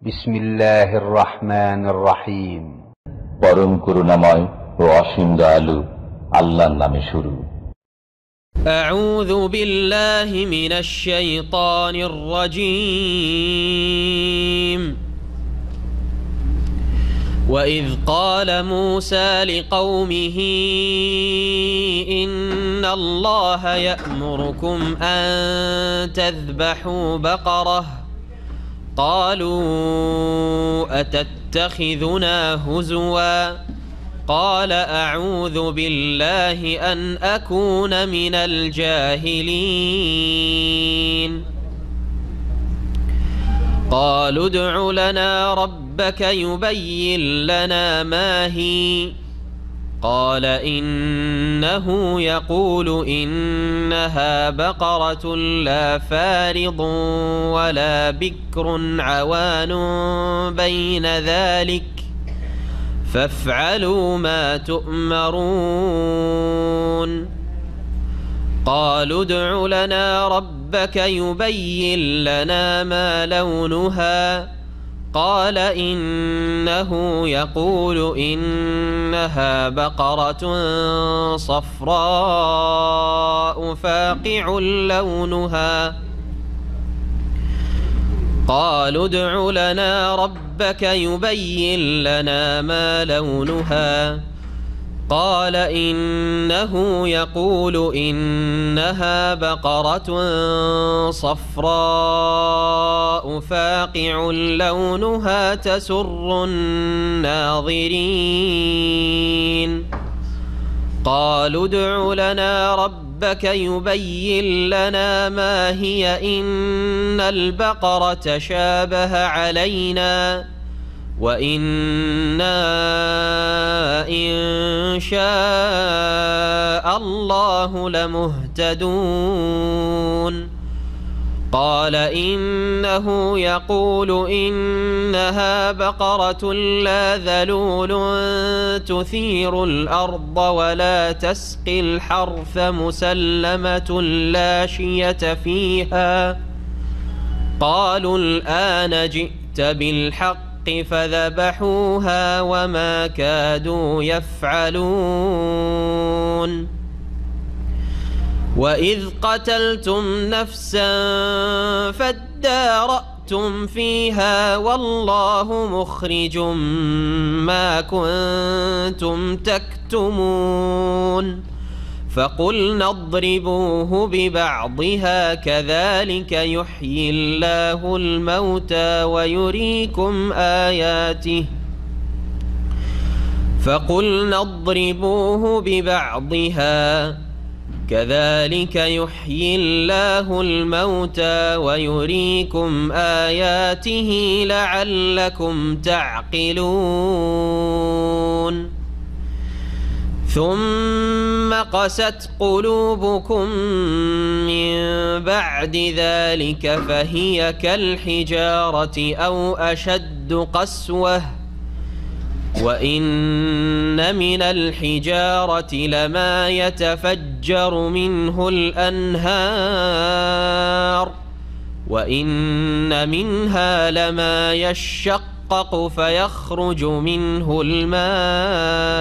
বিসমিল্লাহির রহমানির রহিম। পরম করুণাময় ও অসীম দয়ালু আল্লাহর নামে শুরু। আউযু বিল্লাহি মিনাশ শাইতানির রাজীম। وإذ قال موسى لقومه إن الله يأمركم أن تذبحوا بقرة قالوا أتتخذنا هزوا قال أعوذ بالله أن أكون من الجاهلين قالوا ادع لنا ربك يبين لنا ما هي قال إنه يقول إنها بقرة لا فارض ولا بكر عوان بين ذلك فافعلوا ما تؤمرون قالوا ادع لنا ربك يبين لنا ما لونها قال إنه يقول إنها بقرة صفراء فاقع لونها قالوا ادع لنا ربك يبين لنا ما لونها قال إنه يقول إنها بقرة صفراء فاقع لونها تسر الناظرين قالوا ادع لنا ربك يبين لنا ما هي إن البقرة شابه علينا وإنا إن شاء الله لمهتدون قال إنه يقول إنها بقرة لا ذلول تثير الأرض ولا تسقي الحرث مسلمة لا شية فيها قالوا الآن جئت بالحق فذبحوها وما كادوا يفعلون وإذ قتلتم نفسا فادارأتم فيها والله مخرج ما كنتم تكتمون فقلنا اضربوه ببعضها كذلك يحيي الله الموتى ويريكم آياته فقلنا اضربوه ببعضها كذلك يحيي الله الموتى ويريكم آياته لعلكم تعقلون ثم قست قلوبكم من بعد ذلك فهي كالحجارة أو أشد قسوة وإن من الحجارة لما يتفجر منه الأنهار وإن منها لما يشقق فيخرج منه الماء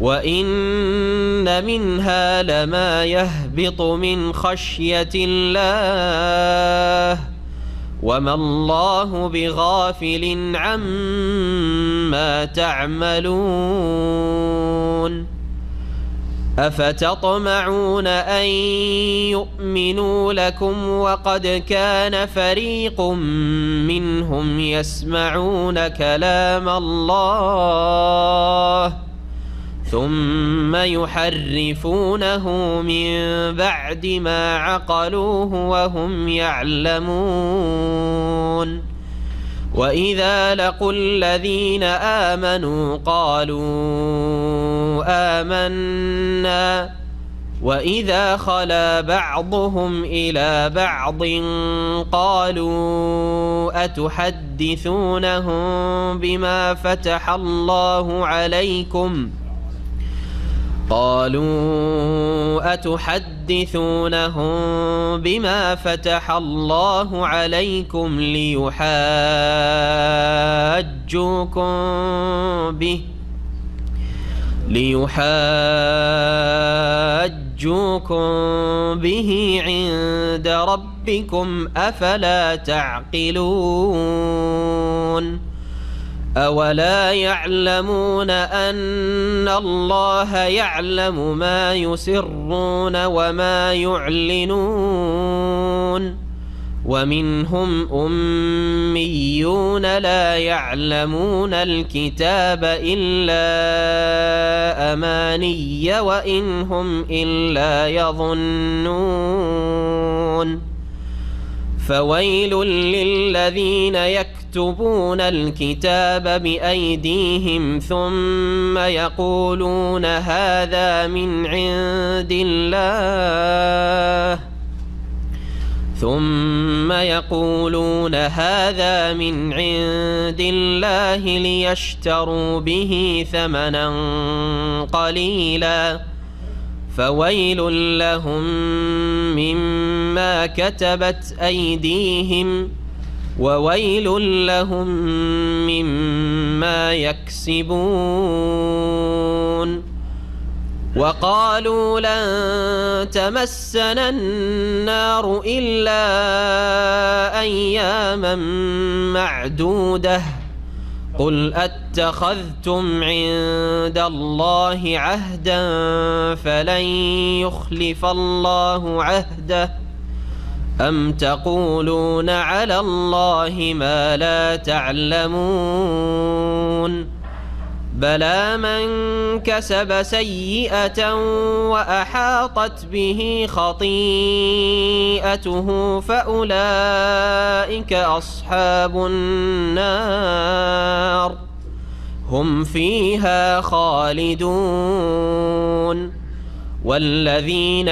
وإن منها لما يهبط من خشية الله وما الله بغافل عما تعملون أفتطمعون أن يؤمنوا لكم وقد كان فريق منهم يسمعون كلام الله ثم يحرفونه من بعد ما عقلوه وهم يعلمون وإذا لقوا الذين آمنوا قالوا آمنا وإذا خلا بعضهم إلى بعض قالوا أتحدثونهم بما فتح الله عليكم قالوا أتحدثونهم بما فتح الله عليكم ليحاجوكم به عند ربكم أفلا تعقلون أولا يعلمون أن الله يعلم ما يسرون وما يعلنون ومنهم أميون لا يعلمون الكتاب إلا أماني وإن هم إلا يظنون فويل للذين يكتبون الكتاب بأيديهم ثم يقولون هذا من عند الله ليشتروا به ثمنا قليلا فويل لهم مما كتبت أيديهم وويل لهم مما يكسبون وقالوا لن تمسنا النار إلا أياما معدودة قل أتخذتم عند الله عهدا فلن يخلف الله عهده أم تقولون على الله ما لا تعلمون بلى من كسب سيئة وأحاطت به خطيئته فأولئك أصحاب النار هم فيها خالدون والذين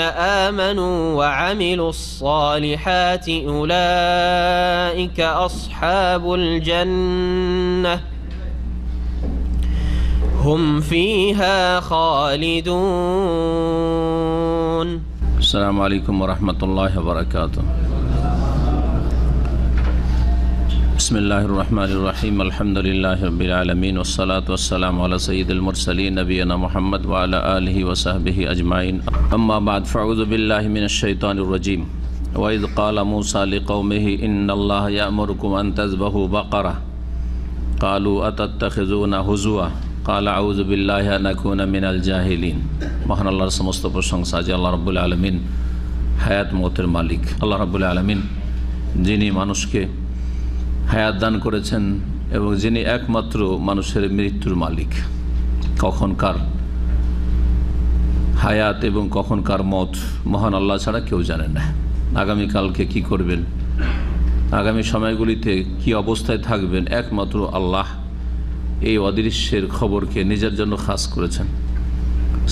آمنوا وعملوا الصالحات أولئك أصحاب الجنة هم فيها خالدون. السلام عليكم ورحمة الله وبركاته. بسم الله الرحمن الرحيم الحمد لله رب العالمين والصلاة والسلام على سيد المرسلين نبينا محمد وعلى آله وصحبه أجمعين أما بعد فأعوذ بالله من الشيطان الرجيم وإذ قال موسى لقومه إن الله يأمركم أن تذبحوا بقرة قالوا أتتخذون هزوا قال أعوذ بالله أن أكون من الجاهلين মহান আল্লাহর সমস্ত প্রশংসা যে আল্লাহ রাব্বুল আলামিন হায়াত মওতের মালিক আল্লাহ রাব্বুল আলামিন যিনি মানুষকে হায়াত দান করেছেন এবং যিনি একমাত্র মানুষের মৃত্যুর মালিক কখনকার হায়াত এবং কখনকার মত মহান আল্লাহ ছাড়া কেউ জানে না আগামীকালকে কি করবেন আগামী সময়গুলিতে কি অবস্থায় থাকবেন একমাত্র আল্লাহ এই অদৃশ্যের খবরকে নিজের জন্য খাস করেছেন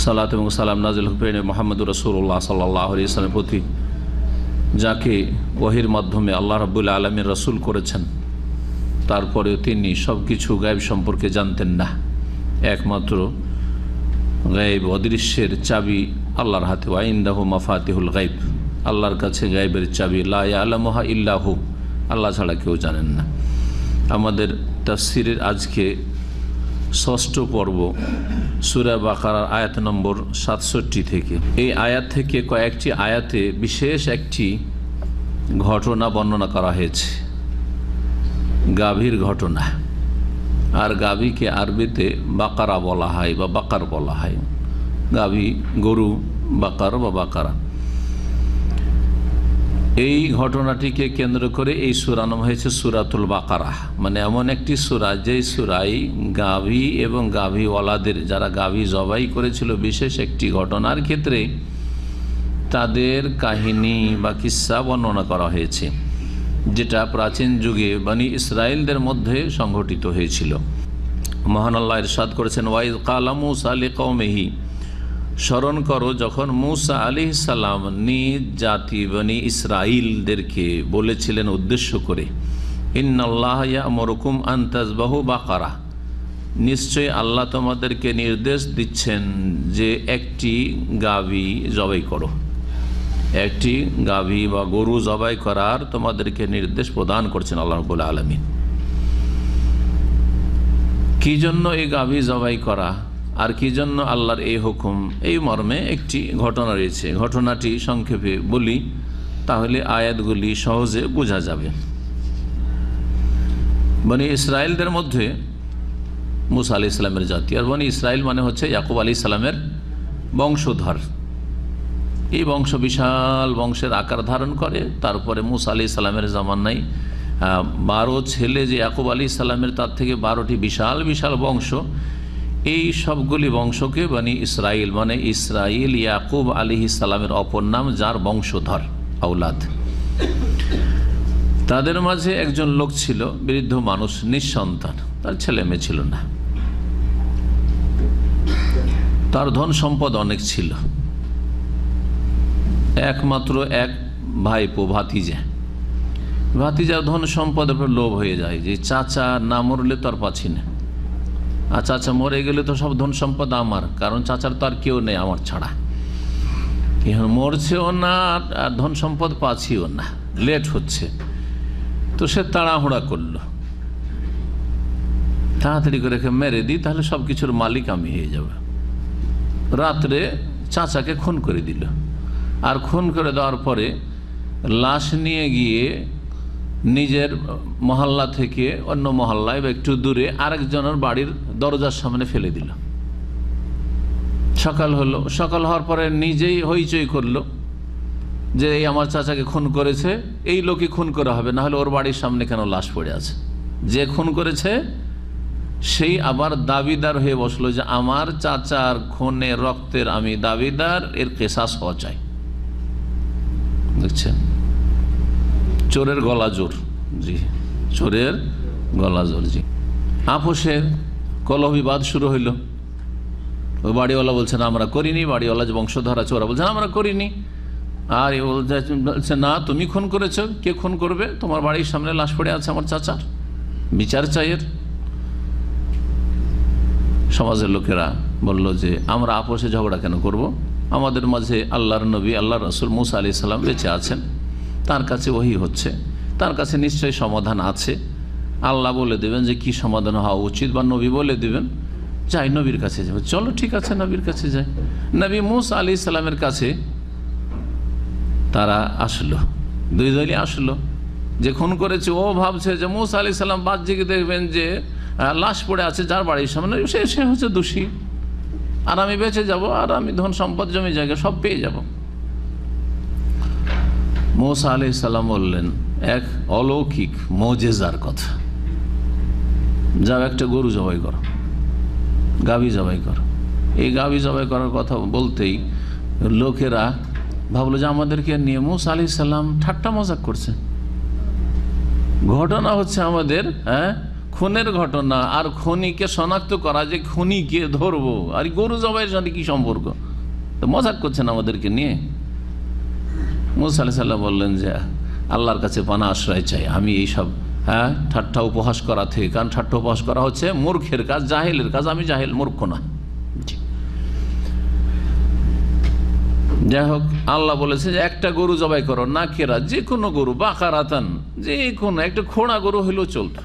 সালাত এবং সালাম নাজিল হোক মুহাম্মদুর রাসূলুল্লাহ সাল্লাল্লাহু আলাইহি ওয়াসাল্লামের প্রতি যাকে ওহীর মাধ্যমে আল্লাহ রাব্বুল আলামিন রাসূল করেছেন তারপরেও তিনি সব কিছু গায়েব সম্পর্কে জানতেন না একমাত্র গায়েব অদৃশ্যের চাবি আল্লাহর হাতে ওয়া ইনদাহু মাফাতিহুল গায়ব আল্লাহর কাছে গায়েবের চাবি লা ইয়ালামুহা ইল্লা হু আল্লাহ ছাড়া কেউ জানেন না আমাদের তাফসীরের আজকে ষষ্ঠ পর্ব সূরা বাকারার আয়াত নম্বর ৬৭ থেকে এই আয়াত থেকে কয়েকটি আয়াতে বিশেষ একটি ঘটনা বর্ণনা করা হয়েছে গাভীর ঘটনা আর গাভীকে আরবিতে বাকারা বলা হয় বা বাকার বলা হয় গাভী গরু বাকার বা বাকারা এই ঘটনাটিকে কেন্দ্র করে এই সূরা নাম হয়েছে সূরাতুল বাকারা মানে এমন একটি সূরা যেই সূরায় গাভী এবং গাভীওয়ালাদের যারা গাভী জবাই করেছিল বিশেষ একটি ঘটনার ক্ষেত্রে তাদের কাহিনী বা কিস্সা বর্ণনা করা হয়েছে যেটা প্রাচীন যুগে বনি ইসরায়েলদের মধ্যে সংঘটিত হয়েছিল মহান আল্লাহ ইরশাদ করেছেন ওয়াইজ কালা মূসা লিকওমিহি স্মরণ করো যখন মূসা আলাইহিস সালাম নিজ জাতি বনি ইসরাইলদেরকে বলেছিলেন উদ্দেশ্য করে ইন্নাল্লাহ ইয়া'মুরুকুম আন তাযবাহু বাকারা নিশ্চয়ই আল্লাহ তোমাদেরকে নির্দেশ দিচ্ছেন যে একটি গাভী জবাই করো, একটি গাভী বা গরু জবাই করার তোমাদেরকে নির্দেশ প্রদান করছেন আল্লাহ রাব্বুল আলামিন। কি জন্য এই গাভী জবাই করা আর কি জন্য আল্লাহর এই হুকুম, এই মর্মে একটি ঘটনা রয়েছে। ঘটনাটি সংক্ষেপে বলি, তাহলে আয়াতগুলি সহজে বোঝা যাবে। বনি ইসরায়েলদের মধ্যে মুসা আলাইহিস সালামের জাতি, আর বনি ইসরায়েল মানে হচ্ছে ইয়াকুব আলাইহিস সালামের বংশধর। এই বংশ বিশাল বংশের আকার ধারণ করে। তারপরে মুসা আলাইহিস সালামের জামানায় 12 ছেলে যে ইয়াকুব আলাইহিস সালামের, তার থেকে 12টি বিশাল বিশাল বংশ। এই সবগুলি বংশকে বনি ইসরায়েল মানে ইসরায়েল ইয়াকুব আলাইহিস সালামের অপর নাম, যার বংশধর আওলাদ। তাদের মাঝে একজন লোক ছিল, বৃদ্ধ মানুষ, নিঃসন্তান, তার ছেলে মেয়ে ছিল না। তার ধন সম্পদ অনেক ছিল, একমাত্র এক ভাইপো, ভাতিজার ধন সম্পদের উপর লোভ হয়ে যায় যে চাচা না মরলে তো আর পাচ্ছি না, আর চাচা মরে গেলে তো সব ধন সম্পদ আমার, কারণ চাচার তো আর কেউ নেই আমার ছাড়া। মরছেও না আর ধন সম্পদ পাচ্ছিও না, লেট হচ্ছে। তো সে তাড়াহুড়া করলো, তাড়াতাড়ি করে মেরে দিই, তাহলে সব কিছুর মালিক আমি হয়ে যাব। রাত্রে চাচাকে খুন করে দিল, আর খুন করে দেওয়ার পরে লাশ নিয়ে গিয়ে নিজের মহল্লা থেকে অন্য মহল্লায় বা একটু দূরে আরেকজনের বাড়ির দরজার সামনে ফেলে দিল। সকাল হলো, সকাল হওয়ার পরে নিজেই হইচই করলো যে এই আমার চাচাকে খুন করেছে, এই লোকই খুন করা হবে, না হলে ওর বাড়ির সামনে কেন লাশ পড়ে আছে। যে খুন করেছে সেই আবার দাবিদার হয়ে বসলো যে আমার চাচার খুনে রক্তের আমি দাবিদার, এর কেসাস হওয়া চাই। দেখছেন, চোরের গলা জোর, জি, চোরের গলা জোর, জি। আপোষের কলহ বিবাদ শুরু হইল। ওই বাড়িওয়ালা বলছেন আমরা করিনি, বাড়িওয়ালা যে বংশধর আছে ওরা বলছেন আমরা করিনি, আর এ বলছে না তুমি খুন করেছো। কে খুন করবে? তোমার বাড়ির সামনে লাশ পড়ে আছে আমার চাচার, বিচার চাইয়ের। সমাজের লোকেরা বলল যে আমরা আপোষে ঝগড়া কেন করব, আমাদের মাঝে আল্লাহর নবী আল্লাহর রাসূল মুসা আলাইহিস সালাম বেঁচে আছেন, তার কাছে ওহী হচ্ছে, তার কাছে নিশ্চয়ই সমাধান আছে। আল্লাহ বলে দেবেন যে কি সমাধান হওয়া উচিত, বা নবী বলে দেবেন, যাই নবীর কাছে যাবে। চলো ঠিক আছে, নবীর কাছে যাই। নবী মুসা আলাইহিস সালামের কাছে তারা আসলো, দুই দলই আসলো। যে খুন করেছে ও ভাবছে যে মুসা আলাইহিস সালাম বাহ্যিক দেখবেন যে লাশ পড়ে আছে যার বাড়ির সামনে, সে হচ্ছে দোষী, আর আমি বেঁচে যাব, আর আমি ধন সম্পদ জমি জায়গা সব পেয়ে যাব। মুসা আলাইহিস সালাম বললেন এক অলৌকিক মুজিজার কথা, যাও একটা গরু জবাই করো, গাভী জবাই করো। এই গাভী জবাই করার কথা বলতেই লোকেরা ভাবলো যে আমাদেরকে নিয়ে মুসা আলাইহিস সালাম ঠাট্টা মজাক করছে। ঘটনা হচ্ছে আমাদের খুনের ঘটনা, আর খুনিকে শনাক্ত করা, যে খুনিকে ধরবো, আর গরু জবাইয়ের সাথে কি সম্পর্ক? তো মজাক করছেন আমাদেরকে নিয়ে। মুসা আলাইহিস সালাম বললেন যে আল্লাহর কাছে পানা আশ্রয় চাই, আমি এইসব ঠাট্টা উপহাস করা থেকে, কারণ ঠাট্টা উপহাস করা হচ্ছে মূর্খের কাজ, জাহেলের কাজ, আমি জাহেল, মূর্খ না। যাই হোক, আল্লাহ বলেছে যে একটা গরু জবাই করো, না কেরা, যে কোনো গরু, বাকারাতান, যে কোনো একটা খোঁড়া গরু হইলেও চলতো,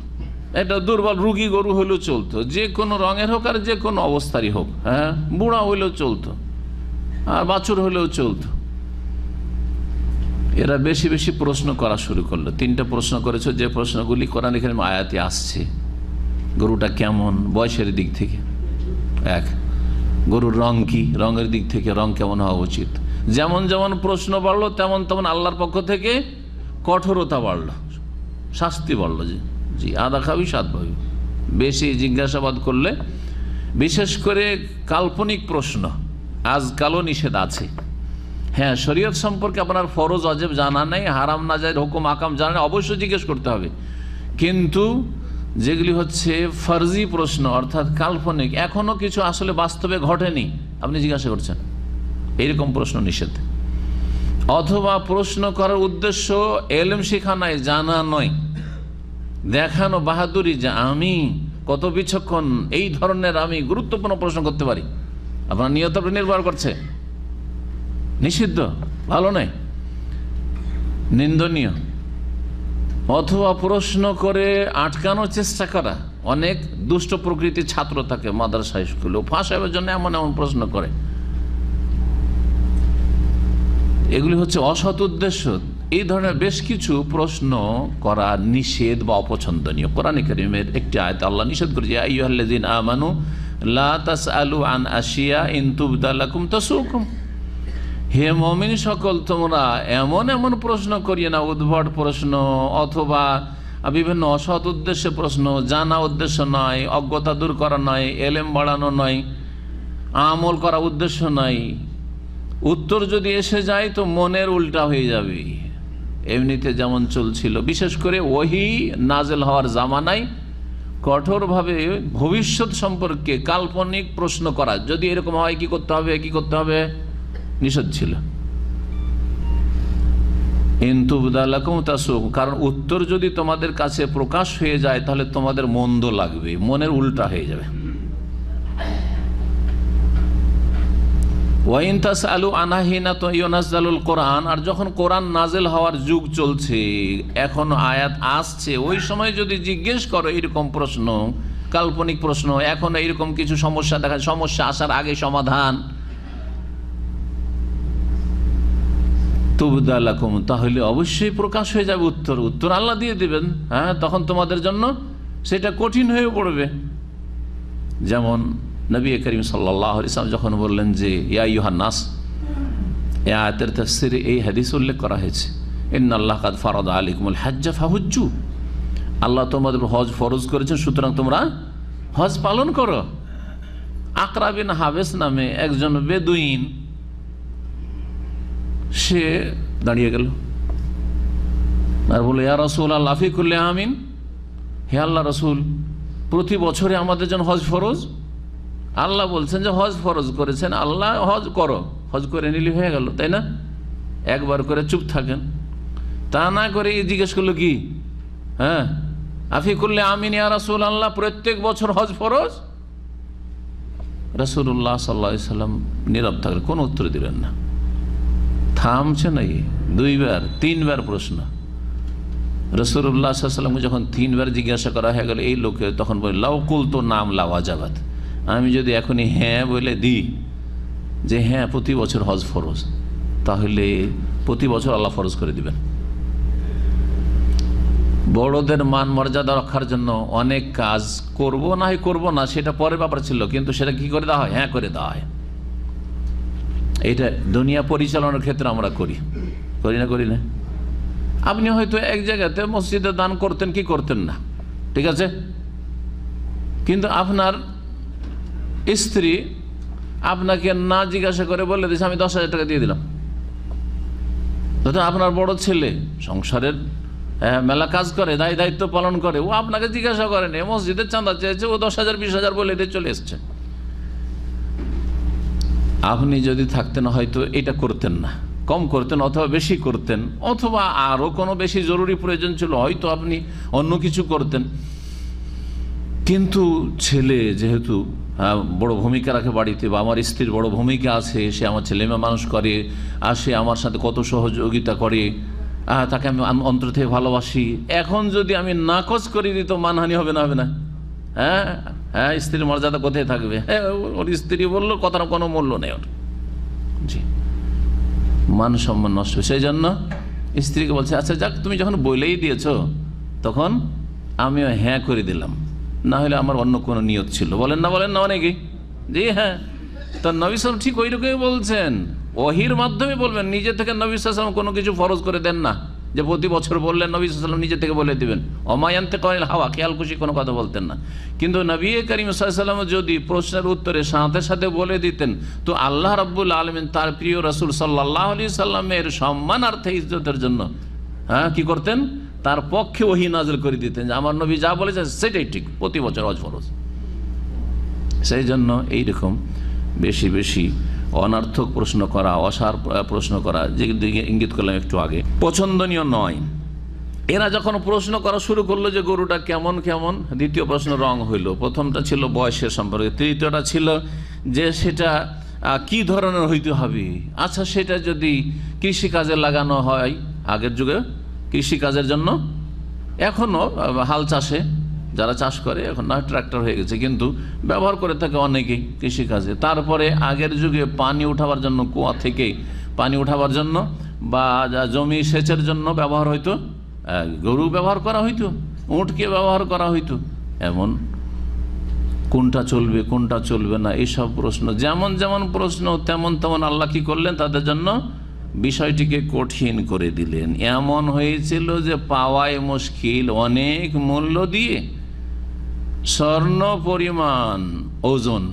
একটা দুর্বল রুগী গরু হইলেও চলতো, যে কোনো রঙের হোক আর যে কোনো অবস্থারই হোক, বুড়া হইলেও চলতো, আর বাছুর হইলেও চলতো। এরা বেশি বেশি প্রশ্ন করা শুরু করলো। 3টা প্রশ্ন করেছে, যে প্রশ্নগুলি কোরআন এখানে আয়াতে আসছে। গরুটা কেমন বয়সের দিক থেকে, এক, গরুর রং কি, রঙের দিক থেকে রং কেমন হওয়া উচিত। যেমন যেমন প্রশ্ন বাড়লো তেমন তেমন আল্লাহর পক্ষ থেকে কঠোরতা বাড়লো, শাস্তি বাড়লো। জি, আদা খাবি সাত ভাবি। বেশি জিজ্ঞাসাবাদ করলে, বিশেষ করে কাল্পনিক প্রশ্ন আজকালও নিষেধ আছে। হ্যাঁ, শরীয়ত সম্পর্কে আপনার ফরজ ওয়াজিব জানা নেই, হারাম না যায় হুকুম আকাম জানা নেই, অবশ্যই জিজ্ঞেস করতে হবে। কিন্তু যেগুলি হচ্ছে ফরজি প্রশ্ন, অর্থাৎ কাল্পনিক, এখনো কিছু আসলে বাস্তবে ঘটেনি, আপনি জিজ্ঞাসা করছেন, এইরকম প্রশ্ন নিষেধ। অথবা প্রশ্ন করার উদ্দেশ্য এলেম শেখা নয়, জানা নয়, দেখানো বাহাদুরি যে আমি কত বিচক্ষণ, এই ধরনের আমি গুরুত্বপূর্ণ প্রশ্ন করতে পারি। আপনার নিয়ত উপর নির্ভর করছে। নিষিদ্ধ, ভালো নয়, নিন্দনীয়। অথবা প্রশ্ন করে আটকানোর চেষ্টা করা। অনেক দুষ্ট প্রকৃতির ছাত্র থাকে মাদ্রাসা স্কুলে, ফাঁসাবার জন্য এমন এমন প্রশ্ন করে। এগুলি হচ্ছে অসৎ উদ্দেশ্য। এই ধরনের বেশ কিছু প্রশ্ন করা নিষেধ বা অপছন্দনীয়। কোরআনে কারীমের একটি আয়াতে আল্লাহ নিষেধ করেছে, ইয়া আইয়ুহাল্লাযীনা আমানু লা তাসআলু আন আশিয়া ইন তুবদা লাকুম তাসুকুম। হে মুমিন সকল, তোমরা এমন এমন প্রশ্ন করিয়ে না, উদ্ভট প্রশ্ন অথবা বিভিন্ন অসৎ উদ্দেশ্যে প্রশ্ন, জানা উদ্দেশ্য নয়, অজ্ঞতা দূর করা নয়, এলেম বাড়ানো নয়, আমল করা উদ্দেশ্য নয়। উত্তর যদি এসে যায় তো মনের উল্টা হয়ে যাবে। এমনিতে যেমন চলছিল, বিশেষ করে ওহী নাজেল হওয়ার জামানায় কঠোরভাবে ভবিষ্যৎ সম্পর্কে কাল্পনিক প্রশ্ন করা, যদি এরকম হয় কি করতে হবে, কি করতে হবে, নিষেধ ছিল। কারণ উত্তর যদি তোমাদের কাছে প্রকাশ হয়ে যায় তাহলে তোমাদের মন্দ লাগবে, মনের উল্টা হয়ে যাবে। আর যখন কোরআন নাজেল হওয়ার যুগ চলছে, এখন আয়াত আসছে, ওই সময় যদি জিজ্ঞেস করো এরকম প্রশ্ন, কাল্পনিক প্রশ্ন, এখন এইরকম কিছু সমস্যা দেখা, সমস্যা আসার আগে সমাধান, তুবদালাকুম, তাহলে অবশ্যই প্রকাশ হয়ে যাবে উত্তর। উত্তর আল্লাহ দিয়ে দিবেন। হ্যাঁ, তখন তোমাদের জন্য সেটা কঠিন হয়ে পড়বে। যেমন নবী করিম সাল্লাল্লাহু আলাইহি ওয়াসাল্লাম যখন বললেন যে ইয়া আইয়ুহান নাস, এই আয়াতের তাফসীরে এই হাদিস উল্লেখ করা হয়েছে, ইন্নাল্লাহ কাদ ফারাদা আলাইকুমুল হাজ্জা ফাহুজ্জু, আল্লাহ তোমাদের হজ ফরজ করেছেন, সুতরাং তোমরা হজ পালন করো। আকরা বিন হাবেস নামে একজন বেদুইন, সে দাঁড়িয়ে গেল আর বলে, ইয়া রাসূলুল্লাহ ফি কুল্লি আমিন, হে আল্লাহ রসুল, প্রতি বছরে আমাদের জন্য হজ ফরজ। আল্লাহ বলছেন যে হজ ফরজ করেছেন, আল্লাহ হজ করো, হজ করে নিলি হয়ে গেল, তাই না? একবার করে চুপ থাকেন, তা না করে জিজ্ঞেস করলো কি, হ্যাঁ আফি কুল্লি আমিন ইয়া রাসূলুল্লাহ, প্রত্যেক বছর হজ ফরজ? রাসূলুল্লাহ সাল্লাল্লাহু আলাইহি ওয়াসাল্লাম নীরব থাকলেন, কোনো উত্তর দিলেন না। থামছে নাকি, দুইবার তিনবার প্রশ্ন। রাসূলুল্লাহ সাল্লাল্লাহু আলাইহি ওয়াসাল্লামকে যখন তিনবার জিজ্ঞাসা করা হয়ে গেল, এই লোকে তখন বলে, লাউ কুলতু নাম লা ওয়াজাবাত, আমি যদি এখনই হ্যাঁ বলে দিই যে হ্যাঁ প্রতি বছর হজ ফরজ, তাহলে প্রতি বছর আল্লাহ ফরজ করে দিবেন। বড়দের মান মর্যাদা রক্ষার জন্য অনেক কাজ করব না হয় করবো না, সেটা পরের ব্যাপার ছিল, কিন্তু সেটা কি করে দেওয়া হয়, হ্যাঁ করে দেওয়া হয়। এটা দুনিয়া পরিচালনার ক্ষেত্রে আমরা করি না, করি না? আপনি হয়তো এক জায়গাতে মসজিদে দান করতেন কি করতেন না, ঠিক আছে, কিন্তু আপনার স্ত্রী আপনাকে না জিজ্ঞাসা করে বলে দিয়েছে আমি 10,000 টাকা দিয়ে দিলাম। আপনার বড় ছেলে সংসারের মেলা কাজ করে, দায়িত্ব পালন করে, ও আপনাকে জিজ্ঞাসা করেনি, মসজিদের চাঁদা চেয়েছে, ও 10,000 20,000 বলে দিয়ে চলে এসছে। আপনি যদি থাকতেন হয়তো এটা করতেন না, কম করতেন অথবা বেশি করতেন, অথবা আরও কোনো বেশি জরুরি প্রয়োজন ছিল হয়তো আপনি অন্য কিছু করতেন। কিন্তু ছেলে যেহেতু বড় ভূমিকা রাখে বাড়িতে, বা আমার স্ত্রীর বড় ভূমিকা আছে, সে আমার ছেলেমেয়ে মানুষ করে, আর সে আমার সাথে কত সহযোগিতা করে, তাকে আমি অন্তর থেকে ভালোবাসি, এখন যদি আমি নাকচ করে দিই তো মানহানি হবে না, হবে না? হ্যাঁ হ্যাঁ, স্ত্রীর মর্যাদা কোথায় থাকবে? ওর স্ত্রী বললো, কথার কোনো মূল্য নেই ওর, জি, মান সম্মান নষ্ট। সেই জন্য স্ত্রীকে বলছে, আচ্ছা যাক, তুমি যখন বলেই দিয়েছো তখন আমিও হ্যাঁ করে দিলাম, না হলে আমার অন্য কোনো নিয়ত ছিল। বলেন না অনেকেই, জি হ্যাঁ। তো নবী সাল্লাল্লাহু আলাইহি ওয়াসাল্লাম ঠিক ওই রকমই বলছেন, ওহীর মাধ্যমে বলবেন, নিজে থেকে নবী সাল্লাল্লাহু আলাইহি ওয়াসাল্লাম কোনো কিছু ফরজ করে দেন না যে প্রতি বছর বললেন নবী সাল্লাল্লাহু আলাইহি ওয়াসাল্লাম নিজে থেকে বলে দিবেন। ওমা ইয়ানতিকু আনিল হাওয়া, খেয়াল খুশি কোনো কথা বলতেন না। কিন্তু নবী করিম সাল্লাল্লাহু আলাইহি ওয়াসাল্লাম যদি প্রশ্নের উত্তরে সাথে সাথে বলে দিতেন, তো আল্লাহ রাব্বুল আলামিন তার প্রিয় রাসূল সাল্লাল্লাহু আলাইহি ওয়াসাল্লামের সম্মানার্থে, ইজ্জতের জন্য কি করতেন, তার পক্ষে ওহী নাযিল করে দিতেন যে আমার নবী যা বলেছেন সেটাই ঠিক, প্রতি বছর হজ ফরজ। সেই জন্য এইরকম বেশি বেশি অনার্থক প্রশ্ন করা, অসার প্রশ্ন করা, যে দিকে ইঙ্গিত করলাম একটু আগে, পছন্দনীয় নয়। এরা যখন প্রশ্ন করা শুরু করলো যে গরুটা কেমন কেমন, দ্বিতীয় প্রশ্ন রং হইল। প্রথমটা ছিল বয়সের সম্পর্কে, তৃতীয়টা ছিল যে সেটা কি ধরনের হইতে হবে। আচ্ছা, সেটা যদি কৃষিকাজে লাগানো হয়, আগের যুগে কৃষিকাজের জন্য, এখনও হাল চাষে যারা চাষ করে, এখন না ট্রাক্টর হয়ে গেছে, কিন্তু ব্যবহার করে থাকে অনেকেই কৃষিকাজে। তারপরে আগের যুগে পানি উঠাবার জন্য, কুয়া থেকে পানি উঠাবার জন্য বা জমি সেচের জন্য ব্যবহার হইতো, গরু ব্যবহার করা হইতো, উটকে ব্যবহার করা হইতো। এমন কোনটা চলবে কোনটা চলবে না, এইসব প্রশ্ন, যেমন যেমন প্রশ্ন তেমন তেমন আল্লাহ কি করলেন, তাদের জন্য বিষয়টিকে কঠিন করে দিলেন। এমন হয়েছিল যে পাওয়ায় মুশকিল, অনেক মূল্য দিয়ে স্বর্ণ পরিমাণ ওজন,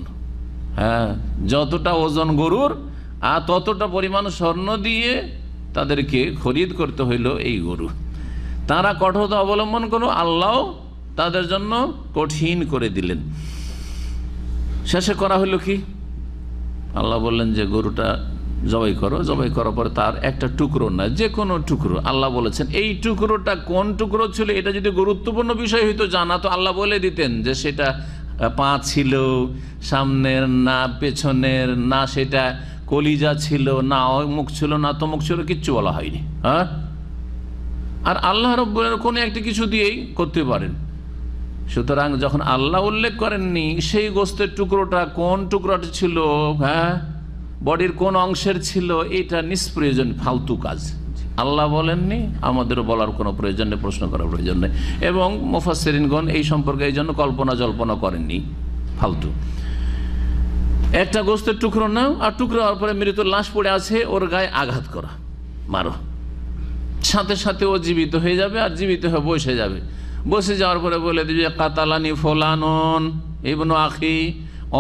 হ্যাঁ, যতটা ওজন গরুর আর ততটা পরিমাণ স্বর্ণ দিয়ে তাদেরকে খরিদ করতে হইল এই গরু। তারা কঠোরতা অবলম্বন করলো, আল্লাহ তাদের জন্য কঠিন করে দিলেন। শেষে করা হইল কি, আল্লাহ বললেন যে গরুটা জবাই করো। জবাই করার পরে তার একটা টুকরো না, যে কোনো টুকরো, আল্লাহ বলেছেন এই টুকরোটা কোন টুকরো ছিল, এটা যদি গুরুত্বপূর্ণ বিষয় হইতো জানা, তো আল্লাহ বলে দিতেন যে সেটা পা ছিল সামনের না পেছনের, না সেটা কলিজা ছিল, না মুখ ছিল, না তমুক ছিল, কিচ্ছু বলা হয়নি। হ্যাঁ, আর আল্লাহ রব্বুল কোনো একটা কিছু দিয়েই করতে পারেন। সুতরাং যখন আল্লাহ উল্লেখ করেননি সেই গোস্তের টুকরোটা কোন টুকরোটা ছিল, হ্যাঁ, বডির কোন অংশের ছিল, এটা নিষ্প্রয়োজন, ফালতু কাজ। আল্লাহ বলেননি, আমাদেরও বলার কোনো প্রয়োজন নেই, প্রশ্ন করার প্রয়োজন নেই। এবং মুফাসসিরিনগণ এই সম্পর্কে এই জন্য কল্পনা জল্পনা করেননি, ফালতু। একটা গোস্তের টুকরো নাও, আর টুকরো হওয়ার পরে মৃত লাশ পড়ে আছে, ওর গায়ে আঘাত করা, মারো, সাথে সাথে ও জীবিত হয়ে যাবে, আর জীবিত হয়ে বসে যাবে। বসে যাওয়ার পরে বলে দিবে কাতালানি ফলানন ইবনু আখি,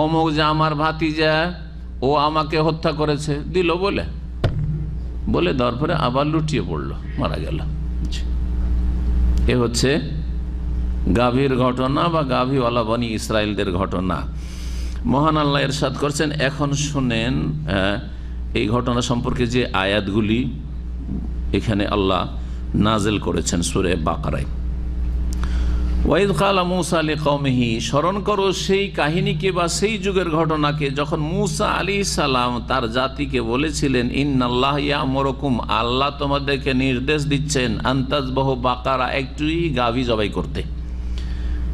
অমুক যে আমার ভাতিজা, ও আমাকে হত্যা করেছে, দিল বলে দেওয়ার পরে আবার লুটিয়ে পড়লো, মারা গেল। এ হচ্ছে গাভীর ঘটনা বা গাভীওয়ালা বনি ইসরায়েলদের ঘটনা। মহান আল্লাহ ইরশাদ করছেন, এখন শুনেন এই ঘটনা সম্পর্কে যে আয়াতগুলি এখানে আল্লাহ নাজেল করেছেন সূরা বাকারায়। ওয়াইদ কালা মূসা লিকওমিহি, স্মরণ করো সেই কাহিনীকে বা সেই যুগের ঘটনাকে যখন মূসা আলাইহিস সালাম তার জাতিকে বলেছিলেন, ইন্নাল্লাহ ইয়ামুরুকুম, আল্লাহ তোমাদেরকে নির্দেশ দিচ্ছেন, আনতাজবাহু বাকারা, একটুই গাভী জবাই করতে।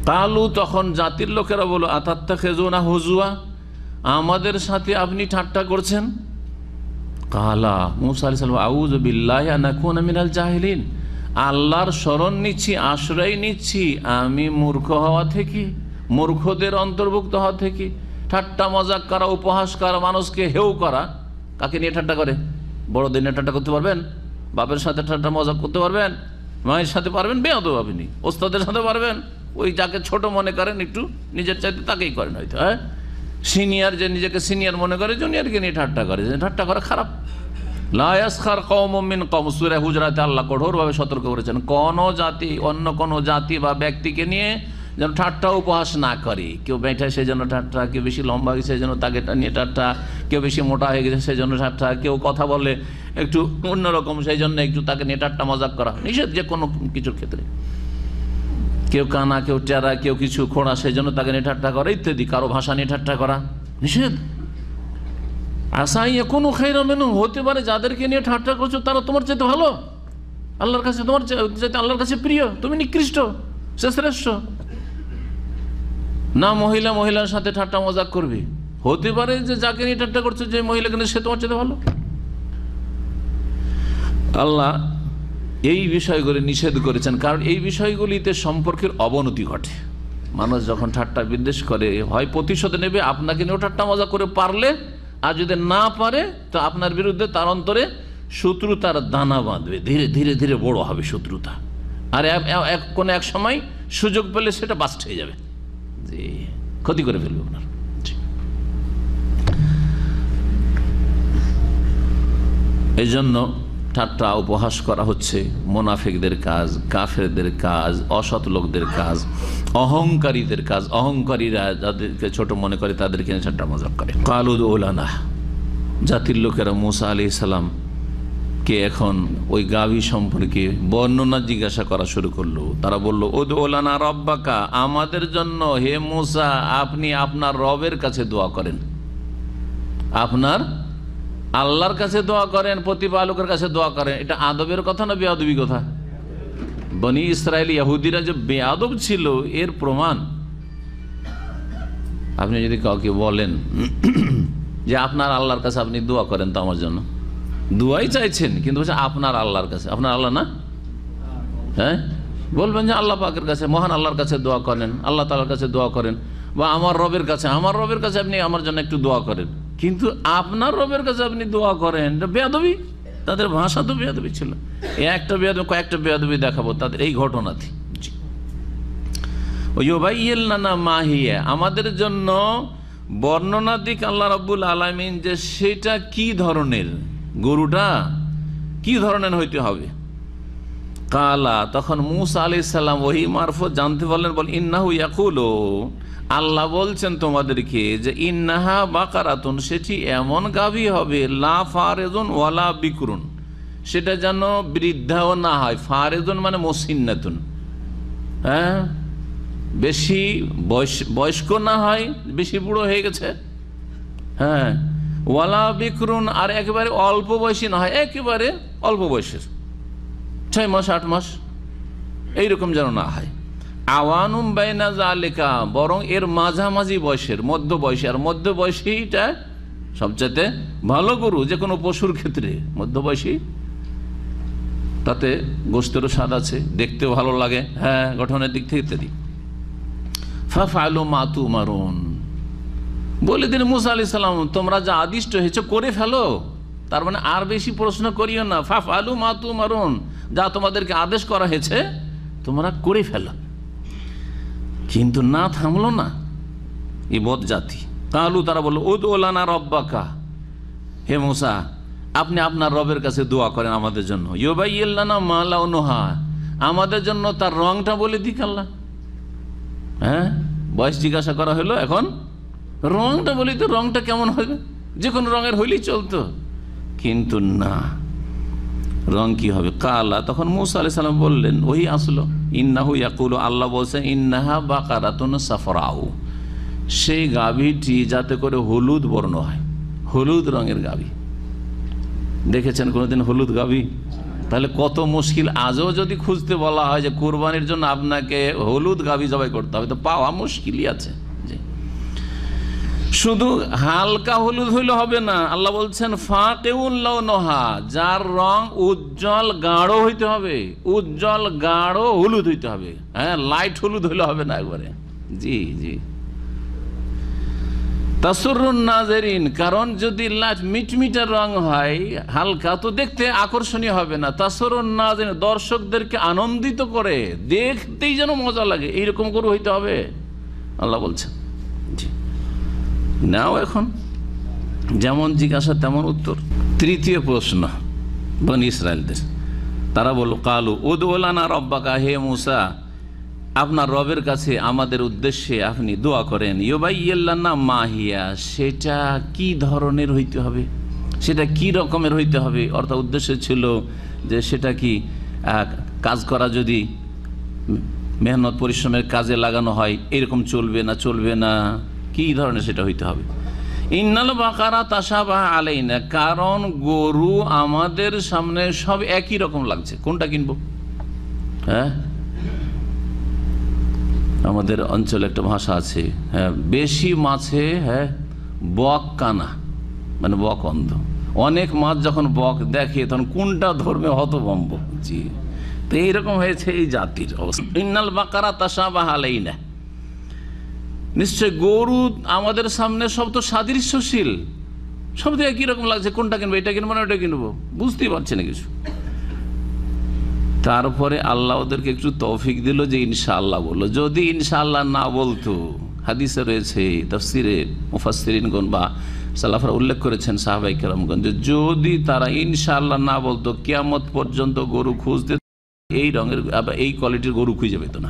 কালু, তখন জাতির লোকেরা বলো, আতাত্তাখিজুনা হুজুয়া, আমাদের সাথে আপনি ঠাট্টা করছেন। কালা, মূসা আলাইহিস সালাম, আউযু বিল্লাহি আন আকুনা মিনাল জাহিলিন, আল্লাহর শরণ নিচ্ছি, আশ্রয় নিচ্ছি আমি মূর্খ হওয়া থেকে, মূর্খদের অন্তর্ভুক্ত হওয়া থেকে। ঠাট্টা মজাক করা, উপহাস করা, মানুষকে হেউ করা, কাকে নিয়ে ঠাট্টা করে? বড়দের নিয়ে ঠাট্টা করতে পারবেন? বাপের সাথে ঠাট্টা মজাক করতে পারবেন? মায়ের সাথে পারবেন? বেয়াদব আপনি। ওস্তাদের সাথে পারবেন? ওই যাকে ছোট মনে করেন একটু নিজের চাইতে তাকেই করেন হয়তো। হ্যাঁ, সিনিয়র যে নিজেকে সিনিয়র মনে করে জুনিয়রকে নিয়ে ঠাট্টা করে, ঠাট্টা করা খারাপ। লা ইয়াসখার কওমুম মিন কওম, সূরা হুজরাতে আল্লাহ কঠোরভাবে সতর্ক করেছেন, কোন জাতি অন্য কোন জাতি বা ব্যক্তিকে নিয়ে যেন ঠাট্টা উপহাস না করে। কেউ বেঁটা সেই জন্য ঠাট্টা, কেউ বেশি লম্বা হয়ে গেছে সেই জন্য তাকে নিয়ে ঠাট্টা, কেউ বেশি মোটা হয়ে গেছে সেই জন্য ঠাট্টা, কেউ কথা বলে একটু অন্যরকম সেই জন্য একটু তাকে নিয়ে ঠাট্টা মজাক করা নিষেধ যে কোনো কিছুর ক্ষেত্রে। কেউ কানা, কেউ টেরা, কেউ কিছু খোঁড়া সেই জন্য তাকে নিয়ে ঠাট্টা করা ইত্যাদি, কারো ভাষা নিয়ে ঠাট্টা করা নিষেধ। আসাই এখনো খাইরা মেনু, হতে পারে যাদেরকে নিয়ে ঠাট্টা করছো তারা তোমার চাইতে ভালো, আল্লাহর কাছে তোমার চাইতে আল্লাহর কাছে প্রিয়, তুমি নিকৃষ্ট, সে শ্রেষ্ঠ না। মহিলা মহিলার সাথে ঠাট্টা মজাক করবে, হতে পারে যে যাকে নিয়ে ঠাট্টা করছো যে মহিলাকে নিয়ে সে তোমার চাইতে ভালো। আল্লাহ এই বিষয়গুলি নিষেধ করেছেন, কারণ এই বিষয়গুলিতে সম্পর্কের অবনতি ঘটে। মানুষ যখন ঠাট্টা বিদ্বেষ করে, হয় প্রতিশোধ নেবে আপনাকে নিয়েও ঠাট্টা মজা করে পারলে, আর যদি না পারে তো আপনার বিরুদ্ধে তার অন্তরে শত্রুতার দানা বাঁধবে, ধীরে ধীরে ধীরে বড় হবে শত্রুতা, আর কোনো এক সময় সুযোগ পেলে সেটা বাস্ট হয়ে যাবে, যে ক্ষতি করে ফেলবে আপনার। এই জন্য ঠাট্টা উপহাস করা হচ্ছে মুনাফিকদের কাজ, কাফেরদের কাজ, অসৎ লোকদের কাজ, অহংকারীদের কাজ। অহংকারীরা যাদেরকে ছোট মনে করে তাদেরকে ঠাট্টা মজাক করে। কালু উলানা, জাতির লোকেরা মুসা আলাইহিস সালাম কে এখন ওই গাভী সম্পর্কে বর্ণনা জিজ্ঞাসা করা শুরু করলো। তারা বলল, উদউ লানা রব্বাকা, আমাদের জন্য হে মূসা আপনি আপনার রবের কাছে দোয়া করেন, আপনার আল্লাহর কাছে দোয়া করেন, প্রতিপালকের কাছে দোয়া করেন। এটা আদবের কথা না বেয়াদবি কথা? বনি ইসরায়েল ইহুদিরা যে বেয়াদব ছিল এর প্রমাণ। আপনি যদি কাউকে বলেন যে আপনার আল্লাহর কাছে আপনি দোয়া করেন, তো আমার জন্য দোয়াই চাইছেন, কিন্তু বলছে আপনার আল্লাহর কাছে, আপনার আল্লাহ না, হ্যাঁ বলবেন যে আল্লাহ পাকের কাছে, মহান আল্লাহর কাছে দোয়া করেন, আল্লাহ তাআলার কাছে দোয়া করেন, বা আমার রবের কাছে, আমার রবের কাছে আপনি আমার জন্য একটু দোয়া করেন। কিন্তু আপনার রবের কাছে আপনি দোয়া করেন, এটা বেয়াদবি। তাদের ভাষা তো বেয়াদবি ছিল। একটা বেয়াদবি, কয়েকটা বেয়াদবি দেখাবো তাদের এই ঘটনাতে। আমাদের জন্য বর্ণনা দিক আল্লাহ রাব্বুল আলামিন যে সেটা কি ধরনের, গরুটা কি ধরনের হইতে হবে। কালা, তখন মূসা আলাইহিস সালাম ওহী মারফত জানতে পারলেন, বল ইন্নাহু ইয়াকুলু, আল্লাহ বলছেন তোমাদেরকে যে ইন্নাহা বাকারাতুন, সেটি এমন গাভী হবে, লা ফারেজুন ওয়ালা বিকরুন, সেটা যেন বৃদ্ধাও না হয়। ফারেজুন মানে মুসিন্নাতুন, হ্যাঁ বেশি বয়স্ক না হয়, বেশি বুড়ো হয়ে গেছে, হ্যাঁ ওয়ালা বিকরুন, আর একেবারে অল্প বয়সী না হয়, একেবারে অল্প বয়সের, 6 মাস 8 মাস এইরকম যেন না হয়। আওয়ানুম বাইনা যালিকা, বরং এর মাঝামাঝি বয়সের, মধ্য বয়সী, আর মধ্য বয়সীটা সবচেয়ে ভালো গরু যে কোনো পশুর ক্ষেত্রে, মধ্য বয়সী, তাতে গোশতেরও স্বাদ আছে, দেখতেও ভালো লাগে, হ্যাঁ গঠনের দিক থেকে ইত্যাদি। ফাফআলু মা তুমারুন, বলে দিন মূসা আলাইহিস সালাম তোমরা যা আদিষ্ট হয়েছে করে ফেলো, তার মানে আর বেশি প্রশ্ন করিও না। ফাফআলু মা তুমারুন, যা তোমাদেরকে আদেশ করা হয়েছে তোমরা করে ফেলো। কিন্তু না থামলো না এই বদ জাতি। কালু, তারা বললো, উদউ লানা রব্বাকা, হে মূসা আপনি আপনার রবের কাছে দোয়া করেন আমাদের জন্য, ইউবাইয়িন লানা মা লাউনুহা, আমাদের জন্য তার রংটা বলে দিক আল্লাহ। হ্যাঁ বয়স জিজ্ঞাসা করা হলো, এখন রংটা বলি তো, রংটা কেমন হবে, যে কোনো রঙের হইলেই চলতো, কিন্তু না, রং কি হবে। কালা, তখন মূসা আলাইহিস সালাম বললেন, ওহি আসলো, ইন্নাহু ইয়াকুলু, আল্লাহ বলছেন ইন্নাহা বাকারাতুন সাফরাউ, সেই গাভীটি যাতে করে হলুদ বর্ণ হয়, হলুদ রঙের গাভী। দেখেছেন কোনোদিন হলুদ গাভী? তাহলে কত মুশকিল। আজও যদি খুঁজতে বলা হয় যে কোরবানির জন্য আপনাকে হলুদ গাভী জবাই করতে হবে, তো পাওয়া মুশকিলই আছে। শুধু হালকা হলুদ হইলে হবে না, আল্লাহ বলছেন ফাকিউল লাউনুহা, যার রং উজ্জ্বল গাঢ় হইতে হবে, উজ্জ্বল গাঢ় হলুদ হইতে হবে, হ্যাঁ লাইট হলুদ হইলে হবে না একবারে। জি জি, তাসুরুন নাজেরিন, কারণ যদি লাইট মিটমিটা রং হয় হালকা, তো দেখতে আকর্ষণীয় হবে না। তাসুরুন নাজেরিন, দর্শকদেরকে আনন্দিত করে, দেখতেই যেন মজা লাগে, এইরকম করে হইতে হবে আল্লাহ বলছেন। জি, নাও এখন যেমন জিজ্ঞাসা তেমন উত্তর। তৃতীয় প্রশ্ন বনি ইসরায়েলদের, তারা বলল, কালু উদউ লানা রব্বাকা, হে মূসা আপনার রবের কাছে আমাদের উদ্দেশ্যে আপনি দোয়া করেন, ইউবাইয়িন লানা মা হিয়া, সেটা কি ধরনের হইতে হবে, সেটা কি রকমের হইতে হবে। অর্থাৎ উদ্দেশ্য ছিল যে সেটা কি কাজ করা যদি মেহনত পরিশ্রমের কাজে লাগানো হয় এরকম চলবে না, চলবে না, কি ধরনের সেটা হইতে হবে। ইন্নাল বাকারা তাশাবাহা আলাইনা, কারণ গরু আমাদের সামনে সব একই রকম লাগছে, কোনটা কিনবো। হ্যাঁ আমাদের অঞ্চলে একটা ভাষা আছে, হ্যাঁ বেশি মাছে হ্যাঁ বক কানা, মানে বক অন্ধ। অনেক মাছ যখন বক দেখে তখন কোনটা ধর্মে হতভম্ব। জি, তো এইরকম হয়েছে এই জাতির অবস্থা। ইন্নাল বাকারা তাশাবাহা আলাইনা, নিশ্চয় গরু আমাদের সামনে সব তো সাদৃশ্যশীল, সব তো একই রকম লাগছে, কোনটা কিনবো, এটা কিনবো না ওটা কিনবো, বুঝতেই পারছে না কিছু। তারপরে আল্লাহ ওদেরকে একটু তৌফিক দিল যে ইনশাআল্লাহ বললো। যদি ইনশাআল্লাহ না বলতো, হাদিসে রয়েছে, তাফসিরে মুফাসসিরিনগণ বা সালাফরা উল্লেখ করেছেন, সাহাবায়ে কেরামগণ, যে যদি তারা ইনশাআল্লাহ না বলতো কিয়ামত পর্যন্ত গরু খুঁজতে এই রঙের এই কোয়ালিটির গরু খুঁজে পেত না।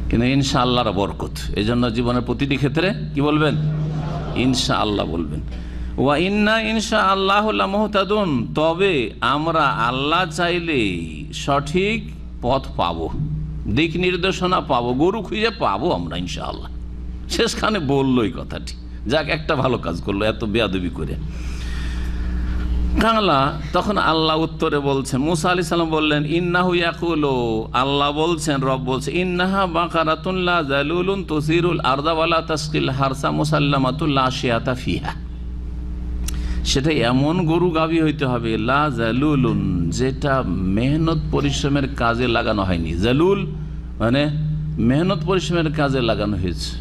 কিন্তু ইনশাআল্লাহর বরকত, এই জন্য জীবনের প্রতিটি ক্ষেত্রে কি বলবেন, ইনশাআল্লাহ বলবেন। ওয়া ইন্না ইনশা আল্লাহ লামুহতাদুন, তবে আমরা আল্লাহ চাইলে সঠিক পথ পাবো, দিক নির্দেশনা পাবো, গরু খুঁজে পাবো আমরা ইনশাআল্লাহ। শেষখানে বললো এই কথাটি, যাক একটা ভালো কাজ করলো এত বেয়াদবি করে। কালা তখন আল্লাহ উত্তরে বলছেন, মুসা আলাইহিস সালাম বললেন, ইন্নাহু ইয়াকুলু, আল্লাহ বলছেন, রব বলছে, ইন্নাহা বাকারাতুন লা যালুলুন তুসিরুল আরদা ওয়ালা তাসকিল হারসা মুসাল্লামাতুল লা শিয়াতা ফিহা। সেটা এমন গরু গাভী হইতে হবে, লা জালুলুন, যেটা মেহনত পরিশ্রমের কাজে লাগানো হয়নি। জালুল মানে মেহনত পরিশ্রমের কাজে লাগানো হয়েছে,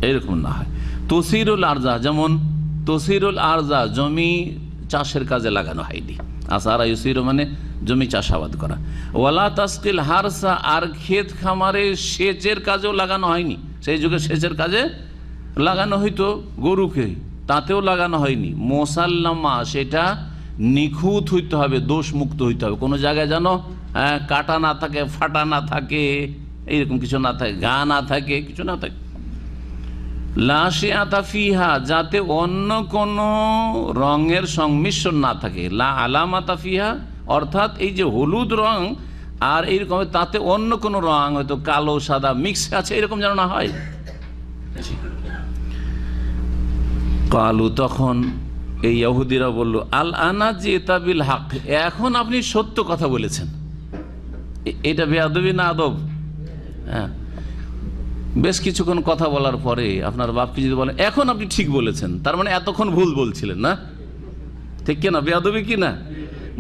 এরকম না হয়। তসিরুল আরজা, যেমন তসিরুল আরজা জমি চাষের কাজে লাগানো হয়নি। আসারা ইউসিরু মানে জমি চাষাবাদ করা। ওয়ালা তাসকিল হারসা, আর ক্ষেত খামারে সেচের কাজেও লাগানো হয়নি। সেই যুগে সেচের কাজে লাগানো হইতো গরুকে, তাতেও লাগানো হয়নি। মোসাল্লামা, সেটা নিখুঁত হইতে হবে, দোষ মুক্ত হইতে হবে, কোনো জায়গায় যেন কাটা না থাকে, ফাটা না থাকে, এইরকম কিছু না থাকে, ঘা না থাকে, কিছু না থাকে। লা শিয়াতা ফিহা, যাতে অন্য কোনো রঙের সংমিশ্রণ না থাকে। লা আলামাতা ফিহা, অর্থাৎ এই যে হলুদ রং আর এইরকম, তাতে অন্য কোনো রং হয়তো কালো সাদা মিক্স আছে, এরকম যেন না হয়। কালু, তখন এই ইহুদিরা বলল, আল আনা জিতা বিল হক, এখন আপনি সত্য কথা বলেছেন। এটা বেয়াদবি না আদব? হ্যাঁ, বেশ কিছুক্ষণ কথা বলার পরে আপনার বাপকে যদি বলেন এখন আপনি ঠিক বলেছেন, তার মানে এতক্ষণ ভুল বলছিলেন না, ঠিক কিনা? বেয়াদবি কি না?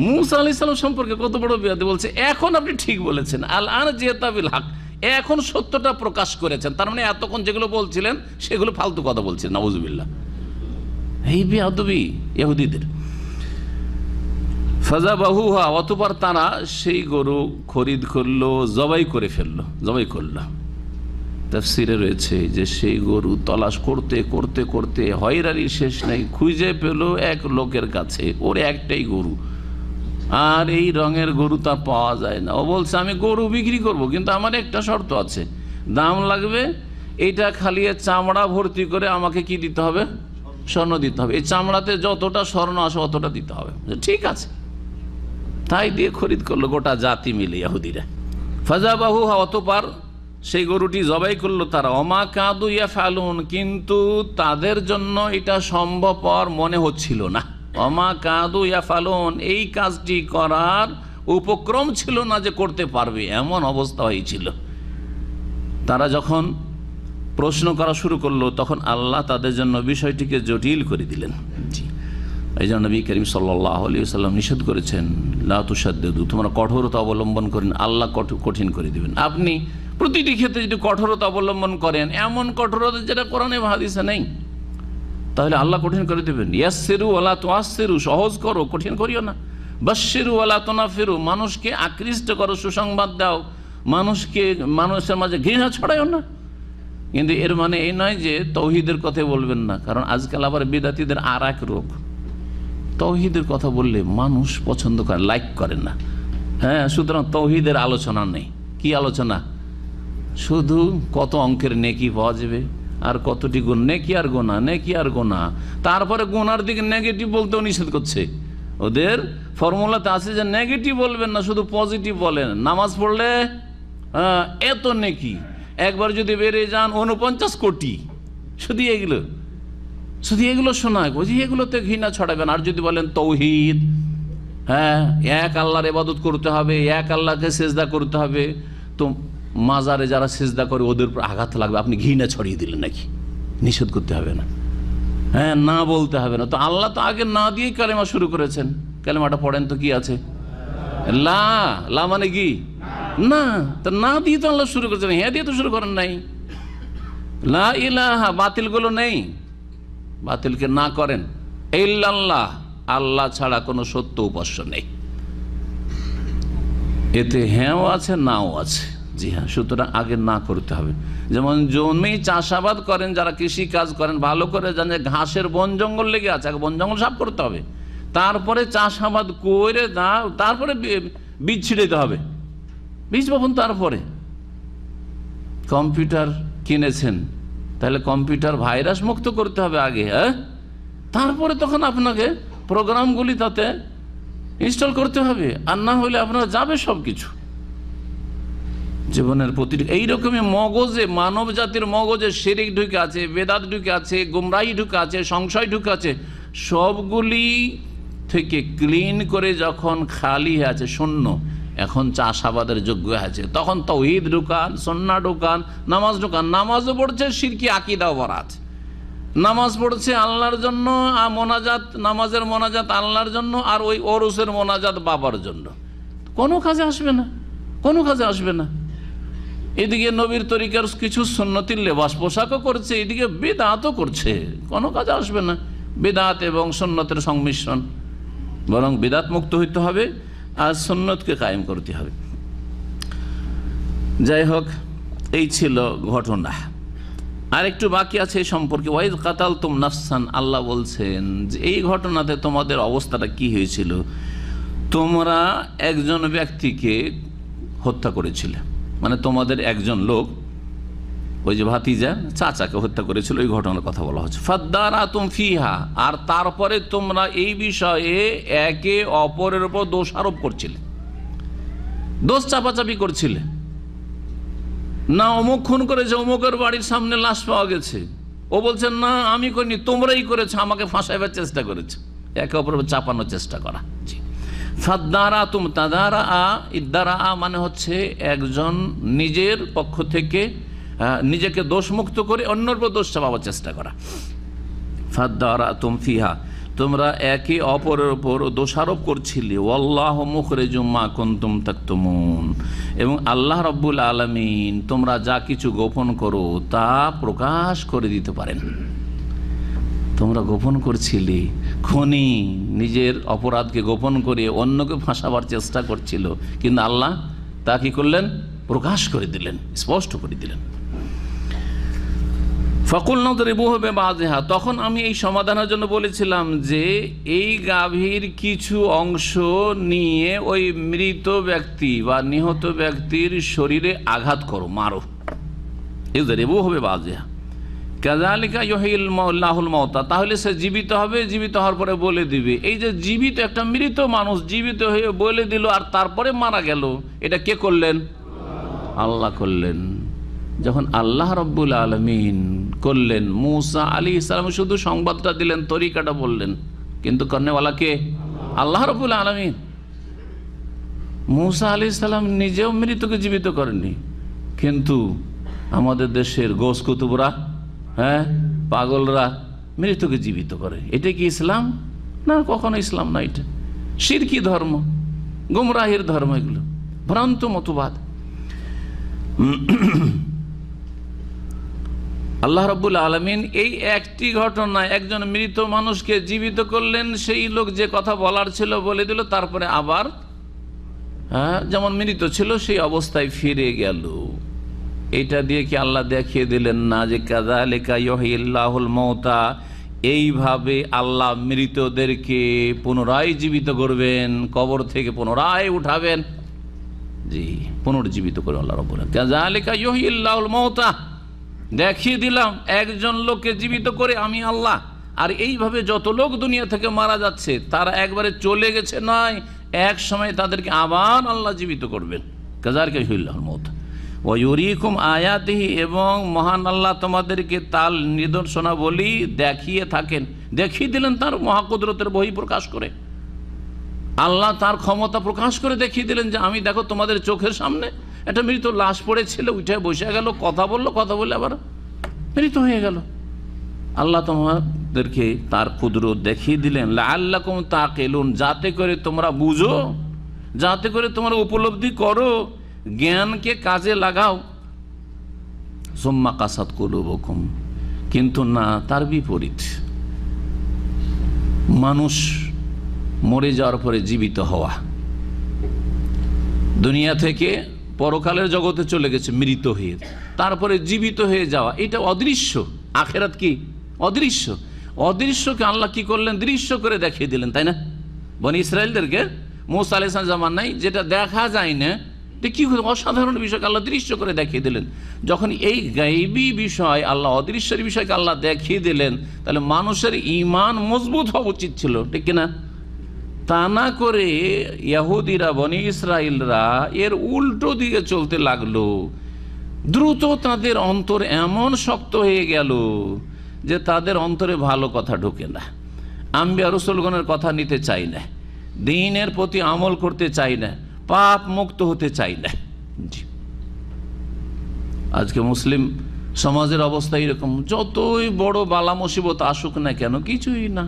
মুসা আলাইহিস সালাম সম্পর্কে কত বড় বেয়াদবি, বলছে এখন আপনি ঠিক বলেছেন, আল আনা জিতা বিল হক, এখন সত্যটা প্রকাশ করেছেন, তার মানে এতক্ষণ যেগুলো বলছিলেন সেগুলো ফালতু কথা বলছেন। নাউজুবিল্লাহ, এই বেয়াদবি ইহুদিদের। ফাযাবাহুহা, অতঃপর তারা সেই গরু খরিদ করলো, জবাই করে ফেললো, জবাই করলো। তাফসীরে রয়েছে যে সেই গরু তলাশ করতে করতে করতে হয়রানি শেষ নেই, খুঁজে পেল এক লোকের কাছে, ওর একটাই গরু, আর এই রঙের গরু তা পাওয়া যায় না। ও বলছে আমি গরু বিক্রি করব, কিন্তু আমার একটা শর্ত আছে, দাম লাগবে, এইটা খালি চামড়া ভর্তি করে আমাকে কি দিতে হবে? স্বর্ণ দিতে হবে, এই চামড়াতে যতটা স্বর্ণ আসে অতটা দিতে হবে। ঠিক আছে, তাই দিয়ে খরিদ করলো গোটা জাতি মিলে ইহুদিরা। ফাযাবাহুহা, অতঃপর সেই গরুটি জবাই করলো তারা। ওমা কাদু ইয়াফালুন, কিন্তু তাদের জন্য এটা সম্ভবপর মনে হচ্ছিল না। ওমা কাদু ইয়াফালুন, এই কাজটি করার উপক্রম ছিল না যে করতে পারবে, এমন অবস্থা হয়েছিল। তারা যখন প্রশ্ন করা শুরু করলো, তখন আল্লাহ তাদের জন্য বিষয়টিকে জটিল করে দিলেন। জি, এই জন্য নবী করিম সাল্লাল্লাহু আলাইহি ওয়াসাল্লাম নিষেধ করেছেন, লা তুশাদ্দিদু, তোমরা কঠোরতা অবলম্বন করেন, আল্লাহ কঠিন করে দিবেন। আপনি প্রতিটি ক্ষেত্রে যদি কঠোরতা অবলম্বন করেন, এমন কঠোরতা যেটা কোরআনে হাদিসে নেই, তাহলে আল্লাহ কঠিন করে দেবেন। ইয়াসসিরু ওয়ালা তুআসসিরু, সহজ করো, কঠিন করিও না। বাশশিরু ওয়ালা তুনাফিরু, মানুষকে আকৃষ্ট করো, সুসংবাদ দাও, মানুষের মাঝে ঘৃণা ছড়ায়ও না। কিন্তু এর মানে এই নয় যে তৌহিদের কথা বলবেন না, কারণ আজকাল আবার বিদাতীদের আর এক রোগ, তৌহিদের কথা বললে মানুষ পছন্দ করে, লাইক করেন না। হ্যাঁ, সুতরাং তৌহিদের আলোচনা নেই। কি আলোচনা? শুধু কত অঙ্কের নেকি পাওয়া যাবে, আর কতটি গুণ, নেকি আর গোনা, নেকি আর গোনা। তারপরে গোনার দিকে নেগেটিভ বলতেও নিষেধ করছে। ওদের ফর্মুলাতে আছে যে নেগেটিভ বলবেন না, শুধু পজিটিভ বলেন। নামাজ পড়লে এত নেকি, একবার যদি বেড়ে যান 49 কোটি, শুধু এগুলো শোনায়, বুঝি এগুলোতে ঘৃণা ছড়াবেন। আর যদি বলেন তৌহিদ, হ্যাঁ, এক আল্লাহর ইবাদত করতে হবে, এক আল্লাহকে সেজদা করতে হবে, তো মাজারে যারা সেজদা করে ওদের উপর আঘাত লাগবে, আপনি ঘৃণা ছড়িয়ে দিলেন নাকি? নিষেধ করতে হবে না, হ্যাঁ, না বলতে হবে না। তো আল্লাহ তো আগে না দিয়েই কালেমা শুরু করেছেন। কালেমাটা পড়েন তো, কি আছে? লা, লা মানে কি? না, তো না দিয়ে তো আল্লাহ শুরু করেছেন, হ্যাঁ দিয়ে তো শুরু করেন নাই। লা ইলাহা, বাতিলগুলো নেই, বাতিলকে না করেন। ইল্লাল্লাহ, আল্লাহ ছাড়া কোনো সত্য উপাস্য নেই। এতে হ্যাঁও আছে, নাও আছে। জি হ্যাঁ, সুতরাং আগে না করতে হবে। যেমন জমি চাষাবাদ করেন, যারা কৃষি কাজ করেন, ভালো করে জানে ঘাসের বন জঙ্গল লেগে আছে, আগে বন জঙ্গল সাফ করতে হবে, তারপরে চাষাবাদ করে তারপরে বীজ ছিটাইতে হবে, বীজ বপন। তারপরে কম্পিউটার কিনেছেন, তাহলে কম্পিউটার ভাইরাস মুক্ত করতে হবে আগে। হ্যাঁ, তারপরে তখন আপনাকে প্রোগ্রামগুলি তাতে ইনস্টল করতে হবে, আর না হলে আপনার যাবে সব কিছু। জীবনের প্রতিটি এইরকমই মগজে, মানব জাতির মগজে শিরিক ঢুকে আছে, বেদাত ঢুকে আছে, গুমরাহি ঢুকে আছে, সংশয় ঢুকে আছে। সবগুলি থেকে ক্লিন করে যখন খালি হয়ে আছে, শূন্য, এখন চাষাবাদের যোগ্য আছে, তখন তাওহীদ ঢুকান, সুন্নাহ ঢুকান, নামাজ ঢুকান। নামাজও পড়ছে শিরকি আকীদাও ভরা আছে। নামাজ পড়ছে আল্লাহর জন্য, আর মোনাজাত, নামাজের মোনাজাত আল্লাহর জন্য, আর ওই ওরসের মোনাজাত বাবার জন্য। কোনো কাজে আসবে না, কোনো কাজে আসবে না। এদিকে নবীর তরিকার কিছু সুন্নতির লেবাস পোশাকও করছে, এদিকে বেদাতও করছে, কোনো কাজে আসবে না। বেদাত এবং সুন্নতের সংমিশ্রণ, বরং বেদাত মুক্ত হইতে হবে আর সুন্নতকে কায়েম করতে হবে। যাই হোক, এই ছিল ঘটনা। আর একটু বাকি আছে এই সম্পর্কে। ওয়াইদ কাতালতুম নাফসান, আল্লাহ বলছেন যে এই ঘটনাতে তোমাদের অবস্থাটা কি হয়েছিল। তোমরা একজন ব্যক্তিকে হত্যা করেছিলে, মানে তোমাদের একজন লোক, ওই যে ভাতিজা চাচাকে হত্যা করেছিল, ওই ঘটনার কথা বলা হচ্ছে। ফাদ্দারাতুম ফিহা, আর তারপরে তোমরা এই বিষয়ে একে অপরের উপর দোষ আরোপ করছিলে, দোষ চাপাচাপি করছিলে। না অমুক খুন করেছে, অমুকের বাড়ির সামনে লাশ পাওয়া গেছে, ও বলছে না আমি করিনি, তোমরাই করেছো, আমাকে ফাঁসাইবার চেষ্টা করেছে, একে অপরের চাপানোর চেষ্টা করা। ফাদ্দারাতুম, তাদারা আ, ইদ্দারা আ মানে হচ্ছে একজন নিজের পক্ষ থেকে নিজেকে দোষমুক্ত করে অন্যের উপর দোষ চাপাবার চেষ্টা করা। ফাদ্দারাতুম ফিহা, তোমরা একে অপরের উপর দোষারোপ করছিলে। ওয়াল্লাহু মুখরিজুম মা কুনতুম তাকতুমুন, এবং আল্লাহ রাব্বুল আলামিন তোমরা যা কিছু গোপন করো তা প্রকাশ করে দিতে পারেন। তোমরা গোপন করছিলে, খনি নিজের অপরাধকে গোপন করে অন্যকে ফাঁসাবার চেষ্টা করছিল, কিন্তু আল্লাহ তা কি করলেন? প্রকাশ করে দিলেন, স্পষ্ট করে দিলেন। ফাকুল নদরিবুহু বিবাযিহা, তখন আমি এই সমাধানের জন্য বলেছিলাম যে এই গাভীর কিছু অংশ নিয়ে ওই মৃত ব্যক্তি বা নিহত ব্যক্তির শরীরে আঘাত করো, মারো। ইযরিবুহু বিবাযিহা কাযালিকা ইউহয়িল্লাহুল মাউতা, তাহলে সে জীবিত হবে, জীবিত হওয়ার পরে বলে দিবে। এই যে জীবিত একটা মৃত মানুষ জীবিত হয়ে বলে দিল আর তারপরে মারা গেল, এটা কে করলেন? আল্লাহ করলেন। যখন আল্লাহ রাব্বুল আলামিন করলেন, মূসা আলাইহিস সালাম শুধু সংবাদটা দিলেন, তরিকাটা বললেন, কিন্তু করনেওয়ালা কে? আল্লাহ রাব্বুল আলামিন। মূসা আলাইহিস সালাম নিজেও মৃতকে জীবিত করেননি, কিন্তু আমাদের দেশের গোস কুতুবরা, পাগলরা মৃতকে জীবিত করে। এটা কি ইসলাম? না, কখনো ইসলাম না। এটা শিরকি ধর্ম, গুমরাহির ধর্ম, এগুলো ভ্রান্ত মতবাদ। আল্লাহ রাব্বুল আলামিন এই একটি ঘটনায় একজন মৃত মানুষকে জীবিত করলেন। সেই লোক যে কথা বলার ছিল বলে দিল, তারপরে আবার যেমন মৃত ছিল সেই অবস্থায় ফিরে গেল। এটা দিয়ে কি আল্লাহ দেখিয়ে দিলেন না যে কাযালিকা ইউহয়িল্লাহুল মাউতা, এইভাবে আল্লাহ মৃতদেরকে পুনরায় জীবিত করবেন, কবর থেকে পুনরায় উঠাবেন? জি, পুনর্জীবিত করে আল্লাহ রাব্বুল আলামিন। কাযালিকা ইউহয়িল্লাহুল মাউতা, দেখিয়ে দিলাম একজন লোককে জীবিত করে আমি আল্লাহ। আর এইভাবে যত লোক দুনিয়া থেকে মারা যাচ্ছে তারা একবারে চলে গেছে নয়, এক সময় তাদেরকে আবার আল্লাহ জীবিত করবেন। কাযালিকা ইউহয়িল্লাহুল মাউতা ওয়া ইউরিকুম আয়াতিহি, এবং মহান আল্লাহ তোমাদেরকে তার নিদর্শনাবলী দেখিয়ে থাকেন। দেখিয়ে দিলেন তার মহাকুদরতের বহি প্রকাশ করে। আল্লাহ তার ক্ষমতা প্রকাশ করে দেখিয়ে দিলেন যে আমি দেখো তোমাদের চোখের সামনে একটা মৃত লাশ পড়েছিল, উঠে বসে গেল, কথা বললো, কথা বলে আবার মৃত হয়ে গেল। আল্লাহ তোমাদেরকে তার কুদরত দেখিয়ে দিলেন। লাআল্লাকুম তাকিলুন, যাতে করে তোমরা বুঝো, যাতে করে তোমরা উপলব্ধি করো, জ্ঞানকে কাজে লাগাও। সুম্মা কাসাত কুলুবুকুম, কিন্তু না, তার বিপরীত। মানুষ মরে যাওয়ার পরে জীবিত হওয়া, দুনিয়া থেকে পরকালের জগতে চলে গেছে মৃত হয়ে, তারপরে জীবিত হয়ে যাওয়া, এটা অদৃশ্য। আখেরাত কি? অদৃশ্য। অদৃশ্যকে আল্লাহ কি করলেন? দৃশ্য করে দেখিয়ে দিলেন, তাই না? বনি ইসরায়েলদেরকে মূসা আলাইহিস সালাম জামানায় যেটা দেখা যায় না কি অসাধারণ বিষয়কে আল্লাহ দৃশ্য করে দেখিয়ে দিলেন। যখন এই গায়বী বিষয় আল্লাহ অদৃশ্যের বিষয়কে আল্লাহ দেখিয়ে দিলেন, তাহলে মানুষের ঈমান মজবুত হওয়া উচিত ছিল, ঠিক কিনা? তা না করে ইহুদিরা, বনি ইসরাইলরা এর উল্টো দিকে চলতে লাগলো। দ্রুত তাদের অন্তর এমন শক্ত হয়ে গেল যে তাদের অন্তরে ভালো কথা ঢোকে না, আম্বিয়া রাসূলগণের কথা নিতে চাই না, দ্বীনের প্রতি আমল করতে চাই না, পাপ মুক্ত হতে চাই না। আজকে মুসলিম সমাজের অবস্থা এরকম। যতই বড় বালা মুসিবত আসুক না কেন, কিছুই না,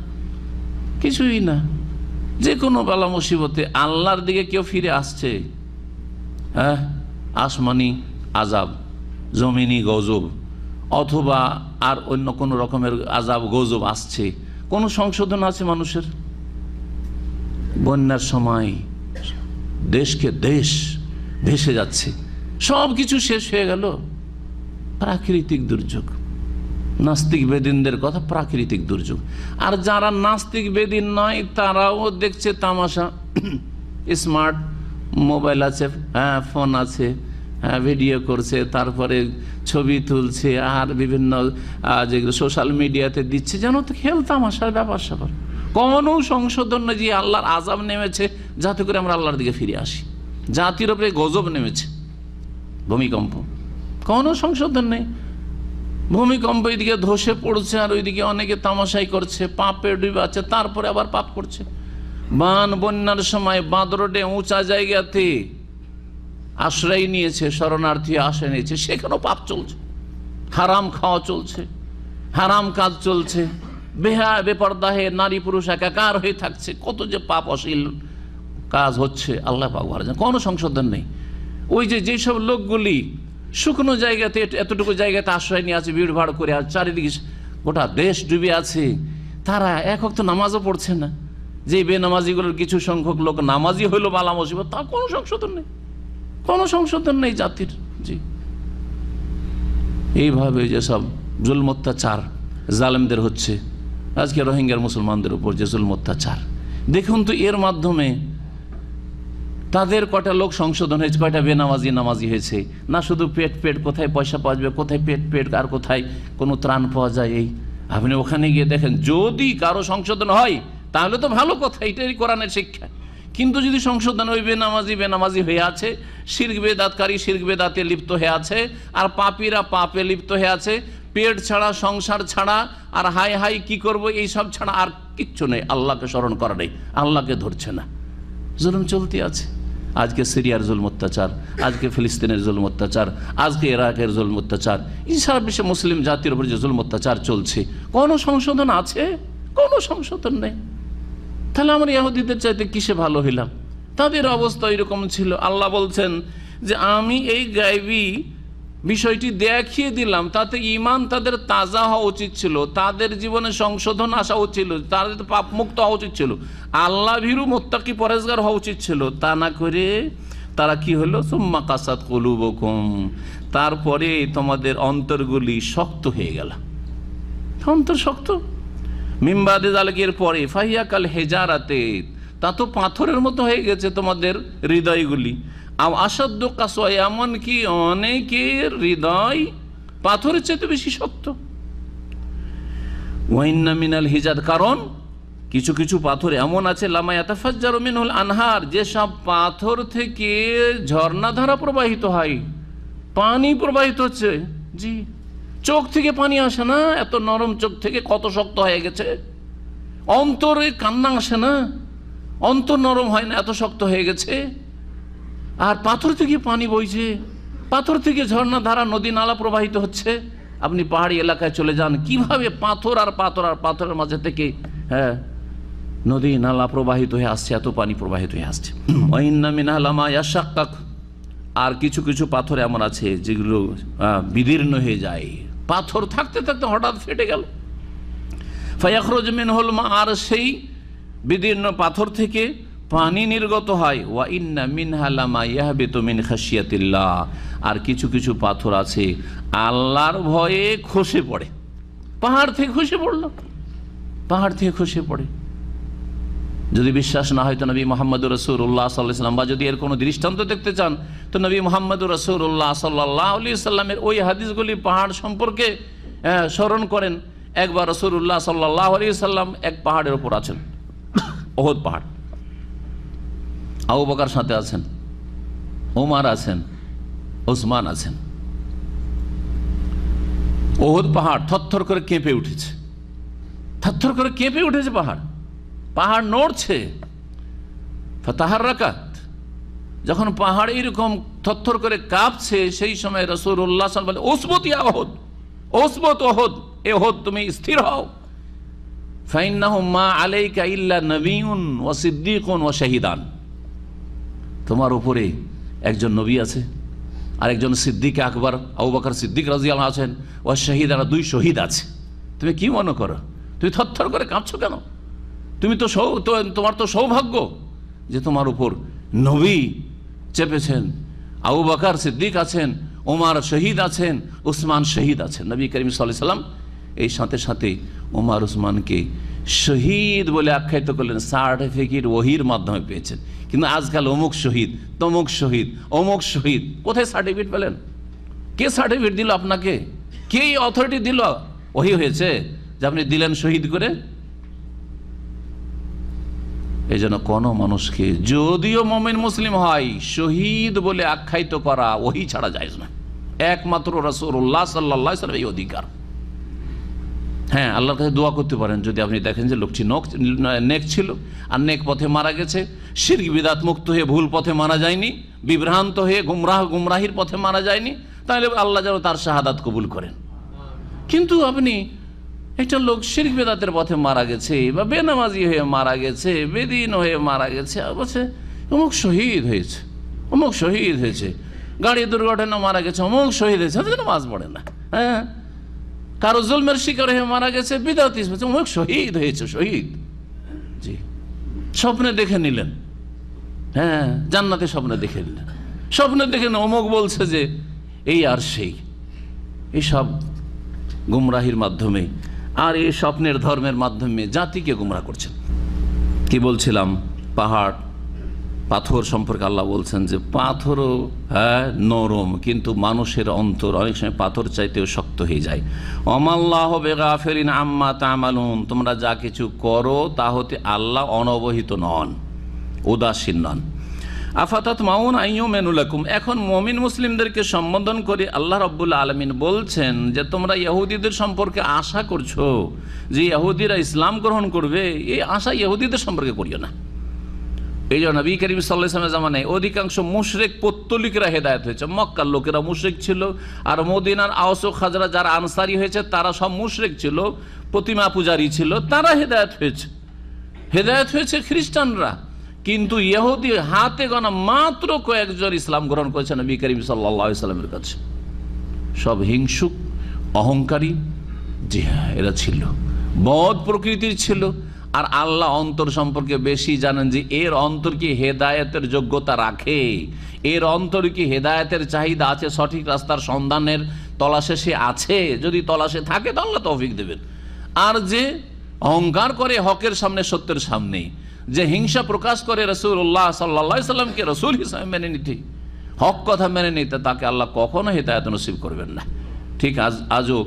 কিছুই না। যে কোনো বালা মুসিবতে আল্লাহর দিকে কেউ ফিরে আসছে? হ্যাঁ, আসমানি আজাব, জমিনি গজব, অথবা আর অন্য কোনো রকমের আজাব গজব আসছে, কোনো সংশোধন আছে মানুষের? বন্যার সময় দেশকে দেশ ভেসে যাচ্ছে, সব কিছু শেষ হয়ে গেল। প্রাকৃতিক দুর্যোগ, নাস্তিক বেদিনদের কথা, প্রাকৃতিক দুর্যোগ। আর যারা নাস্তিক বেদিন নয় তারাও দেখছে তামাশা। স্মার্ট মোবাইল আছে, হ্যাঁ, ফোন আছে, হ্যাঁ, ভিডিও করছে, তারপরে ছবি তুলছে, আর বিভিন্ন যেগুলো সোশ্যাল মিডিয়াতে দিচ্ছে, যেন তো খেল তামাশার ব্যাপার স্যাপার। কোনো সংশোধন নেই যে আল্লাহর আযাব নেমেছে যাতে করে আমরা আল্লাহর দিকে ফিরে আসি। জাতির উপরে গজব নেমেছে, ভূমিকম্প, কোনো সংশোধন নেই। ভূমিকম্প এদিকে ধসে পড়ছে, আর ওইদিকে অনেকে তামাশাই করছে, পাপে ডুবাচ্ছে, তারপরে আবার পাপ করছে। বান বন্যার সময় বাঁধ রোডে উঁচা জায়গাতে আশ্রয় নিয়েছে, শরণার্থী আশ্রয় নিয়েছে, সেখানেও পাপ চলছে, হারাম খাওয়া চলছে, হারাম কাজ চলছে, বেপরদাহে নারী পুরুষ একাকার হয়ে থাকছে, কত যে পাপ অশ্লীল কাজ হচ্ছে আল্লাহ পাক ভালো জানেন। কোনো সংশোধন নেই। ওই যেসব লোকগুলি শুকনো জায়গাতে, এতটুকু জায়গাতে আশ্রয় নিয়ে আছে, ভিড় ভাড় করে, আর চারিদিকে গোটা দেশ ডুবে আছে, তারা এক ওয়াক্ত নামাজও পড়ছে না। যে বেনামাজিগুলোর কিছু সংখ্যক লোক নামাজি হইল বালা মুসিবত, তা কোনো সংশোধন নেই, কোনো সংশোধন নেই জাতির। জি, এইভাবে যেসব জুলম অত্যাচার জালেমদের হচ্ছে, আজকে রোহিঙ্গার মুসলমানদের উপর যে জুলম অত্যাচার, দেখুন তো এর মাধ্যমে তাদের কয়টা লোক সংশোধন হয়েছে, কয়টা বেনামাজি নামাজি হয়েছে। না শুধু পেট পেট, কোথায় পয়সা পাওয়া যাবে, কোথায় পেট পেট, আর কোথায় কোনো ত্রাণ পাওয়া যায়। এই আপনি ওখানে গিয়ে দেখেন, যদি কারো সংশোধন হয় তাহলে তো ভালো কথা, এটাই কোরআনের শিক্ষা। কিন্তু যদি সংশোধন ওই বেনামাজি হয়ে আছে, শিরক বেদাতকারী শিরক বেদাতে লিপ্ত হয়ে আছে, আর পাপীরা পাপে লিপ্ত হয়ে আছে, পেট ছাড়া, সংসার ছাড়া, আর হাই হাই কি করব এইসব ছাড়া আর কিচ্ছু নেই, আল্লাহকে স্মরণ করা নেই, আল্লাহকে ধরছে না, জুলুম চলতে আছে। আজকে সিরিয়ার জুলম অত্যাচার, আজকে ফিলিস্তিনের জুলম অত্যাচার, আজকে ইরাকের জুলম অত্যাচার, এই সারা বিশ্বে মুসলিম জাতির উপর যে জুলম অত্যাচার চলছে, কোনো সংশোধন আছে? কোনো সংশোধন নেই। তাহলে আমরা ইহুদিদের চাইতে কিসে ভালো হইলাম? তাদের অবস্থা এরকম ছিল। আল্লাহ বলছেন যে আমি এই গায়বী বিষয়টি দেখিয়ে দিলাম, তাতে ঈমান তাদের তাজা হওয়া উচিত ছিল, তাদের জীবনে সংশোধন আসা উচিত ছিল, তাদের পাপ মুক্ত হওয়া উচিত ছিল, আল্লাহ ভীরু মুত্তাকি পরেজগার হওয়া উচিত ছিল। তা না করে তারা কি হলো? সুম্মা কাসাত কুলুবুকুম, তারপরে তোমাদের অন্তরগুলি শক্ত হয়ে গেল। অন্তর শক্ত, মিম্বাদে জালেকের পরে ফাহিয়া কাল হেজারাতে, তা তো পাথরের মতো হয়ে গেছে তোমাদের হৃদয়গুলি। আসাদ্য কাসওয়া, এমনকি অনেকের হৃদয় পাথরের চেয়ে বেশি শক্ত। ওয়াইন্না মিনাল হিজাদ, কারণ কিছু কিছু পাথর এমন আছে, লামা ইয়াতাফাজ্জারু মিনহুল আনহার, যেসব পাথর থেকে ঝর্ণাধারা প্রবাহিত হয়, পানি প্রবাহিত হচ্ছে। জি, চোখ থেকে পানি আসে না, এত নরম চোখ থেকে, কত শক্ত হয়ে গেছে। অন্তরে কান্না আসে না, অন্তর নরম হয় না, এত শক্ত হয়ে গেছে। আর পাথর থেকে পানি বইছে, পাথর থেকে ঝর্ণাধারা, নদী নালা প্রবাহিত হচ্ছে। আপনি পাহাড়ি এলাকায় চলে যান, কিভাবে পাথর আর পাথর আর পাথরের মাঝে থেকে, হ্যাঁ, নদী নালা প্রবাহিত হয়ে আসছে, এত পানি প্রবাহিত হয়ে আসছে। ওয়াইন্না মিনহা লামা ইয়াশাক্কাক, আর কিছু কিছু পাথর এমন আছে যেগুলো বিদীর্ণ হয়ে যায়, পাথর থাকতে থাকতে হঠাৎ ফেটে গেল। ফায়াখরুজ মিনহুল মা, আর সেই বিদীর্ণ পাথর থেকে পানি নির্গত হয়। ওয়া ইন্না মিনহা লামা ইয়াহবিতু মিন খাশিয়াতিল্লাহ, আর কিছু কিছু পাথর আছে আল্লাহর ভয়ে খসে পড়ে। পাহাড় থেকে খসে পড়লো, পাহাড় থেকে খসে পড়ে। যদি বিশ্বাস না হয় তো নবী মুহাম্মদ রাসূলুল্লাহ সাল্লাল্লাহু আলাইহি ওয়াসাল্লাম, বা যদি এর কোনো দৃষ্টান্ত দেখতে চান তো নবী মুহাম্মদ রাসূলুল্লাহ সাল্লাল্লাহু আলাইহি সাল্লামের ওই হাদিসগুলি পাহাড় সম্পর্কে স্মরণ করেন। একবার রাসূলুল্লাহ সাল্লাল্লাহু আলাইহি সাল্লাম এক পাহাড়ের উপর আছেন, ওহদ পাহাড়। আবু বকর সাথে আছেন, ওমর আছেন, ওসমান আছেন। ওহদ পাহাড় থরথর করে কেঁপে উঠেছে, থরথর করে কেঁপে উঠেছে পাহাড়, পাহাড় নড়ছে। ফাতাহাররাকাত, যখন পাহাড় এরকম থরথর করে কাঁপছে, সেই সময় রাসূলুল্লাহ সাল্লাল্লাহু আলাইহি ওয়াসাল্লাম বলেন, উসবুত ইয়া ওহদ, উসবুত ওহদ, এ ওহদ তুমি স্থির হও। ফাইন্নাহু মা আলাইকা ইল্লা নবিয়্যুন ওয়া সিদ্দীকুন ওয়া শাহীদান, তোমার উপরে একজন নবী আছে আর একজন সিদ্দিক আকবর আবু বকর সিদ্দিক রাদিয়াল্লাহু আছেন, ওয়া শাহীদানা, দুই শহীদ আছে। তুমি কি মনে করো? তুমি থরথর করে কাঁপছো কেন? তুমি তো তোমার তো সৌভাগ্য যে তোমার উপর নবী চেপেছেন, আবু বকর সিদ্দিক আছেন, ওমর শহীদ আছেন, উসমান শহীদ আছেন। নবী করিম সাল্লাল্লাহু আলাইহি ওয়াসাল্লাম এই সাথে সাথে ওমর উসমানকে শহীদ বলে আখ্যায়িত করলেন, সার্টিফিকেট ওহির মাধ্যমে পেয়েছেন। কিন্তু আজকাল অমুক শহীদ, তমুক শহীদ, অমুক শহীদ, কোথায় সার্টিফিকেট পেলেন? কে সার্টিফিকেট দিল আপনাকে? কে অথরিটি দিল? ওহি হয়েছে যে আপনি দিলেন শহীদ করে? এই জন্য কোনো মানুষকে যদিও মুমিন মুসলিম হয়, শহীদ বলে আখ্যায়িত করা ওহি ছাড়া জায়েজ না। একমাত্র রাসূলুল্লাহ সাল্লাল্লাহু আলাইহি ওয়াসাল্লাম এই অধিকার। হ্যাঁ, আল্লাহর কাছে দোয়া করতে পারেন যদি আপনি দেখেন যে লোকটি নেক ছিল আর নেক পথে মারা গেছে, শিরক বিদআত মুক্ত হয়ে ভুল পথে মারা যায়নি, বিভ্রান্ত হয়ে গুমরাহির পথে মারা যায়নি, তাহলে আল্লাহ যেন তার শাহাদাত কবুল করেন। কিন্তু আপনি একটা লোক শিরক বিদআতের পথে মারা গেছে বা বেনামাজি হয়ে মারা গেছে, বেদিন হয়ে মারা গেছে, বলছে অমুক শহীদ হয়েছে, অমুক শহীদ হয়েছে, গাড়ি দুর্ঘটনা মারা গেছে, অমুক শহীদ হয়েছে, নামাজ পড়ে না। হ্যাঁ, কারো জুলমের শিকার হয়ে মারা গেছে, বিদআতি, অমুক শহীদ হয়েছে, শহীদ। জি, স্বপ্নে দেখে নিলেন, হ্যাঁ, জান্নাতে স্বপ্নে দেখে নিলেন, স্বপ্নে দেখে অমুক বলছে যে এই আর সেই। এইসব গুমরাহির মাধ্যমে আর এই স্বপ্নের ধর্মের মাধ্যমে জাতিকে গুমরাহ করছেন। কি বলছিলাম? পাহাড় পাথর সম্পর্কে আল্লাহ বলছেন যে পাথরও হ্যাঁ নরম, কিন্তু মানুষের অন্তর অনেক সময় পাথর চাইতেও শক্ত হয়ে যায়। ওমাল্লাহু বিগাফিলিন আম্মা তা'মালুন, তোমরা যা কিছু করো তা হতে আল্লাহ অনবহিত নন, উদাসীন নন। আফাতাতমাউন আইয়ুমিনু লাকুম, এখন মুমিন মুসলিমদেরকে সম্বোধন করে আল্লাহ রাব্বুল আলামিন বলছেন যে তোমরা ইহুদিদের সম্পর্কে আশা করছো যে ইহুদিরা ইসলাম গ্রহণ করবে, এই আশা ইহুদিদের সম্পর্কে করিও না। এই জন্য নবী করিম সাল্লাল্লাহু আলাইহি ওয়াসাল্লামের জামানায় অধিকাংশ মুশরিক পত্তলিকরা হেদায়েত হয়েছে। মক্কার লোকেরা মুশরিক ছিল, আর মদিনার আওস ও খাজরা যারা আনসারী হয়েছে তারা সব মুশরিক ছিল, প্রতিমা পূজারী ছিল, তারা হেদায়েত হয়েছে। হেদায়েত হয়েছে খ্রিস্টানরা, কিন্তু ইহুদি হাতে গোনা মাত্র কয়েকজন ইসলাম গ্রহণ করেছে নবী করিম সাল্লাল্লাহু আলাইহি ওয়াসাল্লামের কাছে। সব হিংসুক, অহংকারী, জি হ্যাঁ, এরা ছিল, বদ প্রকৃতির ছিল। আর আল্লাহ অন্তর সম্পর্কে বেশি জানেন, যে এর অন্তর কি হেদায়েতের যোগ্যতা রাখে, এর অন্তর কি হেদায়েতের চাহিদা আছে, সঠিক রাস্তার সন্ধানের তলাশে সে আছে। যদি তলাশে থাকে তো আল্লাহ তৌফিক দেবেন। আর যে অহংকার করে হকের সামনে, সত্যের সামনে, যে হিংসা প্রকাশ করে রাসূলুল্লাহ সাল্লাল্লাহু আলাইহি সাল্লামকে রাসূল হিসেবে মেনে নিতে, হক কথা মেনে নিতে, তাকে আল্লাহ কখনো হেদায়েত নসিব করবেন না। ঠিক আজও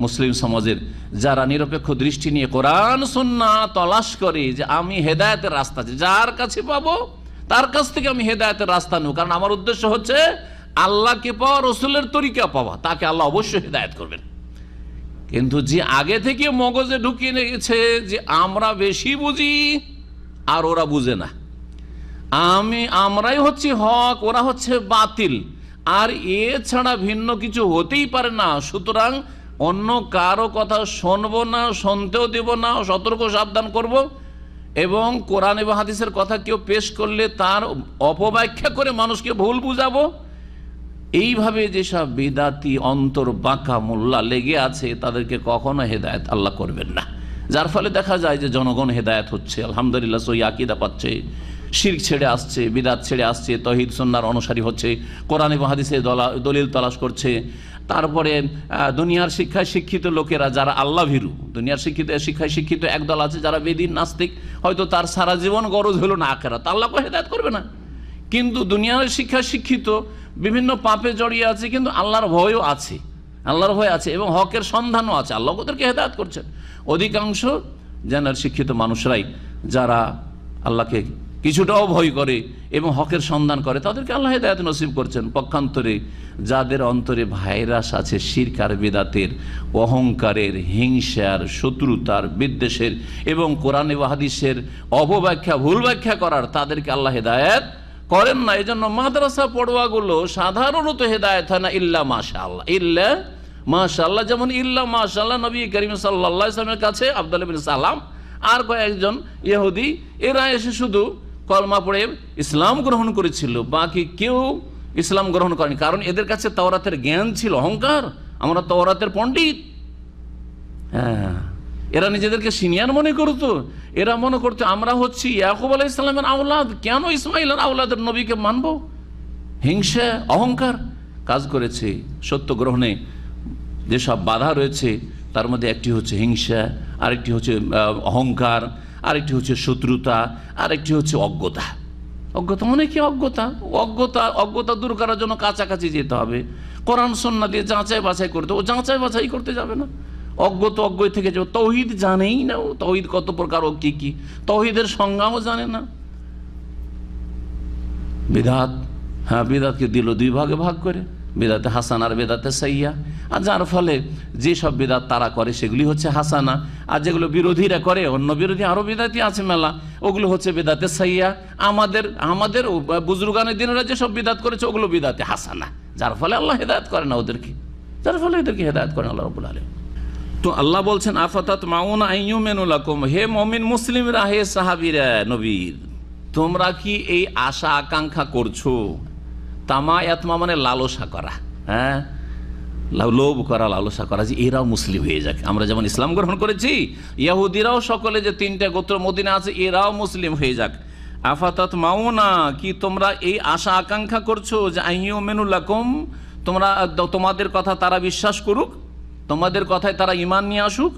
মুসলিম সমাজের যারা নিরপেক্ষ দৃষ্টি নিয়ে কোরআন সুন্নাহ তলাশ করে যে আমি হেদায়েতের রাস্তা যার কাছে পাবো তার কাছ থেকে আমি হেদায়েতের রাস্তা নেব, কারণ আমার উদ্দেশ্য হচ্ছে আল্লাহকে পাওয়া, রসুলের তরিকা পাওয়া, তাকে আল্লাহ অবশ্যই হেদায়েত করবেন। কিন্তু যে আগে থেকে মগজে ঢুকিয়ে নিয়েছে যে আমরা বেশি বুঝি আর ওরা বুঝে না, আমরাই হচ্ছে হক, ওরা হচ্ছে বাতিল, আর এছাড়া ভিন্ন কিছু হতেই পারে না, সুতরাং অন্য কারো কথা শুনবো না, শুনতেও দেব না, সতর্ক সাবধান করব, এবং কোরআন এবং হাদিসের কথা কেউ পেশ করলে তার অপব্যাখ্যা করে মানুষকে ভুল বুঝাবো। এইভাবে যেসব বিদাতি অন্তর বাঁকা মোল্লা লেগে আছে তাদেরকে কখনো হেদায়েত আল্লাহ করবেন না। যার ফলে দেখা যায় যে জনগণ হেদায়েত হচ্ছে, আলহামদুলিল্লাহ, সহি আকীদা পাচ্ছে, শিরক ছেড়ে আসছে, বিদাত ছেড়ে আসছে, তৌহিদ সুন্নাহর অনুসারী হচ্ছে, কোরআন এবং হাদিসের দলিল তালাশ করছে। তারপরে দুনিয়ার শিক্ষায় শিক্ষিত লোকেরা যারা আল্লাহ ভীরু, দুনিয়ার শিক্ষায় শিক্ষিত একদল আছে যারা বেদিন নাস্তিক, হয়তো তার সারা জীবন গরজ হলো না আখিরাত, আল্লাহকে হেদায়েত করবে না। কিন্তু দুনিয়ার শিক্ষায় শিক্ষিত বিভিন্ন পাপে জড়িয়ে আছে, কিন্তু আল্লাহর ভয়ও আছে, আল্লাহর ভয় আছে এবং হকের সন্ধানও আছে। আল্লাহ ওদেরকে হেদায়েত করছেন। অধিকাংশ জানার শিক্ষিত মানুষরাই যারা আল্লাহকে কিছুটাও ভয় করে এবং হকের সন্ধান করে, তাদেরকে আল্লাহ হেদায়েত নসিব করছেন। পক্ষান্তরে যাদের অন্তরে ভাইরাস আছে শিরক আর বিদআতের, অহংকারের, হিংসার, শত্রুতার, বিদ্বেষের এবং কোরআন ও হাদিসের অপব্যাখ্যা, ভুল ব্যাখ্যা করার, তাদেরকে আল্লাহ হেদায়েত করেন না। এই জন্য মাদ্রাসা পড়ুয়াগুলো সাধারণত হেদায়েত হয় না ইল্লা মাশাআল্লাহ, ইল্লা মাশাআল্লাহ। যেমন ইল্লা মাশাআল্লাহ নবী করিম সাল্লাল্লাহু আলাইহি ওয়াসাল্লামের কাছে আব্দুল্লাহ ইবনে সালাম আর কয়েকজন ইহুদি, এরা এসে শুধু কলমা পড়ে ইসলাম গ্রহণ করেছিল, বাকি কেউ ইসলাম গ্রহণ করেনি। কারণ এদের কাছে তাওরাতের জ্ঞান ছিল, অহংকার, আমরা তাওরাতের পণ্ডিত। হ্যাঁ, এরা নিজেদেরকে সিনিয়র মনে করতো। এরা মনে করতো আমরা হচ্ছি ইয়াকুব আলাইহিস সালামের আওলাদ, কেন ইসমাইলের আওলাদের নবীকে মানব? হিংসা, অহংকার কাজ করেছে। সত্য গ্রহণে যেসব বাধা রয়েছে তার মধ্যে একটি হচ্ছে হিংসা, আরেকটি হচ্ছে অহংকার, আরেকটি হচ্ছে শত্রুতা, আরেকটি হচ্ছে অজ্ঞতা। অজ্ঞতা মানে কি? অজ্ঞতা দূর করার জন্য কাছাকাছি যেতে হবে, কোরআন সুন্নাহ দিয়ে যাচাই বাছাই করতে। ও যাচাই বাছাই করতে যাবে না, অজ্ঞ থেকে যাবে। তৌহিদ জানেই না, ও তৌহিদ কত প্রকার, ও কি কি তৌহিদের সংজ্ঞাও জানে না। বিদআত, হ্যাঁ, বিদআতকে দিল দুই ভাগে ভাগ করে, বিদআতে হাসানা আর বিদআতে সাইয়্যা। আর যার ফলে যেসব বিদআত তারা করে সেগুলি হচ্ছে হাসানা, আর যেগুলো বিরোধীরা করে, অন্য বিরোধী আরো বিদআতি আছে মেলা, ওগুলো হচ্ছে বিদআতে সাইয়্যা। আমাদের বুজুর্গানের দিনেরা যেসব বিদআত করেছে ওগুলো বিদআতে হাসানা। যার ফলে আল্লাহ হেদায়েত করে না ওদেরকে, যার ফলে এদেরকে হেদায়েত করেন আল্লাহ রাব্বুল আলামিন। তো আল্লাহ বলছেন আফাতাত মাউনা আইয়ুমিনু লাকুম, হে মুমিন মুসলিমরা, হে সাহাবীরা নবীর, তোমরা কি এই আশা আকাঙ্ক্ষা করছো? তামায়াতমা মানে লালসা করা, হ্যাঁ, লোভ করা, লালসা করা, যে এরাও মুসলিম হয়ে যাক। আমরা যেমন ইসলাম গ্রহণ করেছি, ইহুদিরাও সকলে যে 3টা গোত্র মদিনা আছে এরাও মুসলিম হয়ে যাক। আফাতাত মাউনা, কি তোমরা এই আশা আকাঙ্ক্ষা করছো যে আইয়ুমিনু লাকুম, তোমাদের কথা তারা বিশ্বাস করুক, তোমাদের কথায় তারা ঈমান নিয়ে আসুক।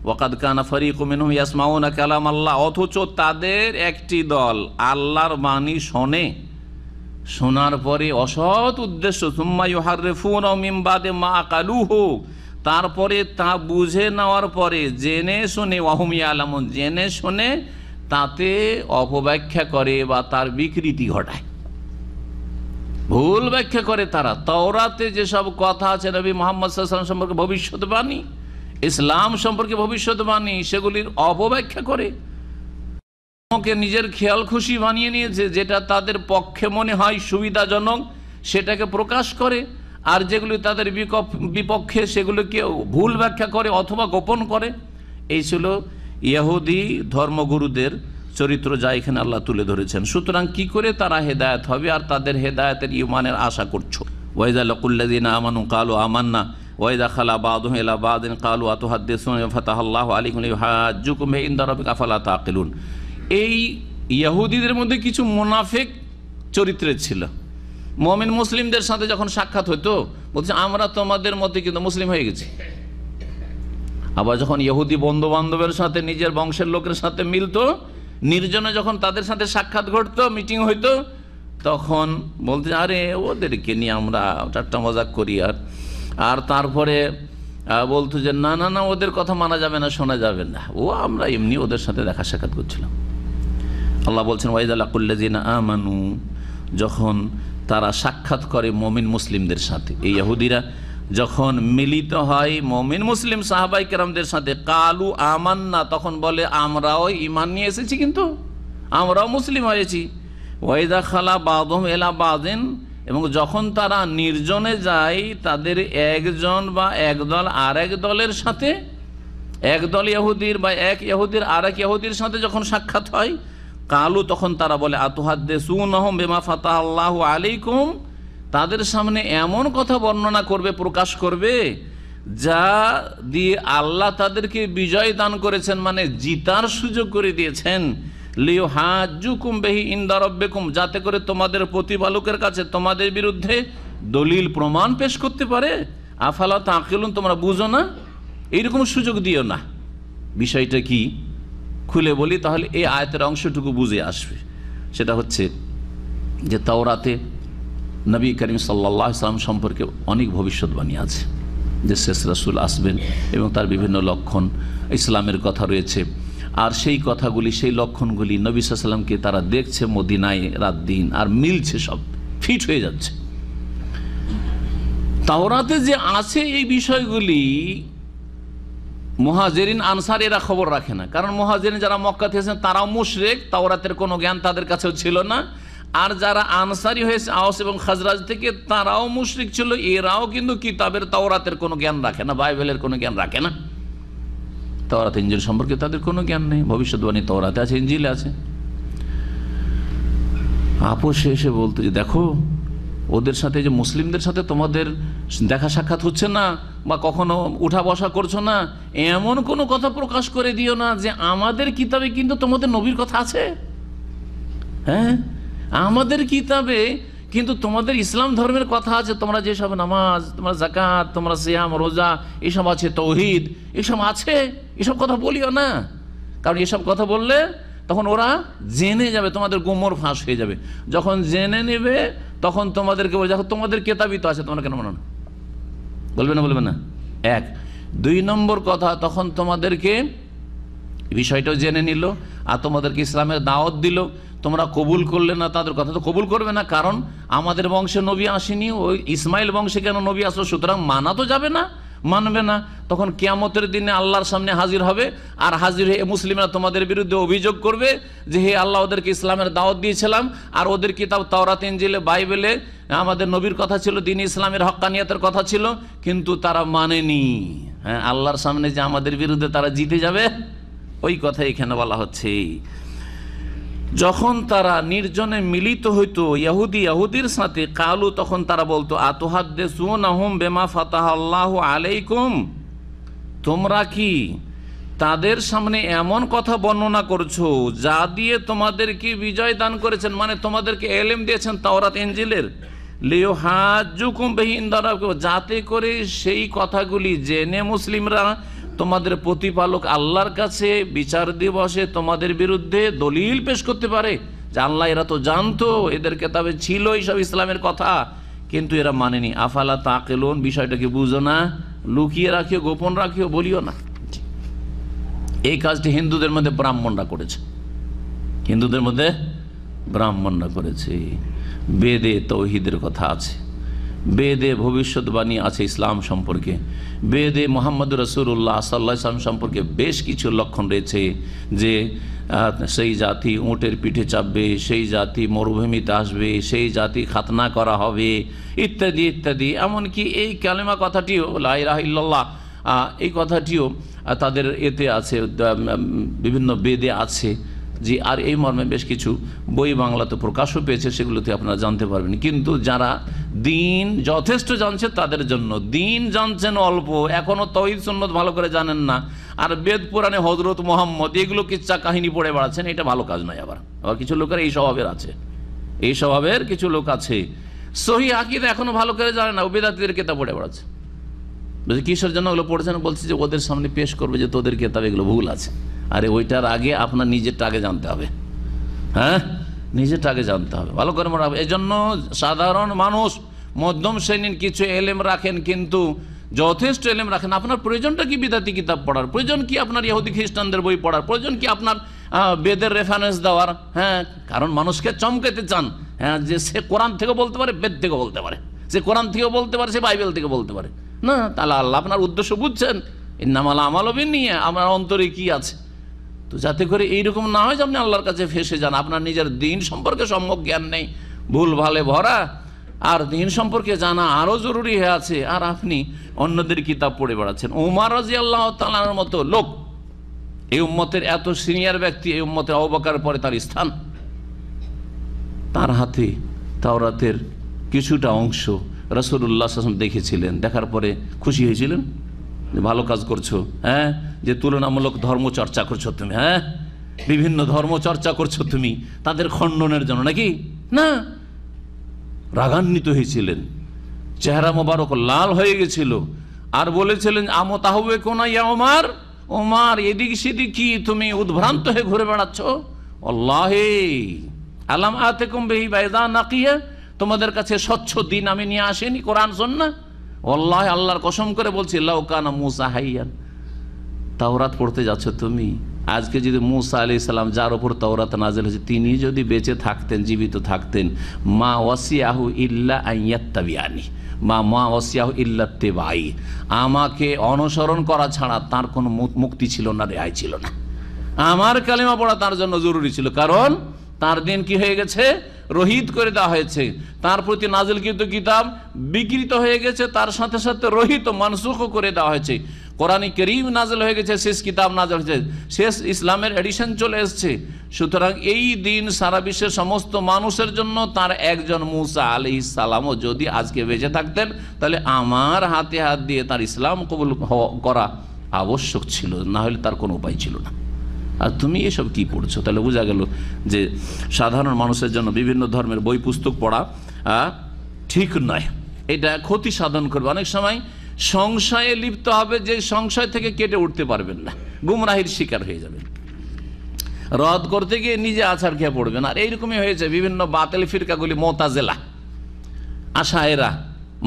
ওয়াকাদ কানা ফারিকুম মিনহুম ইয়াসমাউনা কালাম আল্লাহ, অথচ তাদের একটি দল আল্লাহর বাণী শোনে, শোনার পরে অসৎ উদ্দেশ্য, সুম্মা ইউহাররিফুনাহু মিন বাদে মা আকালুহু, তারপরে তা বুঝে নেওয়ার পরে জেনে শুনে, ওয়াহুম ইয়ালামুন, জেনে শুনে তাতে অপব্যাখ্যা করে বা তার বিকৃতি ঘটায়, ভুল ব্যাখ্যা করে। তারা তাওরাতে যেসব কথা আছে নবী মুহাম্মদ সাল্লাল্লাহু আলাইহি ওয়াসাল্লাম সম্পর্কে ভবিষ্যৎবাণী, ইসলাম সম্পর্কে ভবিষ্যৎবাণী, সেগুলির অপব্যাখ্যা করে, নিজের খেয়াল খুশি বানিয়ে নিয়েছে, যেটা তাদের পক্ষে মনে হয় সুবিধাজনক সেটাকে প্রকাশ করে, আর যেগুলি তাদের বিপক্ষে সেগুলোকে ভুল ব্যাখ্যা করে অথবা গোপন করে। এই ছিল ইহুদি ধর্মগুরুদের চরিত্র, যা এখানে আল্লাহ তুলে ধরেছেন। সুতরাং কি করে তারা হেদায়েত হবে আর তাদের হেদায়েতের ঈমানের আশা করছো? ওয়াইযা লাকুল্লাযিনা আমানু ক্বালু আমান্না ওয়াইযা খালা বাযুহুম ইলা বাযিন ক্বালু আতুহাদ্দিসুনা ফাতাহাল্লাহু আলাইকুম লিইউহাজ্জুকুম ইনদা রাব্বিকা আফালা তাকিলুন। এই ইহুদিদের মধ্যে কিছু মুনাফিক চরিত্রের ছিল। মুমিন মুসলিমদের সাথে যখন সাক্ষাৎ হতো বলছে আমরা তোমাদের মধ্যে কিন্তু মুসলিম হয়ে গেছি। আবার যখন ইহুদি বন্ধু বান্ধবের সাথে, নিজের বংশের লোকের সাথে মিলতো, নির্জনে যখন তাদের সাথে সাক্ষাৎ ঘটতো, মিটিং হইতো, তখন বলতে আরে ওদেরকে নিয়ে আমরা ঠাট্টা মজাক করি। আর তারপরে বলতো যে না না না, ওদের কথা মানা যাবে না, শোনা যাবে না, ও আমরা এমনি ওদের সাথে দেখা সাক্ষাৎ করছিলাম। আল্লাহ বলছেন ওয়াইযা লাকুল্লাযিনা আমানু, যখন তারা সাক্ষাৎ করে মুমিন মুসলিমদের সাথে, এই ইহুদিরা যখন মিলিত হয় মুমিন মুসলিম সাহাবায়ে কেরামদের সাথে, কালু আমান্না, তখন বলে আমরাও ঈমান নিয়ে এসেছি, কিন্তু আমরাও মুসলিম হয়েছি। ওয়াইদা খালা বাযুহুম ইলা বাযিন, এবং যখন তারা নির্জনে যায় তাদের একজন বা একদল আরেক দলের সাথে, একদল ইহুদির বা এক ইহুদির আরেক ইহুদির সাথে যখন সাক্ষাৎ হয়, কালু, তখন তারা বলে আতুহাদ্দিসুনাহুম বিমা ফাতাহাল্লাহু আলাইকুম, তাদের সামনে এমন কথা বর্ণনা করবে, প্রকাশ করবে, যা দিয়ে আল্লাহ তাদেরকে বিজয় দান করেছেন, মানে জিতার সুযোগ করে দিয়েছেন। লিইউহাজ্জুকুম বিহি ইনদা রাব্বিকুম, যাতে করে তোমাদের প্রতিপালকের কাছে তোমাদের বিরুদ্ধে দলিল প্রমাণ পেশ করতে পারে। আফালা তাকিলুন, তোমরা বুঝো না? এইরকম সুযোগ দিও না। বিষয়টা কি খুলে বলি, তাহলে এই আয়াতের অংশটুকু বুঝে আসবে। সেটা হচ্ছে যে তাওরাতে নবী করিম সাল্লাল্লাহু আলাইহি ওয়াসাল্লাম সম্পর্কে অনেক ভবিষ্যৎবাণী আছে, যে শেষ রাসূল আসবেন এবং তার বিভিন্ন লক্ষণ, ইসলামের কথা রয়েছে। আর সেই কথাগুলি, সেই লক্ষণগুলি নবী সাল্লাল্লাহু আলাইহি ওয়াসাল্লামকে তারা দেখছে মদিনায় রাত দিন, আর মিলছে, সব ফিট হয়ে যাচ্ছে। তাওরাতে যে আছে এই বিষয়গুলি মুহাজিরিন আনসার এরা খবর রাখে না, কারণ মুহাজিরিন যারা মক্কা থেকেছেন তারাও মুশরিক, তাওরাতের কোনো জ্ঞান তাদের কাছেও ছিল না। আর যারা আনসারি হয়েছে আওস এবং খাজরাজ থেকে, তারাও মুশরিক ছিল, এরাও কিন্তু কিতাবের তাওরাতের কোনো জ্ঞান রাখে না, বাইবেলের কোনো জ্ঞান রাখে না। তাওরাত ইনজিল সম্পর্কে তাদের কোনো জ্ঞান নেই। ভবিষ্যৎবাণী তাওরাতে আছে, ইনজিলে আছে। আপোষে এসে বলতে যে দেখো, ওদের সাথে, যে মুসলিমদের সাথে তোমাদের দেখা সাক্ষাৎ হচ্ছে না বা কখনো উঠা বসা করছো না, এমন কোনো কথা প্রকাশ করে দিও না যে আমাদের কিতাবে কিন্তু তোমাদের নবীর কথা আছে। হ্যাঁ, আমাদের কিতাবে কিন্তু তোমাদের ইসলাম ধর্মের কথা আছে, তোমরা যেসব নামাজ, তোমরা যাকাত, তোমরা সিয়াম, রোজা, এসব আছে, তৌহিদ, এসব আছে, এসব কথা বলিও না। কারণ এসব কথা বললে তখন ওরা জেনে যাবে, তোমাদের গোমর ফাঁস হয়ে যাবে। যখন জেনে নেবে তখন তোমাদেরকে বলে, দেখো তোমাদের কেতাবই তো আছে, তোমরা কেন মানো না? বলবে না, বলবে না? এক। দুই নম্বর কথা, তখন তোমাদেরকে বিষয়টাও জেনে নিল আর তোমাদেরকে ইসলামের দাওয়াত দিল, তোমরা কবুল করলে না তাদের কথা। তো কবুল করবে না, কারণ আমাদের বংশে নবী আসেনি, ওই ইসমাইল বংশে কেন নবী আসলো, সুতরাং মানা তো যাবে না, মানবে না। তখন কিয়ামতের দিনে আল্লাহর সামনে হাজির হবে, আর হাজির হয়ে মুসলিমরা তোমাদের বিরুদ্ধে অভিযোগ করবে যে হে আল্লাহ, ওদেরকে ইসলামের দাওয়াত দিয়েছিলাম, আর ওদের কিতাব তাওরাত, ইনজিলে, বাইবেলে আমাদের নবীর কথা ছিল, দ্বীন ইসলামের হক্কানিয়াতের কথা ছিল, কিন্তু তারা মানেনি। হ্যাঁ, আল্লাহর সামনে যে আমাদের বিরুদ্ধে তারা জিতে যাবে, ওই কথা এখানে বলা হচ্ছে। যখন তারা নির্জনে মিলিত হইতো ইহুদির সাথে, কালু, তখন তারা বলতো, আতুহাদ্দিসুনাহুম বিমা ফাতাহাল্লাহু আলাইকুম, তোমরা কি তাদের সামনে এমন কথা বর্ণনা করছো যা দিয়ে তোমাদেরকে বিজয় দান করেছেন, মানে তোমাদেরকে ইলম দিয়েছেন তাওরাত ইনজিলের, লিয়ুহাজ্জুকুম বিহি ইনদা রাব্বিকুম, যাতে করে সেই কথাগুলি জেনে মুসলিমরা তোমাদের প্রতিপালক আল্লাহর কাছে বিচার দিবসে তোমাদের বিরুদ্ধে দলিল পেশ করতে পারে যে আল্লাহ, এরা তো জানতো, এদের কেতাবে ছিল এইসব ইসলামের কথা, কিন্তু এরা মানেনি। আফালা তাকিলুন, বিষয়টাকে বুঝো না, লুকিয়ে রাখিও, গোপন রাখিও, বলিও না। এই কাজটি হিন্দুদের মধ্যে ব্রাহ্মণরা করেছে, হিন্দুদের মধ্যে ব্রাহ্মণরা করেছে। বেদে তৌহিদের কথা আছে, বেদে ভবিষ্যৎবাণী আছে ইসলাম সম্পর্কে, বেদে মোহাম্মদ রাসূলুল্লাহ সাল্লাল্লাহু আলাইহি ওয়াসাল্লাম সম্পর্কে বেশ কিছু লক্ষণ রয়েছে, যে সেই জাতি উটের পিঠে চাপবে, সেই জাতি মরুভূমিতে আসবে, সেই জাতি খাতনা করা হবে, ইত্যাদি ইত্যাদি। এমনকি এই কালেমা কথাটিও, লা ইলাহা ইল্লাল্লাহ, এই কথাটিও তাদের এতে আছে, বিভিন্ন বেদে আছে। জি, আর এই মর্মে বেশ কিছু বই বাংলাতে প্রকাশও পেয়েছে, সেগুলোতে আপনারা জানতে পারবেন। কিন্তু যারা দিন যথেষ্ট জানছে তাদের জন্য, দিন জানছেন অল্প, এখনও তৌহিদ সুন্নত ভালো করে জানেন না, আর বেদ পুরাণে হযরত মুহাম্মদ এগুলো কিচ্ছা কাহিনী পড়ে বেড়াচ্ছেন, এটা ভালো কাজ নয়। আবার কিছু লোকের এই স্বভাবের আছে, এই স্বভাবের কিছু লোক আছে, সহিহ আকীদা এখনো ভালো করে জানে না, ও বেদাতীদের কিতাব পড়ে বেড়াচ্ছে। কিসের জন্য ওগুলো পড়েছেন? বলছে যে ওদের সামনে পেশ করবে যে তোদের কিতাব এগুলো ভুল আছে। আরে ওইটার আগে আপনার নিজেরটা আগে জানতে হবে। হ্যাঁ, নিজেরটা আগে জানতে হবে, ভালো করে মনে হবে। এই জন্য সাধারণ মানুষ, মধ্যম শ্রেণীর কিছু এলেম রাখেন, কিন্তু যথেষ্ট এলেম রাখেন। আপনার প্রয়োজনটা কি বিদাতি কিতাব পড়ার? প্রয়োজন কি আপনার ইহুদি খ্রিস্টানদের বই পড়ার? প্রয়োজন কি আপনার বেদের রেফারেন্স দেওয়ার? হ্যাঁ, কারণ মানুষকে চমকাতে চান, হ্যাঁ, যে সে কোরআন থেকে বলতে পারে, বেদ থেকে বলতে পারে, সে কোরআন থেকে বলতে পারে, সে বাইবেল থেকে বলতে পারে না। তাহলে আল্লাহ আপনার উদ্দেশ্য বুঝছেন, ইন্নামাল আমালু বিন্নিয়াত, আমার অন্তরে কি আছে। তো যাতে করে এইরকম না হয় যে আপনি আল্লাহর কাছে ফেসে যান, আপনার নিজের দিন সম্পর্কে সম্যক জ্ঞান নেই, ভুল ভালে ভরা, আর দিন সম্পর্কে জানা আরও জরুরি হয়ে আছে, আর আপনি অন্যদের কিতাব পড়ে বেড়াচ্ছেন। ওমর রাদিয়াল্লাহু তাআলার মতো লোক, এই উম্মতের এত সিনিয়র ব্যক্তি, এই উম্মতের আবু বকরের পরে তার স্থান, তার হাতে তাওরাতের কিছুটা অংশ রাসূলুল্লাহ সাল্লাল্লাহু আলাইহি ওয়াসাল্লাম দেখেছিলেন, দেখার পরে খুশি হয়েছিলেন, ভালো কাজ করছো, হ্যাঁ, যে তুলনামূলক ধর্ম চর্চা করছো তুমি, হ্যাঁ, বিভিন্ন ধর্ম চর্চা করছো তুমি তাদের খণ্ডনের জন্য, নাকি না? রাগান্বিত হয়েছিলেন, চেহারা মোবারক লাল হয়ে গেছিল, আর বলেছিলেন আমতাহবে কোনা ইয়া ওমর, ওমর এদিক সেদিক কি তুমি উদ্ভ্রান্ত হয়ে ঘুরে বেড়াচ্ছ? আল্লাহে আলাম আতেকুম বিহি বাইদা নাকিয়া, তোমাদের কাছে স্বচ্ছ দিন আমি নিয়ে আসিনি, কোরআন সুন্নাহ? আল্লাহ, আল্লাহর কসম করে বলছি, লাউ কানা মূসা হাইয়ান, তাওরাত পড়তে যাচ্ছ তুমি, আজকে যদি মূসা আলাইহিস সালাম যার উপর তাওরাত নাযিল হয়েছে তিনি যদি বেঁচে থাকতেন, জীবিত থাকতেন, মা ওয়াসিয়াহু ইল্লা আইয়াত্তাবিয়ানি, মা ওয়াসিয়াহু ইল্লা তিবাই, আমাকে অনুসরণ করা ছাড়া তার কোনো মুক্তি ছিল না, রেহাই ছিল না। আমার কালিমা পড়া তার জন্য জরুরি ছিল, কারণ তার দিন কি হয়ে গেছে, রহিত করে দেওয়া হয়েছে, তার প্রতি নাজিলকৃত কিতাব বিকৃত হয়ে গেছে, তার সাথে সাথে রহিত মানসুখ করে দেওয়া হয়েছে। কোরআন কারীম নাজিল হয়ে গেছে, শেষ কিতাব নাজিল হয়েছে, শেষ ইসলামের এডিশন চলে এসছে। সুতরাং এই দিন সারা বিশ্বের সমস্ত মানুষের জন্য, তার একজন মূসা আলাইহিস সালামও যদি আজকে বেঁচে থাকতেন, তাহলে আমার হাতে হাত দিয়ে তার ইসলাম কবুল করা আবশ্যক ছিল, না হলে তার কোনো উপায় ছিল না। আর তুমি এসব কি পড়ছো? তাহলে বোঝা গেল যে সাধারণ মানুষের জন্য বিভিন্ন ধর্মের বই পুস্তক পড়া ঠিক নয়, এটা ক্ষতি সাধন করবে। অনেক সময় সংশয়ে লিপ্ত হবে, যে সংশয় থেকে কেটে উঠতে পারবেন না, গুমরাহির শিকার হয়ে যাবেন, রদ করতে গিয়ে নিজে আছাড় খেয়ে পড়বেন। আর এইরকমই হয়েছে বিভিন্ন বাতিল ফিরকাগুলি, মুতাজিলা, আশায়েরা,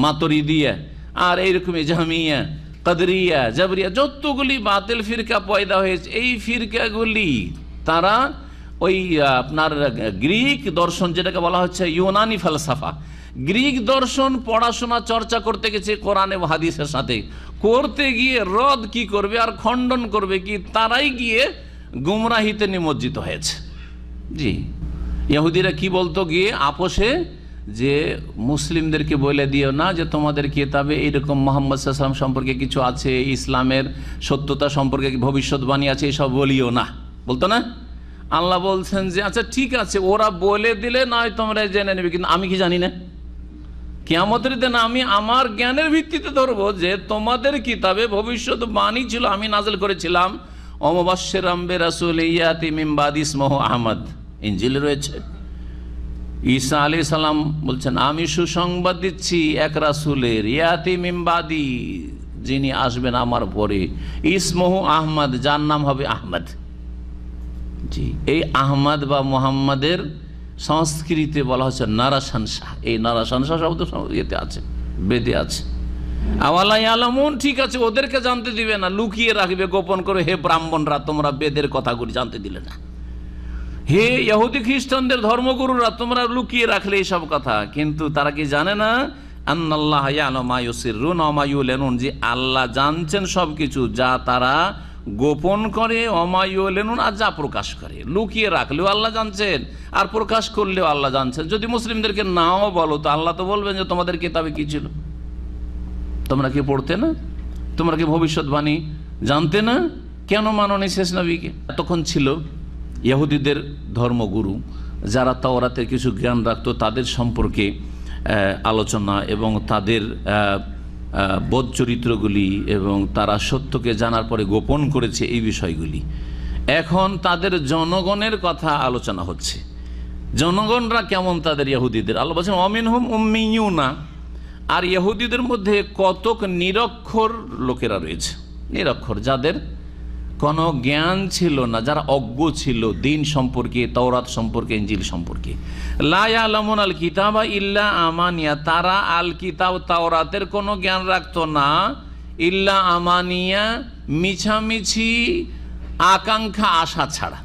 মাতুরিদিয়া, আর এইরকমই জাহমিয়া, কাদরিয়া, জাবরিয়া, যতগুলি বাতিল ফিরকা পয়দা হয়েছে, এই ফিরকাগুলি তারা ওই আপনার গ্রিক দর্শন, যেটাকে বলা হচ্ছে ইউনানি ফালসাফা, গ্রিক দর্শন পড়াশোনা চর্চা করতে গেছে কোরআন এবং হাদিসের সাথে, করতে গিয়ে রদ কি করবে আর খণ্ডন করবে কি, তারাই গিয়ে গুমরাহিতে নিমজ্জিত হয়েছে। জি, ইহুদিরা কি বলতো গিয়ে আপোষে, যে মুসলিমদেরকে বলে দিও না যে তোমাদের কিতাবে এইরকম মুহাম্মদ সাল্লাল্লাহু আলাইহি ওয়াসাল্লাম সম্পর্কে কিছু আছে, ইসলামের সত্যতা সম্পর্কে ভবিষ্যৎবাণী আছে, এসব বলিও না, বলতো না? আল্লাহ বলছেন যে আচ্ছা ঠিক আছে, ওরা বলে দিলে নয় তোমরা জেনে নেবে, কিন্তু আমি কি জানি না? কিয়ামতের দিন আমি আমার জ্ঞানের ভিত্তিতে ধরবো যে তোমাদের কিতাবে ভবিষ্যৎবাণী ছিল, আমি নাযিল করেছিলাম, ওয়াবাশশিরাম বিরাসূলিন ইয়াতি মিন বাদি ইসমুহু আহমদ, ইনজিলে রয়েছে। ঈসা আলাইহিস সালাম বলছেন আমি সুসংবাদ দিচ্ছি এক রাসূলের, ইয়াতি মিন বাদি, যিনি আসবেন আমার পরে, ইসমুহু আহমদ, যার নাম হবে আহমদ। জি, এই আহমদ বা মুহাম্মাদের সংস্কৃতে বলা হচ্ছে নারাশানশাহ। এই নারাশানশাহ শব্দ ইয়েতে আছে, বেদে আছে। আওয়ালা ইয়ালামুন, ঠিক আছে, ওদেরকে জানতে দিবে না, লুকিয়ে রাখবে, গোপন করে, হে ব্রাহ্মণরা তোমরা বেদের কথাগুলি জানতে দিলে না, হে ইহুদি খ্রিস্টানদের ধর্মগুরুরা তোমরা লুকিয়ে রাখলে এইসব কথা। কিন্তু তারা কি জানে না, আন্নাল্লাহ ইয়ালামু মা ইউসিররুনা ওয়া মা ইউলিনুন, যে আল্লাহ জানছেন সবকিছু, যা তারা গোপন করে, ওমা ইউলিনুন, আর যা প্রকাশ করে। লুকিয়ে রাখলেও আল্লাহ জানছেন, আর প্রকাশ করলেও আল্লাহ জানছেন। যদি মুসলিমদেরকে নাও বলো তো আল্লাহ তো বলবেন যে তোমাদের কিতাবে কি ছিল, তোমরা কি পড়তে না, তোমরা কি ভবিষ্যৎবাণী জানতে না, কেন মানোনি শেষ নবীকে? তখন ছিল ইহুদিদের ধর্মগুরু, যারা তাওরাতের কিছু জ্ঞান রাখতো, তাদের সম্পর্কে আলোচনা এবং তাদের বোধ চরিত্রগুলি, এবং তারা সত্যকে জানার পরে গোপন করেছে এই বিষয়গুলি। এখন তাদের জনগণের কথা আলোচনা হচ্ছে, জনগণরা কেমন তাদের ইহুদিদের। আল্লাহ বলছেন অমিনহুম উম্মিয়ুনা, আর ইহুদিদের মধ্যে কতক নিরক্ষর লোকেরা রয়েছে, নিরক্ষর, যাদের কোনো জ্ঞান ছিল না, যারা অজ্ঞ ছিল দিন সম্পর্কে, তাওরাত সম্পর্কে, ইনজিল সম্পর্কে। লা ইয়ালামুন আল কিতাবা ইল্লা আমানিয়া, তারা আল কিতাব তাওরাতের কোনো জ্ঞান রাখতো না, ইল্লা আমানিয়া, মিছামিছি আকাঙ্ক্ষা, আশা ছাড়া,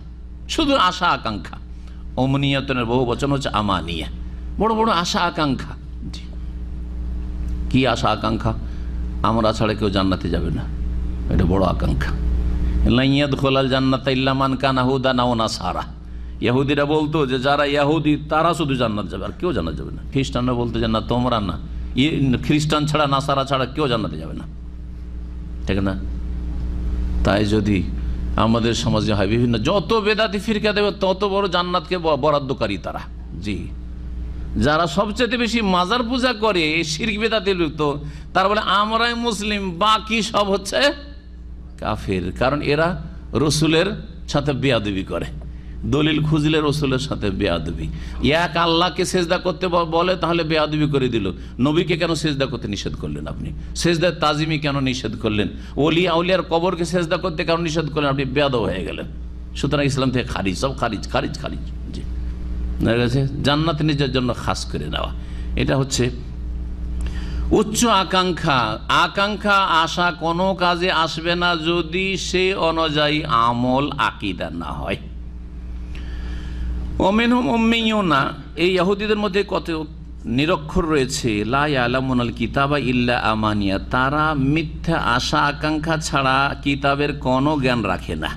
শুধু আশা আকাঙ্ক্ষা। অমনিয়তনের বহু বচন হচ্ছে আমানিয়া, বড় বড় আশা আকাঙ্ক্ষা। কি আশা আকাঙ্ক্ষা? আমরা ছাড়া কেউ জান্নাতে যাবে না, এটা বড় আকাঙ্ক্ষা। লাইয়াদখুলাল জান্নাতা ইল্লা মান কানা হুদান আও নাসারা, ইহুদিরা বলতো যে যারা ইহুদি তারা শুধু জান্নাত যাবে, আর কেউ জান্নাত যাবে না। খ্রিস্টানরা বলতো যে না, তোমরা না, খ্রিস্টান ছাড়া, নাসারা ছাড়া কেউ জান্নাতে যাবে না, ঠিক না? তাই যদি আমাদের সমাজে হয়, বিভিন্ন যত বেদাতি ফিরকা দেবে তত বড় জান্নাতকে বরাদ্দকারী তারা। জি, যারা সবচেয়ে বেশি মাজার পূজা করে, শিরক বেদাতে লিপ্ত, তারা বলে আমরাই মুসলিম, বাকি সব হচ্ছে কাফের। কারণ এরা রসুলের সাথে বেয়াদবি করে, দলিল খুঁজলে রসুলের সাথে বেয়াদবি। এক আল্লাহকে সেজদা করতে বলে, তাহলে বেয়াদবি করে দিল। নবীকে কেন সেজদা করতে নিষেধ করলেন আপনি? সেজদার তাজিমি কেন নিষেধ করলেন? ওলি আউলিয়ার কবরকে সেজদা করতে কেন নিষেধ করলেন? আপনি বেয়াদব হয়ে গেলেন। সুতরাং ইসলাম থেকে খারিজ, সব খারিজ, খারিজ, খারিজ। জি, জান্নাত নিজের জন্য খাস করে নেওয়া, এটা হচ্ছে উচ্চ আকাঙ্ক্ষা। আকাঙ্ক্ষা আশা কোনো কাজে আসবে না যদি সে অনুযায়ী আমল আকীদা না হয়। ওমিনহুম উম্মিয়ুনা, এই ইহুদিদের মধ্যে কত নিরক্ষর রয়েছে, লা ইয়ালামুনাল কিতাবা ইল্লা আমানিয়া, তারা মিথ্যা আশা আকাঙ্ক্ষা ছাড়া কিতাবের কোনো জ্ঞান রাখে না।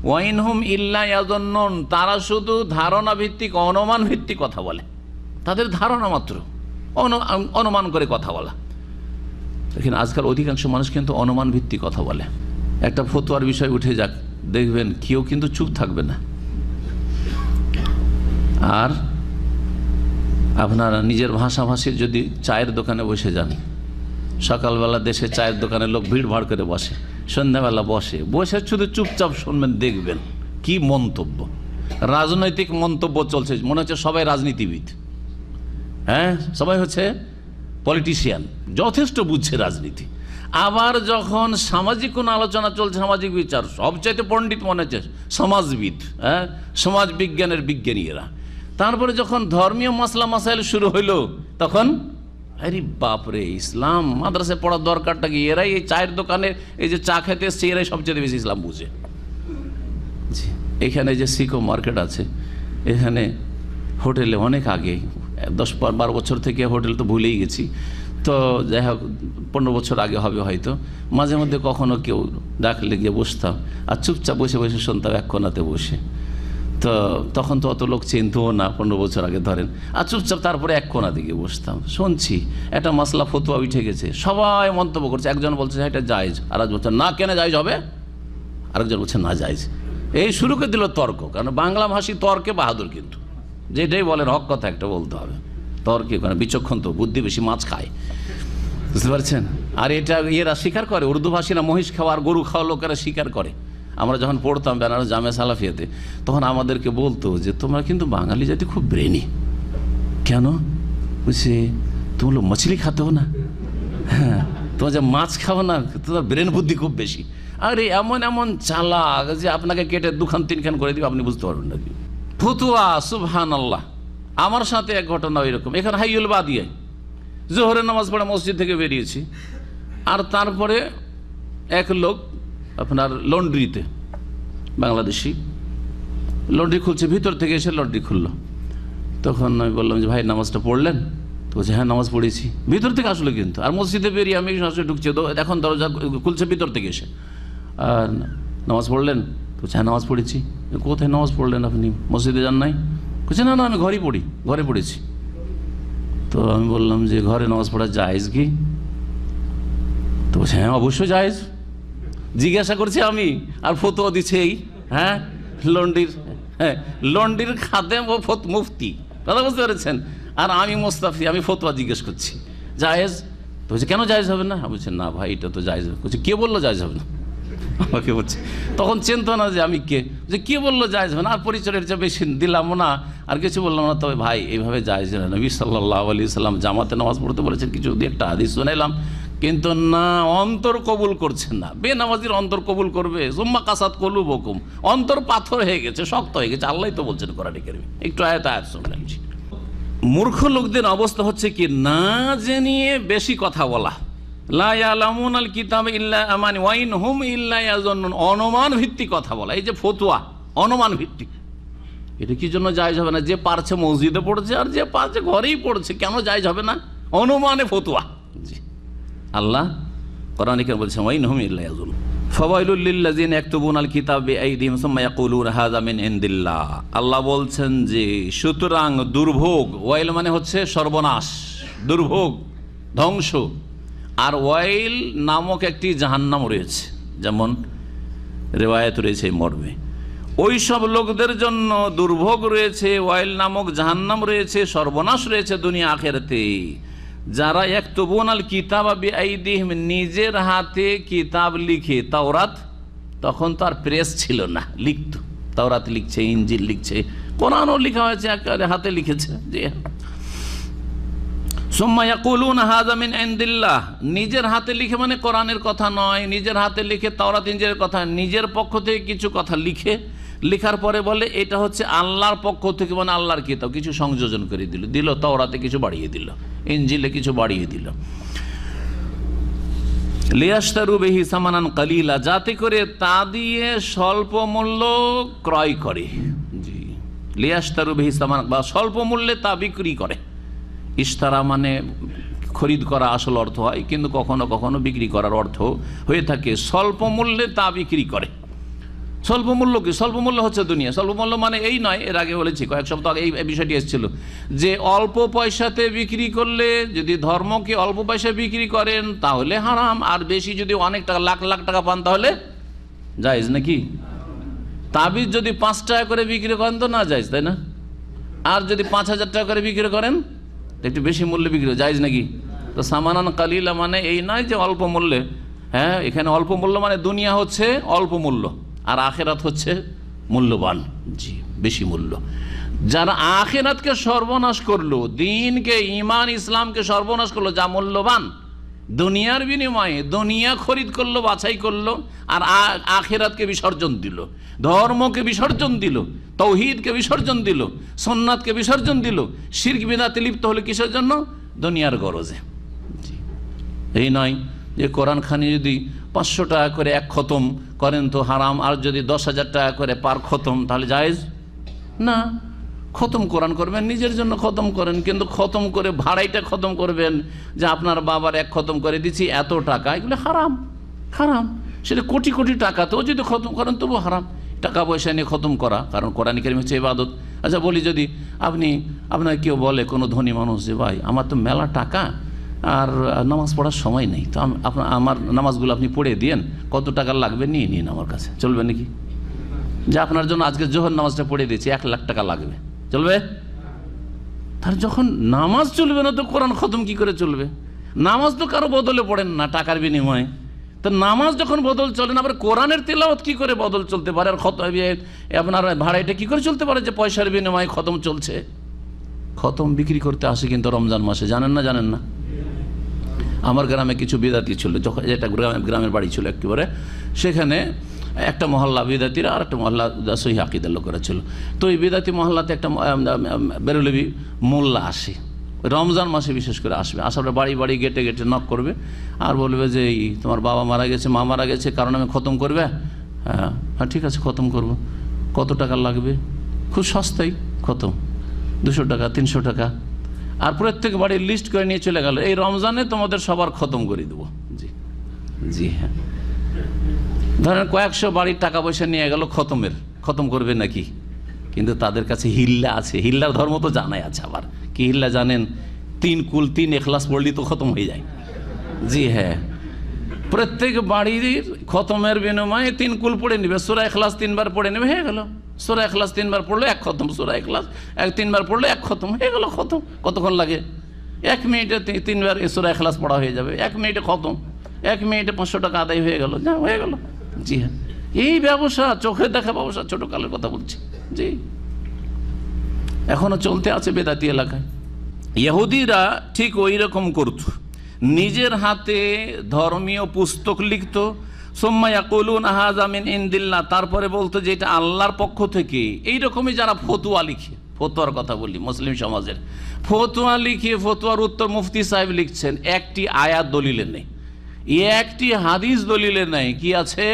ওয়াইনহুম ইল্লা ইয়াযুন্নুন, তারা শুধু ধারণা ভিত্তিক অনুমান ভিত্তিক কথা বলে, তাদের ধারণা মাত্র, অনুমান করে কথা বলা। দেখেন আজকাল অধিকাংশ মানুষ কিন্তু অনুমান ভিত্তিক কথা বলে। একটা ফতোয়ার বিষয় উঠে যাক, দেখবেন কেউ কিন্তু চুপ থাকবে না। আর আপনারা নিজের ভাষাভাষীর যদি চায়ের দোকানে বসে যান, সকালবেলা দেশে চায়ের দোকানে লোক ভিড় ভাড় করে বসে, সন্ধ্যাবেলা বসে শুধু চুপচাপ শুনবেন, দেখবেন কি মন্তব্য, রাজনৈতিক মন্তব্য চলছে, মনে হচ্ছে সবাই রাজনীতিবিদ, হ্যাঁ সবাই হচ্ছে পলিটিশিয়ান, যথেষ্ট বুঝছে রাজনীতি। আবার যখন সামাজিক কোনো আলোচনা চলছে, সামাজিক বিচার, সবচাইতে পণ্ডিত মনে হচ্ছে সমাজবিদ, হ্যাঁ সমাজ বিজ্ঞানের বিজ্ঞানী এরা। তারপরে যখন ধর্মীয় মাসলা মাসাইল শুরু হইল, তখন আরে বাপরে, ইসলাম মাদ্রাসায় পড়ার দরকারটা কি? এরাই এই চায়ের দোকানে এই যে চা খেতে এসছে, এরাই সবচেয়ে বেশি ইসলাম বুঝে। এখানে যে সিকো মার্কেট আছে, এখানে হোটেলে অনেক আগে 10-12 বছর থেকে হোটেল তো ভুলেই গেছি, তো যাই হোক 15 বছর আগে হবে হয়তো, মাঝে মধ্যে কখনো কেউ ডাকলে গিয়ে বসতাম আর চুপচাপ বসে বসে শুনতাম এক কোণাতে বসে। তো তখন তো অত লোক চিনতও না, 15 বছর আগে ধরেন, আর চুপচাপ তারপরে এক কোণা দিকে বসতাম, শুনছি একটা মাসলা ফতোয়া উঠে গেছে, সবাই মন্তব্য করছে। একজন বলছে এটা জায়েজ, আর এক বলছে না, কেন জায়েজ হবে, আরেকজন বলছে না জায়েজ। এই শুরু করে দিল তর্ক, কারণ বাংলা ভাষী তর্কে বাহাদুর, কিন্তু যেটাই বলেন হক কথা একটা বলতে হবে, তর্কে কারণ বিচক্ষণ তো, বুদ্ধি বেশি, মাছ খায়, বুঝতে পারছেন। আর এটা এরা স্বীকার করে, উর্দু ভাষীরা মহিষ খাওয়া আর গরু খাওয়া লোকেরা স্বীকার করে। আমরা যখন পড়তাম বেনারস জামে সালাফিয়াতে, তখন আমাদেরকে বলতো যে তোমরা কিন্তু বাঙালি জাতি খুব ব্রেনি। কেন? বুঝছি তুমি লোক মাছলি খাতে হো না, হ্যাঁ তোমার যে মাছ খাও না, তোমার ব্রেন বুদ্ধি খুব বেশি। আরে এমন এমন চালাক যে আপনাকে কেটে 2-3 খান করে দিবে, আপনি বুঝতে পারবেন না। ফতুয়া, সুবহানাল্লাহ। আমার সাথে এক ঘটনা এরকম, এখানে হাইউল বাদিয়ায় জোহরের নামাজ পড়ে মসজিদ থেকে বেরিয়েছি, আর তারপরে এক লোক আপনার লন্ড্রিতে, বাংলাদেশি লন্ড্রি খুলছে, ভিতর থেকে এসে লন্ড্রি খুললো। তখন আমি বললাম যে ভাই নামাজটা পড়লেন? তো বলছে হ্যাঁ নামাজ পড়েছি। ভিতর থেকে আসলো কিন্তু, আর মসজিদে বেরিয়ে আমি আসলে ঢুকছি, তো এখন দরজা খুলছে ভিতর থেকে এসে, আর নামাজ পড়লেন? তো হ্যাঁ নামাজ পড়েছি। কোথায় নামাজ পড়লেন আপনি? মসজিদে যান নাই? বলছে না না আমি ঘরেই পড়ি, ঘরে পড়েছি। তো আমি বললাম যে ঘরে নামাজ পড়া জায়েজ কি? তো বলছে হ্যাঁ অবশ্যই জায়েজ। জিজ্ঞাসা করছি আমি, আর ফতোয়া দিচ্ছে এই, হ্যাঁ লন্ডির খাদেম ও মুফতি, কথা বুঝতে পেরেছেন, আর আমি মোস্তাফি, আমি ফতোয়া জিজ্ঞেস করছি জায়েজ। তো বলছে কেন জায়েজ হবে না? বলছে না ভাই এটা তো জায়েজ। বলছে কে বললো জায়েজ হবে না? আমাকে বলছে, তখন চিন্তা না যে আমি কে বললো জায়েজ হবে না, আর পরিচয়ের চেয়ে বেশি দিলাম না, আর কিছু বললাম না। তবে ভাই এইভাবে জায়েজ না, নবী সাল্লাল্লাহু আলাইহি সাল্লাম জামাতে নামাজ পড়তে বলেছেন, কিছু দিয়ে একটা হাদিস শুনাইলাম, কিন্তু না অন্তর কবুল করছেন না। বেনামাজির অন্তর কবুল করবে? সুম্মা কাসাত কুলুবুকুম, অন্তর পাথর হয়ে গেছে, শক্ত হয়ে গেছে, আল্লাহ তো বলছেন কোরআনে কারিমে। একটু আয়াত শুনলেন। মূর্খ লোকদের অবস্থা হচ্ছে কি, না জেনে বেশি কথা বলা, লা ইয়ালামুনাল কিতাবা ইল্লা আমানি ওয়া ইনহুম ইল্লা ইয়াযুন্নুন, অনুমান ভিত্তিক কথা বলা। এই যে ফতোয়া অনুমান ভিত্তিক, এটা কি জন্য জায়েজ হবে না? যে পারছে মসজিদে পড়ছে, আর যে পারছে ঘরেই পড়ছে, কেন জায়েজ হবে না? অনুমানে ফতোয়া। জি, আল্লাহ কোরআনে কারিমে বলছেন ওয়া ইনহুম ইল্লা ইয়াযুন্নুন, ফাওয়াইলুল লিল্লাযিনা ইয়াকতুবুনাল কিতাবা বিআইদিহিম সুম্মা ইয়াকুলুনা হাযা মিন ইনদিল্লাহ। আল্লাহ বলছেন যে সুতরাং দুর্ভোগ, ওয়াইল মানে হচ্ছে সর্বনাশ, দুর্ভোগ, ধ্বংস। আর ওয়াইল নামক একটি জাহান্নাম রয়েছে, যেমন রিওয়ায়াত রয়েছে এই মর্মে। ওই সব লোকদের জন্য দুর্ভোগ রয়েছে, ওয়াইল নামক জাহান্নাম রয়েছে, সর্বনাশ রয়েছে দুনিয়া আখিরাতে, যারা ইয়াকতুবুনাল কিতাবা বিআইদিহিম, নিজের হাতে কিতাব লিখে। তাওরাত তখন তো আর প্রেস ছিল না, লিখত, তাওরাত লিখছে, ইনজিল লিখছে, কোরআনও লেখা হয়েছে, একেবারে হাতে লিখেছে। জি, সুম্মা ইয়াকুলুনা হাযা মিন ইনদিল্লাহ, নিজের হাতে লিখে মানে কোরআনের কথা নয়, নিজের হাতে লিখে তাওরাত ইনজিলের কথা, নিজের পক্ষ থেকে কিছু কথা লিখে লেখার পরে বলে এটা হচ্ছে আল্লাহর পক্ষ থেকে, মানে আল্লাহর কিতাব, কিছু সংযোজন করে দিল তাওরাতে কিছু বাড়িয়ে দিল, ইনজিলে কিছু বাড়িয়ে দিল। লিয়াশতারু বিহি সামানান কালিলা, যাতে করে তা দিয়ে স্বল্প মূল্য ক্রয় করে। জি, লিয়াশতারু বিহি সামান, বা স্বল্প মূল্যে তা বিক্রি করে। ইশতারা মানে খরিদ করা আসল অর্থ হয়, কিন্তু কখনো কখনো বিক্রি করার অর্থ হয়ে থাকে স্বল্প মূল্যে তা বিক্রি করে। স্বল্প মূল্য কি? স্বল্প মূল্য হচ্ছে দুনিয়া। স্বল্প মূল্য মানে এই নয়, এর আগে বলেছি, কয়েক সপ্তাহ আগে এই বিষয়টি এসেছিল, যে অল্প পয়সাতে বিক্রি করলে, যদি ধর্মকে অল্প পয়সায় বিক্রি করেন তাহলে হারাম, আর বেশি যদি অনেক টাকা, লাখ লাখ টাকা পান তাহলে জায়েজ নাকি? তাবিজ যদি 5 টাকা করে বিক্রি করেন তো না জায়েজ, তাই না? আর যদি 5000 টাকা করে বিক্রি করেন একটু বেশি মূল্যে বিক্রি জায়েজ নাকি? তো সামানান কালিলা মানে এই নয় যে অল্প মূল্যে। হ্যাঁ, এখানে অল্প মূল্য মানে দুনিয়া হচ্ছে অল্প মূল্য, আর আখেরাত হচ্ছে মূল্যবান। জি, বেশি মূল্য। যারা আখেরাতকে সর্বনাশ করলো, দিনকে, ঈমান ইসলামকে সর্বনাশ করলো, যা মূল্যবান, দুনিয়ার বিনিময়ে দুনিয়া খরিদ করলো, বাছাই করলো, আর আখেরাতকে বিসর্জন দিল, ধর্মকে বিসর্জন দিল, তৌহিদকে বিসর্জন দিল, সুন্নাতকে বিসর্জন দিল, শিরক বিদআতে লিপ্ত হলো কিসের জন্য? দুনিয়ার গরজে। এই নয় যে কোরআন খানি যদি 500 টাকা করে এক খতম করেন তো হারাম, আর যদি 10,000 টাকা করে পার খতম তাহলে জায়েজ না। খতম কোরআন করবেন, নিজের জন্য খতম করেন, কিন্তু খতম করে ভাড়াইটা খতম করবেন যে আপনার বাবার এক খতম করে দিচ্ছি এত টাকা, এগুলো হারাম। হারাম সেটা কোটি কোটি টাকাতেও যদি খতম করেন তবু হারাম। টাকা পয়সা নিয়ে খতম করা, কারণ কোরআন কারীম হচ্ছে ইবাদত। আচ্ছা বলি, যদি আপনার কেউ বলে, কোনো ধনী মানুষ, যে ভাই আমার তো মেলা টাকা আর নামাজ পড়ার সময় নেই, তো আমার নামাজগুলো আপনি পড়ে দিয়েন, কত টাকা লাগবে নিয়ে নিন আমার কাছে, চলবে নাকি? যে আপনার জন্য আজকে জোহর নামাজটা পড়ে দিয়েছি, 1 লাখ টাকা লাগবে, চলবে? তার যখন নামাজ চলবে না তো কোরআন খতম কি করে চলবে? নামাজ তো কারো বদলে পড়েন না টাকার বিনিময়ে, তো নামাজ যখন বদল চলে না, আবার কোরআনের তিলাওয়াত কি করে বদল চলতে পারে? আর আপনার ভাড়াইটা কি করে চলতে পারে যে পয়সার বিনিময়ে খতম চলছে? খতম বিক্রি করতে আসে কিন্তু রমজান মাসে, জানেন না? জানেন না? আমার গ্রামে কিছু বিদাতি ছিল, যখন যেটা গ্রামের বাড়ি ছিল একেবারে, সেখানে একটা মহল্লা বিদাতিরা আর একটা মহল্লা সহিহ আকীদার লোকেরা ছিল। তো এই বিদাতি মহল্লাতে একটা বেরলভী মোল্লা আসে, রমজান মাসে বিশেষ করে আসবে, আসার বাড়ি বাড়ি গেটে গেটে নক করবে আর বলবে যে তোমার বাবা মারা গেছে, মা মারা গেছে, কারণ আমি খতম করবে। হ্যাঁ হ্যাঁ ঠিক আছে, খতম করব। কত টাকা লাগবে? খুব সস্তাই খতম, 200 টাকা, 300 টাকা। আর প্রত্যেক বাড়ির লিস্ট করে নিয়ে চলে গেল, এই রমজানে তোমাদের সবার খতম করে দেবো। জি জি হ্যাঁ, ধরেন কয়েকশো বাড়ির টাকা পয়সা নিয়ে গেল খতমের, খতম করবে নাকি? কিন্তু তাদের কাছে হিল্লা আছে, হিল্লার ধর্ম তো জানাই আছে। আবার কি হিল্লা জানেন? 3 কুল 3 এখলাস পড়লেই তো খতম হয়ে যায়। জি হ্যাঁ, প্রত্যেক বাড়ির খতমের বিনিময়ে 3 কুল পড়ে নেবে, সূরা ইখলাস 3 বার পড়ে নেবে, হয়ে গেল। সূরা ইখলাস 3 বার পড়লে 1 খতম, সূরা ইখলাস 3 বার পড়লে 1 খতম, হয়ে গেল খতম। কতক্ষণ লাগে? 1 মিনিটে 3 বার সূরা ইখলাস পড়া হয়ে যাবে, 1 মিনিটে খতম, 1 মিনিটে 500 টাকা আদায় হয়ে গেল, যা হয়ে গেল। জি হ্যাঁ, এই ব্যবসা, চোখে দেখা ব্যবসা, ছোটকালের কথা বলছি। জি, এখনো চলতে আছে বেদাতি এলাকায়। ইহুদিরা ঠিক ওই রকম করত, নিজের হাতে ধর্মীয় পুস্তক লিখত, সুম্মা ইয়াকুলুনা হাযা মিন ইনদিল্লাহ, তারপরে বলতো যে এটা আল্লাহর পক্ষ থেকে। এইরকমই যারা ফতোয়া লিখে, ফতোয়ার কথা বলি, মুসলিম সমাজের ফতোয়া লিখে, ফতোয়ার উত্তর মুফতি সাহেব লিখছেন, একটি আয়াত দলিলে নেই, একটি হাদিস দলিলে নেই। কি আছে?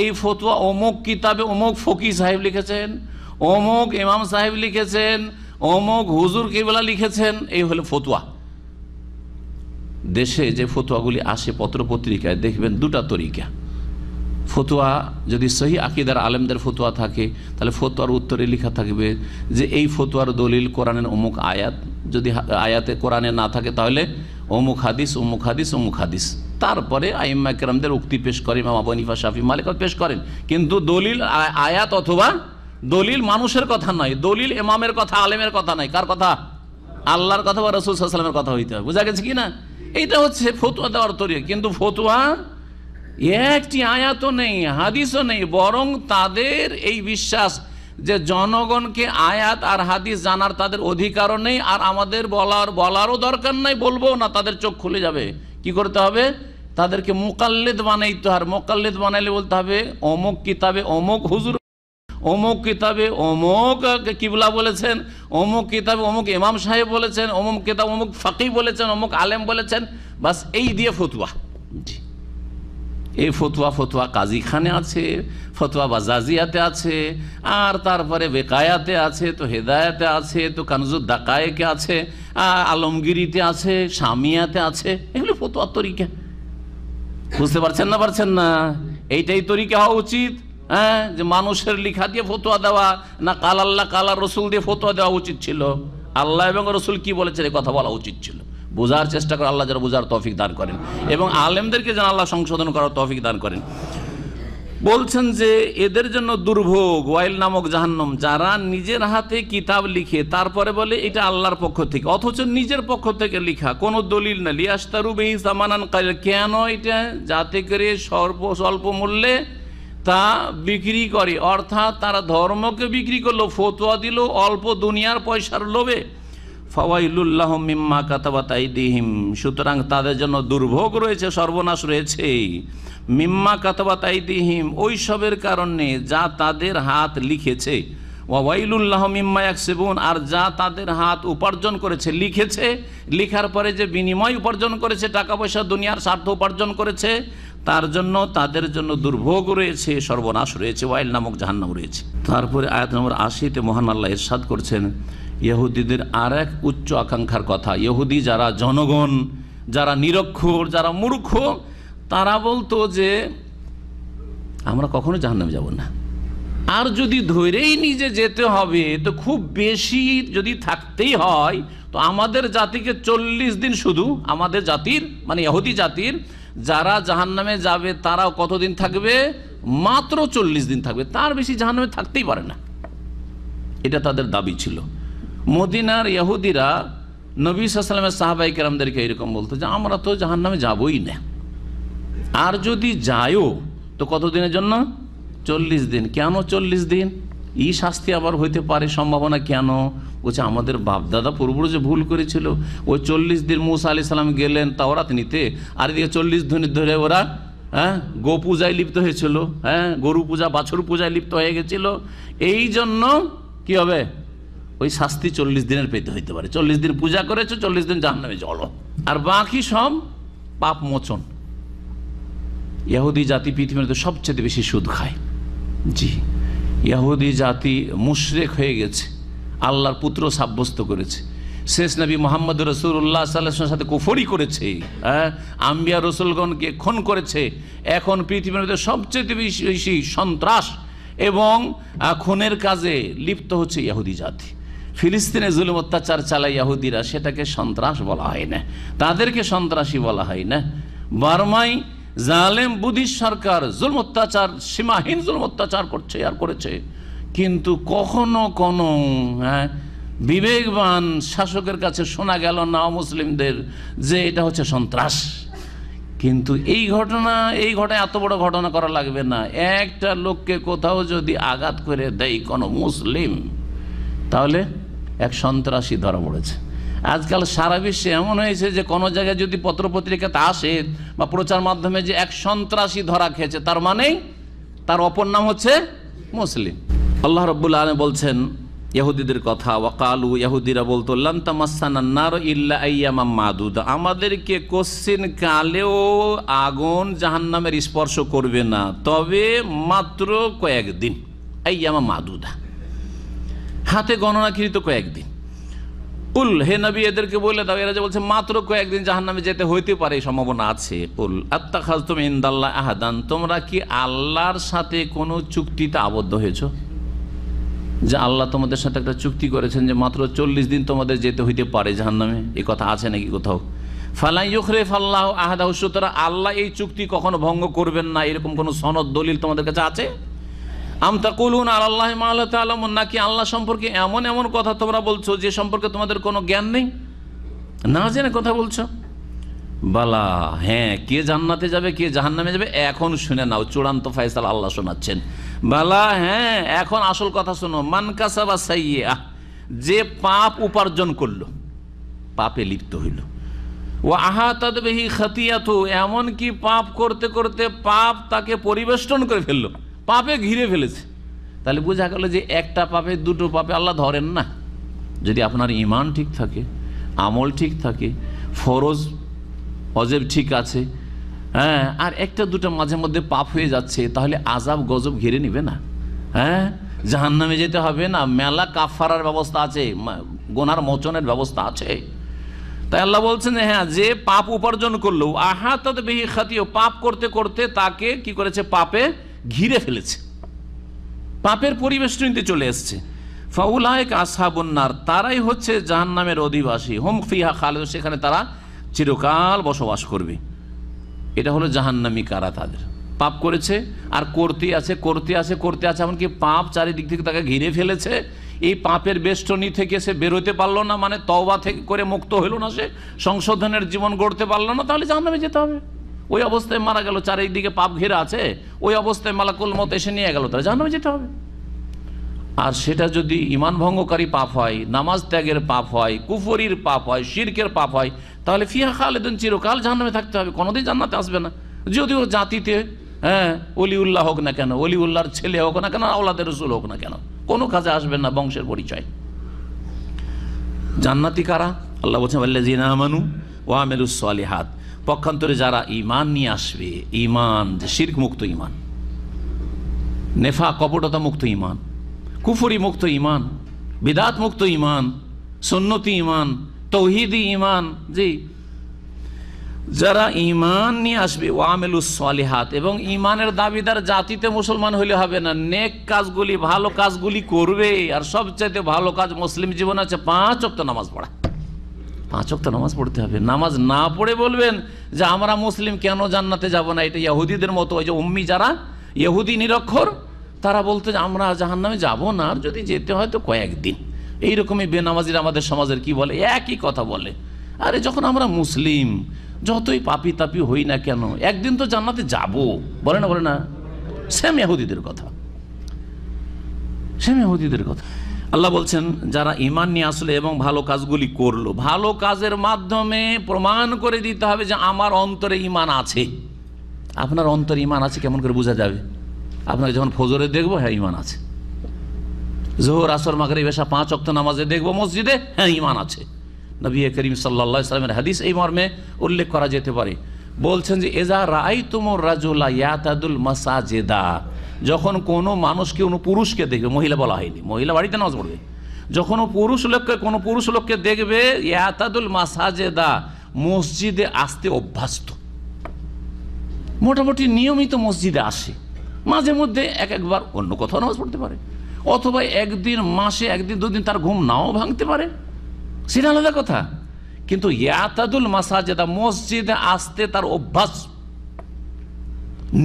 এই ফতোয়া অমুক কিতাবে অমুক ফকি সাহেব লিখেছেন, অমুক ইমাম সাহেব লিখেছেন, অমুক হুজুর কিবলা লিখেছেন, এই হলো ফতোয়া। দেশে যে ফতোয়াগুলি আসে পত্রপত্রিকায়, দেখবেন 2টা তরিকা। ফতোয়া যদি সহি আকীদার আলেমদের ফতোয়া থাকে, তাহলে ফতোয়ার উত্তরে লেখা থাকবে যে এই ফতোয়ার দলিল কোরআনের অমুক আয়াত, যদি আয়াতে কোরআনে না থাকে তাহলে অমুক হাদিস, অমুক হাদিস, অমুক হাদিস। তারপরে আইম্মা কেরামদের উক্তি পেশ করে, ইমাম আবু হানিফা, শাফি, মালিক পেশ করেন। কিন্তু দলিল আয়াত অথবা দলিল মানুষের কথা নয়, দলিল ইমামের কথা, আলেমের কথা নয়। কার কথা? আল্লাহর কথা বা রাসূল সাল্লাল্লাহু আলাইহি ওয়াসাল্লামের কথা হইতে হবে। বোঝা গেছে কি না? এইটা হচ্ছে ফতোয়া দেওয়ার তরিকা। কিন্তু ফতোয়া একটি আয়াতও নেই, হাদিসও নেই, বরং তাদের এই বিশ্বাস যে জনগণকে আয়াত আর হাদিস জানার তাদের অধিকারও নেই, আর আমাদের বলারও দরকার নাই, বলবো না, তাদের চোখ খুলে যাবে। কি করতে হবে? তাদেরকে মুকাল্লিদ বানাইতে হবে। মুকাল্লিদ বানাইলে বলতে হবে অমুক কিতাবে অমুক হুজুর, অমুক কিতাবে অমুক কিবলা বলেছেন, অমুক কিতাবে অমুক ইমাম সাহেব বলেছেন, অমুক কিতাব অমুক ফাকি বলেছেন, অমুক আলেম বলেছেন, বাস এই দিয়ে ফতুয়া। জি, এই ফতুয়া কাজীখানে আছে, ফতুয়া বাজাজিয়াতে আছে, আর তারপরে বেকায়াতে আছে, তো হেদায়াতে আছে, তো কানজুদ দাকায়েকে আছে, আলমগিরিতে আছে, শামিয়াতে আছে। এগুলো ফতুয়ার তরিকা। বুঝতে পারছেন না? এইটাই তরিকা হওয়া উচিত। হ্যাঁ, যে মানুষের লিখা দিয়ে ফতুয়া দেওয়া, না কাল আল্লাহ কাল রসুল দিয়ে ফতুয়া দেওয়া উচিত ছিল? আল্লাহ এবং রসুল কি বলেছেন এই কথা বলা উচিত ছিল। বোঝার চেষ্টা করে, আল্লাহ যেন বোঝার তৌফিক দান করেন, এবং আলেমদেরকে যেন আল্লাহ সংশোধন করার তৌফিক দান করেন। বলছেন যে এদের জন্য দুর্ভোগ, ওয়াইল নামক জাহান্নাম, যারা নিজের হাতে কিতাব লিখে তারপরে বলে এটা আল্লাহর পক্ষ থেকে, অথচ নিজের পক্ষ থেকে লিখা, কোনো দলিল না। লিয়াশতারু বিহি সামানান কালিলা, কেন এটা? যাতে করে স্বল্প মূল্যে তা বিক্রি করে, অর্থাৎ তারা ধর্মকে বিক্রি করলো, ফতোয়া দিল অল্প দুনিয়ার পয়সার লোভে। ফাওয়াইলুল লাহুম মিম্মা কাতাবাত আইদিহিম, সুতরাং তাদের জন্য দুর্ভোগ রয়েছে, সর্বনাশ রয়েছে। মিম্মা কাতাবাত আইদিহিম, ওই সবের কারণে যা তাদের হাত লিখেছে। ওয়াইলুল লাহুম মিম্মা ইয়াকসিবুন, আর যা তাদের হাত উপার্জন করেছে, লিখেছে, লিখার পরে যে বিনিময় উপার্জন করেছে, টাকা পয়সা দুনিয়ার স্বার্থ উপার্জন করেছে, তার জন্য তাদের জন্য দুর্ভোগ রয়েছে, সর্বনাশ রয়েছে, ওয়াইল নামক জাহান্নাম রয়েছে। তারপরে আয়াত নম্বর 80-তে মহান আল্লাহ ইরশাদ করছেন ইহুদিদের আর এক উচ্চ আকাঙ্ক্ষার কথা। ইহুদি যারা জনগণ, যারা নিরক্ষর, যারা মূর্খ, তারা বলতো যে আমরা কখনো জাহান্নামে যাব না, আর যদি ধরেই নিজে যেতে হবে তো খুব বেশি যদি থাকতেই হয় তো আমাদের জাতিকে 40 দিন, শুধু আমাদের জাতির মানে ইহুদি জাতির যারা জাহান্নামে যাবে তারাও কতদিন থাকবে? মাত্র 40 দিন থাকবে, তার বেশি জাহান্নামে থাকতেই পারে না। এটা তাদের দাবি ছিল। মদিনার ইহুদিরা নবী সাল্লাল্লাহু আলাইহি ওয়াসাল্লামের সাহাবায়ে কেরামদেরকে এরকম বলতো যে আমরা তো জাহান্নামে যাবই না, আর যদি যায়ও তো কতদিনের জন্য? 40 দিন। কেন 40 দিন? এই শাস্তি আবার হইতে পারে সম্ভাবনা কেন? বলছে আমাদের বাপদাদা পূর্বপুরুষ যে ভুল করেছিল, ওই 40 দিন মুসা আলাইহিস সালাম গেলেন তাওরাত নিতে, আর এদিকে 40 দিন ধরে ওরা গো পূজায় লিপ্ত হয়েছিল, গরু পূজা বাছুর পূজায় লিপ্ত হয়ে গেছিল। এই জন্য কি হবে? ওই শাস্তি 40 দিনের পেতে হইতে পারে। 40 দিন পূজা করেছো, 40 দিন জাহান্নামে চলো, আর বাকি সব পাপ মোচন। ইহুদি জাতি পৃথিবীতে সবচেয়ে বেশি সুদ খায়। জি, ইহুদি জাতি মুশরিক হয়ে গেছে, আল্লাহর পুত্র সাব্যস্ত করেছে, শেষ নবী মুহাম্মদ রাসূলুল্লাহ সাল্লাল্লাহু আলাইহি ওয়াসাল্লামের সাথে কুফরি করেছে, আম্বিয়া রসুলগণকে খুন করেছে। এখন পৃথিবীর মধ্যে সবচেয়ে বেশি সন্ত্রাস এবং খুনের কাজে লিপ্ত হচ্ছে ইহুদি জাতি। ফিলিস্তিনে জুলুম অত্যাচার চালায় ইহুদিরা, সেটাকে সন্ত্রাস বলা হয় না, তাদেরকে সন্ত্রাসী বলা হয় না। বার্মায় জালেম বুদ্ধিস্ট সরকার জুলুম অত্যাচার, সীমাহীন জুলুম অত্যাচার করছে আর করেছে, কিন্তু কখনো কোনো বিবেকবান শাসকের কাছে শোনা গেল না মুসলিমদের যে এটা হচ্ছে সন্ত্রাস। কিন্তু এই ঘটনা এত বড় ঘটনা করা লাগবে না। একটা লোককে কোথাও যদি আঘাত করে দেয় কোনো মুসলিম, তাহলে এক সন্ত্রাসী ধরা পড়েছে। আজকাল সারা বিশ্বে এমন হয়েছে যে কোনো জায়গায় যদি পত্রপত্রিকাতে আসে বা প্রচার মাধ্যমে যে এক সন্ত্রাসী ধরা খেয়েছে, তার মানে তার অপর নাম হচ্ছে মুসলিম। আল্লাহ রাব্বুল আলামিন বলছেন ইহুদিদের কথা, ওয়াকালু, ইহুদিরা বলতো লান তামাসসানান নার ইল্লা আইয়ামাম মাদুদা, আমাদেরকে কোশ্চিন কালেও আগুন জাহান্নামের স্পর্শ করবে না, তবে মাত্র কয়েকদিন। আইয়ামাম মাদুদা, হাতে গণনাকৃত কয়েকদিন। কুল, হে নবী এদেরকে বলে দাও, এরা যে বলছে মাত্র কয়েকদিন জাহান্নামে যেতে হইতে পারে, সম্ভাবনা আছে। কুল আত্তাখাযতুম ইনদাল্লাহি আহাদান, তোমরা কি আল্লাহর সাথে কোনো চুক্তিতে আবদ্ধ হয়েছো? যে আল্লাহ তোমাদের সাথে একটা চুক্তি করেছেন যে মাত্র 40 দিন তোমাদের যেতে হইতে পারে জাহান্নামে, এই কথা আছে নাকি কোথাও? ফালা ইউখরিফাল্লাহু আহাদাহু, সুতরাং আল্লাহ এই চুক্তি কখনো ভঙ্গ করবেন না, এরকম কোনো সনদ দলিল তোমাদের কাছে আছে? আম তাকুলুনা আলাল্লাহি মা লা তা'লামুন, নাকি আল্লাহ সম্পর্কে এমন এমন কথা তোমরা বলছো যে সম্পর্কে তোমাদের কোনো জ্ঞান নেই, না জেনে কথা বলছো? বালা, হ্যাঁ, কে জান্নাতে যাবে কে জাহান্নামে যাবে এখন শুনে নাও, চূড়ান্ত ফয়সালা আল্লাহ শোনাচ্ছেন। বালা, হ্যাঁ, এখন আসল কথা শোনো। মান কাসাবা সাইয়্যা, যে পাপ উপার্জন করলো, পাপে লিপ্ত হইল, ওয়া আহাতাত বিহি খাতিয়াতু, এমন কি পাপ করতে করতে পাপ তাকে পরিবেষ্টন করে ফেললো, পাপে ঘিরে ফেলেছে, তাহলে বোঝা গেল যে একটা পাপে দুটো পাপে আল্লাহ ধরেন না। যদি আপনার ঈমান ঠিক থাকে, আমল ঠিক থাকে, ফরজ অজেব ঠিক আছে, হ্যাঁ, আর একটা দুটো মাঝে মধ্যে পাপ হয়ে যাচ্ছে, তাহলে আযাব গজব ঘিরে নিবে না? হ্যাঁ, জাহান্নামে যেতে হবে না, মেলা কাফারার ব্যবস্থা আছে, গুনার মোচনের ব্যবস্থা আছে। তাই আল্লাহ বলছেন হ্যাঁ, যে পাপ উপার্জন করলো আহাতাত বিহি খাতিও, পাপ করতে করতে তাকে কি করেছে, পাপে ঘিরে ফেলেছে, পাপের পরিবেষ্টনীতে চলে এসছে। ফাউলাইকা আসহাবুন নার, তারাই হচ্ছে জাহান্নামের অধিবাসী। হুম ফিহা খালিদুন, সেখানে তারা চিরকাল বসবাস করবে। এটা হলো জাহান্নামী কারা, তাদের পাপ করেছে আর করতে আছে করতে আছে করতে আছে, এমনকি পাপ চারিদিক থেকে তাকে ঘিরে ফেলেছে। এই পাপের বেষ্টনী থেকে সে বেরোতে পারলো না, মানে তওবা থেকে করে মুক্ত হইল না, সে সংশোধনের জীবন গড়তে পারলো না, তাহলে জাহান্নামে যেতে হবে। ওই অবস্থায় মারা গেল, চারিদিকে পাপ ঘিরে আছে, ওই অবস্থায় মালাকুল মউত এসে নিয়ে গেল, তাহলে জাহান্নামে যেতে হবে। আর সেটা যদি ঈমান ভঙ্গকারী পাপ হয়, নামাজ ত্যাগের পাপ হয়, কুফরির পাপ হয়, শিরকের পাপ হয়, তাহলে ফিহা খালিদুন, চিরকাল জাহান্নামে থাকতে হবে, কোনোদিন জান্নাতে আসবে না। যদিও জাতিতে হ্যাঁ ওলিউল্লাহ হোক না কেন, ওলিউল্লাহর ছেলে হোক না কেন, আওলাদের রসুল হোক না কেন, কোনো কাজে আসবেন না বংশের পরিচয়। জান্নাতি কারা? আল্লাহ বলছেন ওয়াল্লাযীনা আমানু ওয়া আমিলুস সালিহাত, পক্ষান্তরে যারা ঈমান নিয়ে আসবে, ঈমান যে শিরক মুক্ত ঈমান, নেফাক কপটতা মুক্ত ঈমান, কুফরি মুক্ত ঈমান, বিদআত মুক্ত ঈমান, সুন্নতি ঈমান, তৌহিদি ঈমান, জি, যারা ঈমান নিয়ে আসবে ওয়া আমিলুস সালিহাত, এবং ঈমানের দাবিদার জাতিতে মুসলমান হইলে হবে না, নেক কাজগুলি ভালো কাজগুলি করবে। আর সবচাইতে ভালো কাজ মুসলিম জীবন আছে 5 ওয়াক্ত নামাজ পড়া। 5 ওয়াক্ত নামাজ পড়তে হবে। নামাজ না পড়ে বলবেন যে আমরা মুসলিম, কেন জান্নাতে যাব না? এটা ইহুদিদের মতো, ওই যে উম্মি যারা ইহুদি নিরক্ষর, তারা বলতে যে আমরা জাহান্নামে যাব না, আর যদি যেতে হয় তো কয়েকদিন। এইরকমই বেনামাজিরা আমাদের সমাজের কি বলে, একই কথা বলে। আরে যখন আমরা মুসলিম, যতই পাপি তাপি হই না কেন, একদিন তো জান্নাতে যাব, বলে না বলে না? সেম ইহুদিদের কথা, সেম ইহুদিদের কথা। আল্লাহ বলছেন যারা ঈমান নিয়ে আসলে এবং ভালো কাজগুলি করলো, ভালো কাজের মাধ্যমে প্রমাণ করে দিতে হবে যে আমার অন্তরে ঈমান আছে। আপনার অন্তরে ঈমান আছে কেমন করে বোঝা যাবে? আপনাকে যখন ফজরে দেখবো, হ্যাঁ ঈমান আছে। যোহর, আসর, মাগরিব, এশা 5 ওয়াক্ত নামাজে দেখবো মসজিদে, হ্যাঁ ঈমান আছে। নবী করিম সাল্লাল্লাহু আলাইহি ওয়াসাল্লামের হাদিস এই মর্মে উল্লেখ করা যেতে পারে। বলছেন যে এজা রাআইতুমুর রাজুলা ইয়াতাদুল মাসাজিদা, যখন কোনো মানুষকে, কোনো পুরুষকে দেখবে, মহিলা বলা হয়নি, মহিলা বাড়িতে নামাজ পড়বে, যখন কোনো পুরুষ লোককে দেখবে, ইয়াতাদুল মাসাজিদা, মসজিদে আসতে অভ্যস্ত, মোটামুটি নিয়মিত মসজিদে আসে, মাঝে মধ্যে একবার অন্য কোথাও নামাজ পড়তে পারে, অথবা একদিন মাসে 1-2 দিন তার ঘুম নাও ভাঙতে পারে, সেটা আলাদা কথা। কিন্তু ইয়াতাদুল মাসাজিদা, মসজিদে আসতে তার অভ্যাস,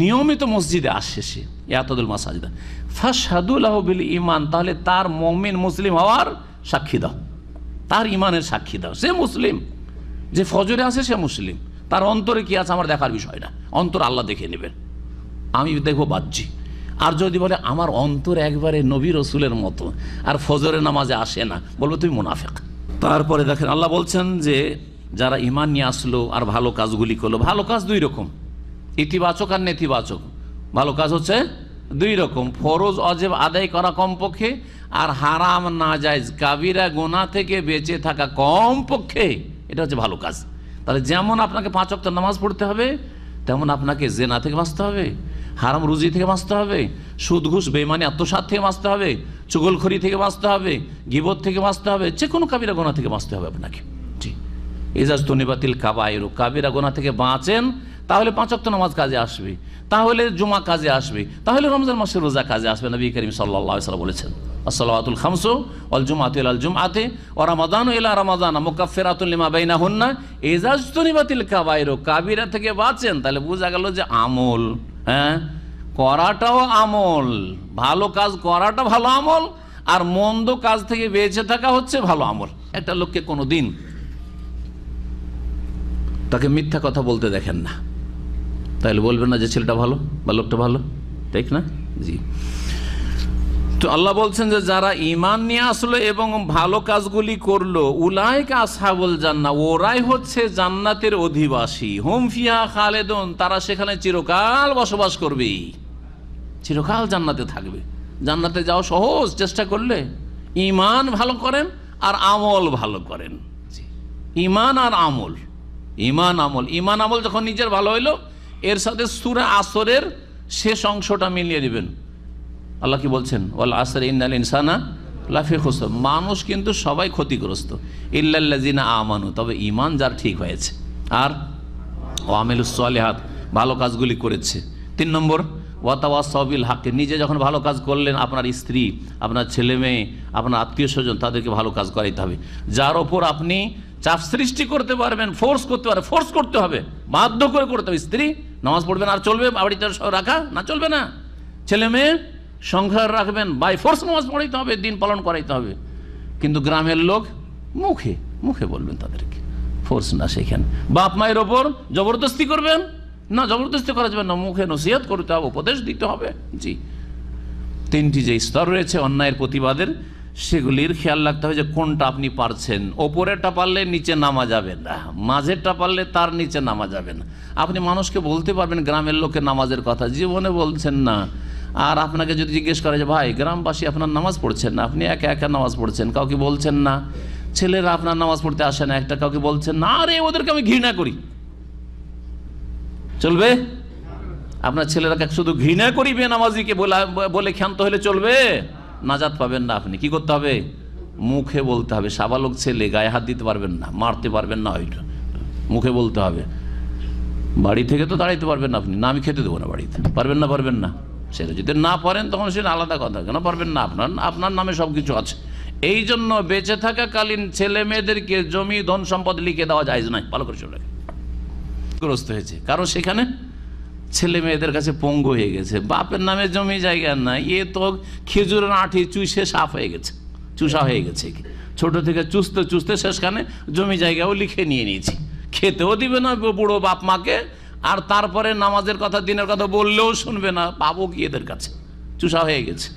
নিয়মিত মসজিদে আসে সে, ইয়াতাদুল মাসাজিদা, ফাশহাদু লাহু বিল ঈমান, তাহলে তার মুমিন মুসলিম হওয়ার সাক্ষী দাও, তার ঈমানের সাক্ষী দাও। সে মুসলিম, যে ফজরে আসে সে মুসলিম, তার অন্তরে কি আছে আমার দেখার বিষয় না, অন্তর আল্লাহ দেখে নেবেন, আমি দেখবো বাহ্যিক। আর যদি বলে আমার অন্তর একবারে নবী রসুলের মতো আর ফজরের নামাজে আসে না, বলবো তুমি মুনাফিক। তারপরে দেখেন আল্লাহ বলছেন যে যারা ঈমান নিয়ে আসলো আর ভালো কাজগুলি করলো, ভালো কাজ 2 রকম, ইতিবাচক আর নেতিবাচক। ভালো কাজ হচ্ছে 2 রকম, ফরজ অজেব আদায় করা কমপক্ষে, আর হারাম নাজায়েজ কাবিরা গুনাহ থেকে বেঁচে থাকা কমপক্ষে, এটা হচ্ছে ভালো কাজ। তাহলে যেমন আপনাকে 5 ওয়াক্ত নামাজ পড়তে হবে, তেমন আপনাকে জেনা থেকে বাঁচতে হবে, হারাম রুজি থেকে বাঁচতে হবে, সুদ ঘুষ বেঈমানি আত্মসাৎ থেকে বাঁচতে হবে, চুগলখড়ি থেকে বাঁচতে হবে, গীবত থেকে বাঁচতে হবে, যে কোনো কাবিরা গুনাহ থেকে বাঁচতে হবে আপনাকে। জি, ইজাজতুনিবাতিল কাবায়ের, কাবিরা গুনাহ থেকে বাঁচেন, তাহলে 5 ওয়াক্ত নামাজ কাজে আসবে, তাহলে জুমা কাজে আসবে, তাহলে রমজান মাসের রোজা কাজে আসবে। নবী করিম সাল্লাল্লাহু আলাইহি ওয়াসাল্লাম বলেছেন আসসালাওয়াতুল খামসু ওয়াল জুমআতু ইলাল জুমআতি ওয়া রমাদানু ইলা রমাদানা মুকাফফিরাতুন লিমা বাইনাহুন্না ইজাজতুনিবাতিল কাবায়ের, কাবিরা থেকে বাঁচেন, তাহলে বোঝা গেল যে আমল, হ্যাঁ, করাটাও আমল, ভালো কাজ করাটা ভালো আমল, আর মন্দ কাজ থেকে বেঁচে থাকা হচ্ছে ভালো আমল। একটা লোককে কোনো দিন তাকে মিথ্যা কথা বলতে দেখেন না, তাহলে বলবেন না যে ছেলেটা ভালো বা লোকটা ভালো, ঠিক না? জি। তো আল্লাহ বলছেন যে যারা ঈমান নিয়ে আসলো এবং ভালো কাজগুলি করলো, উলাইকা আসহাবুল জান্নাহ, ওরাই হচ্ছে জান্নাতের অধিবাসী, হুম ফিহা খালিদুন, তারা সেখানে চিরকাল বসবাস করবে, চিরকাল জান্নাতে থাকবে। জান্নাতে যাওয়া সহজ চেষ্টা করলে। ঈমান ভালো করেন আর আমল ভালো করেন। ঈমান আর আমল, ঈমান আমল, ঈমান আমল যখন নিজের ভালো হইলো, এর সাথে সূরা আসরের শেষ অংশটা মিলিয়ে দিবেন। আল্লাহ কি বলছেন? ওয়াল আসর ইন্নাল ইনসানা লাফি খুসর। মানুষ কিন্তু সবাই ক্ষতিগ্রস্ত, ইল্লাল্লাযিনা আমানু, তবে ঈমান যার ঠিক হয়েছে আর ওয়ামিলুস সালিহাত, ভালো কাজগুলি করেছে। 3 নম্বর ওয়াতাওয়াসাউ বিল হক, নিজে যখন ভালো কাজ করলেন, আপনার স্ত্রী, আপনার ছেলে মেয়ে, আপনার আত্মীয় স্বজন, তাদেরকে ভালো কাজ করাইতে হবে। যার ওপর আপনি চাপ সৃষ্টি করতে পারবেন, ফোর্স করতে পারবেন, ফোর্স করতে হবে, বাধ্য করে করতে হবে। স্ত্রী নামাজ পড়বেন আর চলবে, বাড়িতে রাখা না চলবে না। ছেলে মেয়ে সংসার রাখবেন, বাই ফোর্স নামাজ পড়াইতে হবে, দিন পালন করাইতে হবে। কিন্তু গ্রামের লোক মুখে মুখে বলবেন তাদেরকে, ফোর্স না। সেখানে বাপ মায়ের ওপর জবরদস্তি করবেন না, জবরদস্তি করা যাবে না, মুখে নসিহত করতে হবে, উপদেশ দিতে হবে। জি, 3টি যে স্তর রয়েছে অন্যায়ের প্রতিবাদের, সেগুলির খেয়াল রাখতে হবে যে কোনটা আপনি পারছেন। ওপরেরটা পারলে নিচে নামা যাবে না, মাঝেরটা পারলে তার নিচে নামা যাবে না। আপনি মানুষকে বলতে পারবেন গ্রামের লোকের নামাজের কথা, জীবনে বলছেন না। আর আপনাকে যদি জিজ্ঞেস করে যে ভাই গ্রামবাসী আপনার নামাজ পড়ছেন না, আপনি একা একা নামাজ পড়ছেন, কাউকে বলছেন না। ছেলেরা আপনার নামাজ পড়তে আসে না, একটা কাউকে বলছেন না, আরে ওদেরকে আমি ঘৃণা করি, চলবে? আপনার ছেলেরাকে শুধু ঘৃণা করি বেনামাজিকে বলে ক্ষান্ত হলে চলবে? নাজাত পাবেন না। আপনি কি করতে হবে? মুখে বলতে হবে। সাবালক ছেলে, গায়ে হাত দিতে পারবেন না, মারতে পারবেন না, ওইটা মুখে বলতে হবে। বাড়ি থেকে তো দাঁড়াইতে পারবেন না আপনি, না আমি খেতে দেবো না বাড়িতে, পারবেন না? পারবেন না। সেটা যদি না পারেন তখন সেটা আলাদা কথা, কেন পারবেন না? আপনার নামে সব কিছু আছে। এই জন্য বেঁচে থাকাকালীন ছেলে মেয়েদেরকে জমি ধন সম্পদ লিখে দেওয়া যায় না, ভালো করে চলে গ্রস্ত হয়েছে। কারণ সেখানে ছেলে মেয়েদের কাছে পঙ্গু হয়ে গেছে, বাপের নামে জমি জায়গা নাই, এ তো খেজুরের আঁঠি চুষে সাফ হয়ে গেছে, চুষা হয়ে গেছে। ছোট থেকে চুষতে চুষতে শেষখানে জমি জায়গাও লিখে নিয়ে নিয়েছি, খেতেও দিবে না বুড়ো বাপ মাকে, আর তারপরে নামাজের কথা দিনের কথা বললেও শুনবে না, পাবো কি এদের কাছে, চুষা হয়ে গেছে।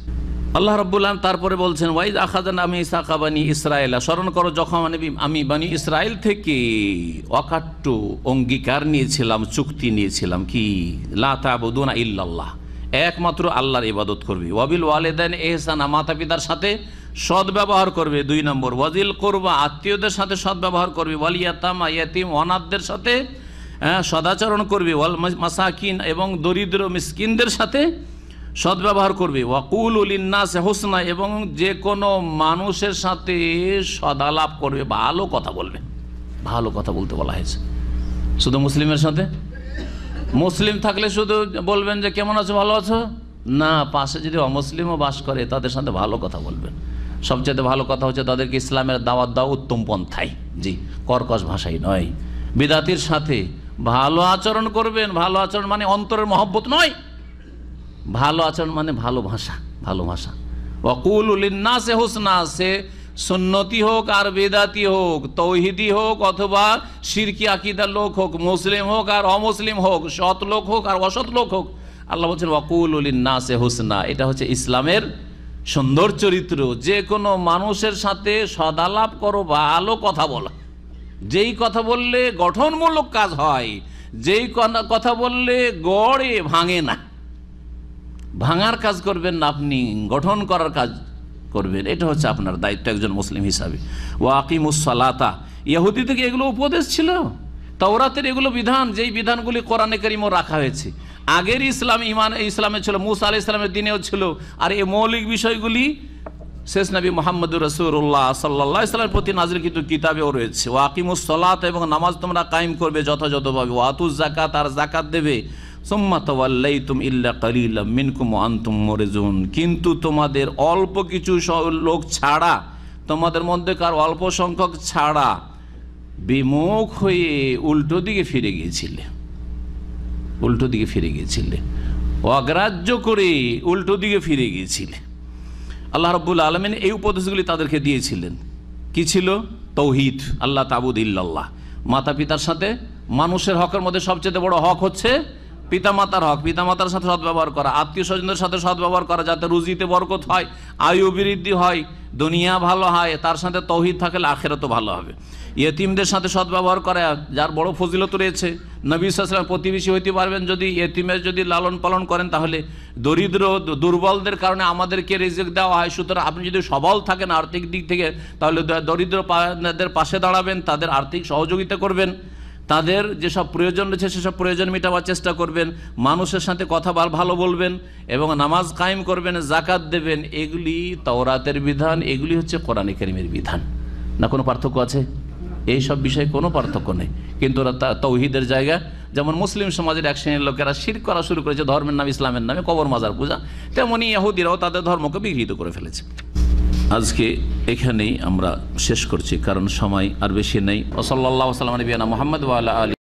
আল্লাহ রাব্বুল আলামিন তারপরে বলছেন ওয়াইদ আখাযানা মিসাকা বানি ইসরাঈলা, স্মরণ করো যখন আমি বানি ইসরাইল থেকে অকাট্য অঙ্গীকার নিয়েছিলাম, চুক্তি নিয়েছিলাম, কি লা তা'বুদুনা ইল্লাল্লাহ, একমাত্র আল্লাহর ইবাদত করবে। ওয়াবিল ওয়ালিদাইনি ইহসানা, মাতা পিতার সাথে সৎ ব্যবহার করবে। 2 নম্বর ওয়াজিল কুরবা, আত্মীয়দের সাথে সৎ ব্যবহার করবে। ওয়াল ইয়াতামা, ইয়াতিম অনাথদের সাথে সদাচরণ করবে। ওয়াল মাসাকিন, এবং দরিদ্র মিসকিনদের সাথে সদ্ব্যবহার করবে। ওয়াকুলু লিন্নাসি হুসনা, এবং যে কোনো মানুষের সাথে সদালাপ করবে, ভালো কথা বলবে। ভালো কথা বলতে বলা হয়েছে। শুধু মুসলিমের সাথে? মুসলিম থাকলে শুধু বলবেন যে কেমন আছো, ভালো আছো না, পাশে যদি অমুসলিমও বাস করে তাদের সাথে ভালো কথা বলবেন। সবচেয়ে ভালো কথা হচ্ছে তাদেরকে ইসলামের দাওয়াত দাও উত্তম পন্থায়, জি, কর্কশ ভাষাই নয়। বিদাতির সাথে ভালো আচরণ করবেন। ভালো আচরণ মানে অন্তরের মহব্বত নয়, ভালো আচরণ মানে ভালো ভাষা, ভালো ভাষা। ওয়াকুলু লিন্নাসি হুসনা, সে সুন্নতি হোক আর বেদাতি হোক, তৌহিদি হোক অথবা শিরকি আকীদার লোক হোক, মুসলিম হোক আর অমুসলিম হোক, সৎ লোক হোক আর অসৎ লোক হোক, আল্লাহ বলছেন ওয়াকুলু লিন্নাসি হুসনা। এটা হচ্ছে ইসলামের সুন্দর চরিত্র। যে কোনো মানুষের সাথে সদালাপ করো, ভালো কথা বলা। যেই কথা বললে গঠনমূলক কাজ হয়, যেই কথা বললে গড়ে ভাঙে না, ভাঙার কাজ করবেন না, আপনি গঠন করার কাজ করবেন। এটা হচ্ছে আপনার দায়িত্ব একজন মুসলিম হিসাবে। ওয়াকিমুস সালাতা, ইহুদি থেকে এগুলো উপদেশ ছিল, তাওরাতের এগুলো বিধান, যেই বিধানগুলি কোরআনে কারিমে রাখা হয়েছে। আগের ইসলামে ছিল, মুসা আলাইহিস সালামের দিনেও ছিল। আর এই মৌলিক বিষয়গুলি শেষ নবী মুহাম্মদুর রাসূলুল্লাহ সাল্লাল্লাহু আলাইহি ওয়াসাল্লামের প্রতি নাযিলকৃত কিতাবেও রয়েছে। ওয়াকিমুস সালাত, এবং নামাজ তোমরা কায়েম করবে যথাযথভাবে। ওয়াতুজ যাকাত, আর যাকাত দেবে। সুম্মা তাওয়াল্লাইতুম ইল্লা কালিলাম মিনকুম ওয়া আনতুম মুরিজুন, কিন্তু তোমাদের অল্প কিছু লোক ছাড়া, তোমাদের মধ্যেকার অল্প সংখ্যক ছাড়া বিমুখ হয়ে উল্টো দিকে ফিরে গিয়েছিলে, উল্টো দিকে ফিরে গিয়েছিলে, অগ্রাহ্য করে উল্টো দিকে ফিরে গিয়েছিলে। আল্লাহ রাব্বুল আলামিন এই উপদেশগুলি তাদেরকে দিয়েছিলেন। কি ছিল? তৌহিদ, আল্লাহ তা'বুদ ইল্লাল্লাহ। মাতা পিতার সাথে মানুষের হকের মধ্যে সবচেয়ে বড় হক হচ্ছে পিতামাতার হক, পিতামাতার সাথে সদ্ব্যবহার করা, আত্মীয় স্বজনদের সাথে সদ্ব্যবহার করা, যাতে রুজিতে বরকত হয়, আয়ু বৃদ্ধি হয়, দুনিয়া ভালো হয়, তার সাথে তৌহিদ থাকলে আখিরাতও ভালো হবে। ইয়েতিমদের সাথে সদ্ব্যবহার করা, যার বড় ফজিলত রয়েছে। নবী সাল্লাল্লাহু আলাইহি ওয়াসাল্লাম প্রতিবেশী হইতে পারবেন যদি ইয়েতিমের যদি লালন পালন করেন, তাহলে দরিদ্র দুর্বলদের কারণে আমাদেরকে রিজিক দেওয়া হয়। সুতরাং আপনি যদি সবল থাকেন আর্থিক দিক থেকে, তাহলে দরিদ্রদের পাশে দাঁড়াবেন, তাদের আর্থিক সহযোগিতা করবেন, তাদের যেসব প্রয়োজন রয়েছে সেসব প্রয়োজন মেটাবার চেষ্টা করবেন, মানুষের সাথে কথা ভালো বলবেন এবং নামাজ কায়েম করবেন, যাকাত দেবেন। এগুলি তাওরাতের বিধান, এগুলি হচ্ছে কোরআনে কারীমের বিধান। না কোনো পার্থক্য আছে? এই সব বিষয়ে কোনো পার্থক্য নেই। কিন্তু ওরা তাওহীদের জায়গা, যেমন মুসলিম সমাজের এক শ্রেণীর লোকেরা শিরক করা শুরু করেছে ধর্মের নামে, ইসলামের নামে, কবর মাজার পূজা, তেমনি ইহুদিরাও তাদের ধর্মকে বিঘ্নিত করে ফেলেছে। আজকে এখানেই আমরা শেষ করছি, কারণ সময় আর বেশি নেই। ওয়া সাল্লাল্লাহু আলা নবিয়িনা মুহাম্মদ ওয়া আলা আলিহি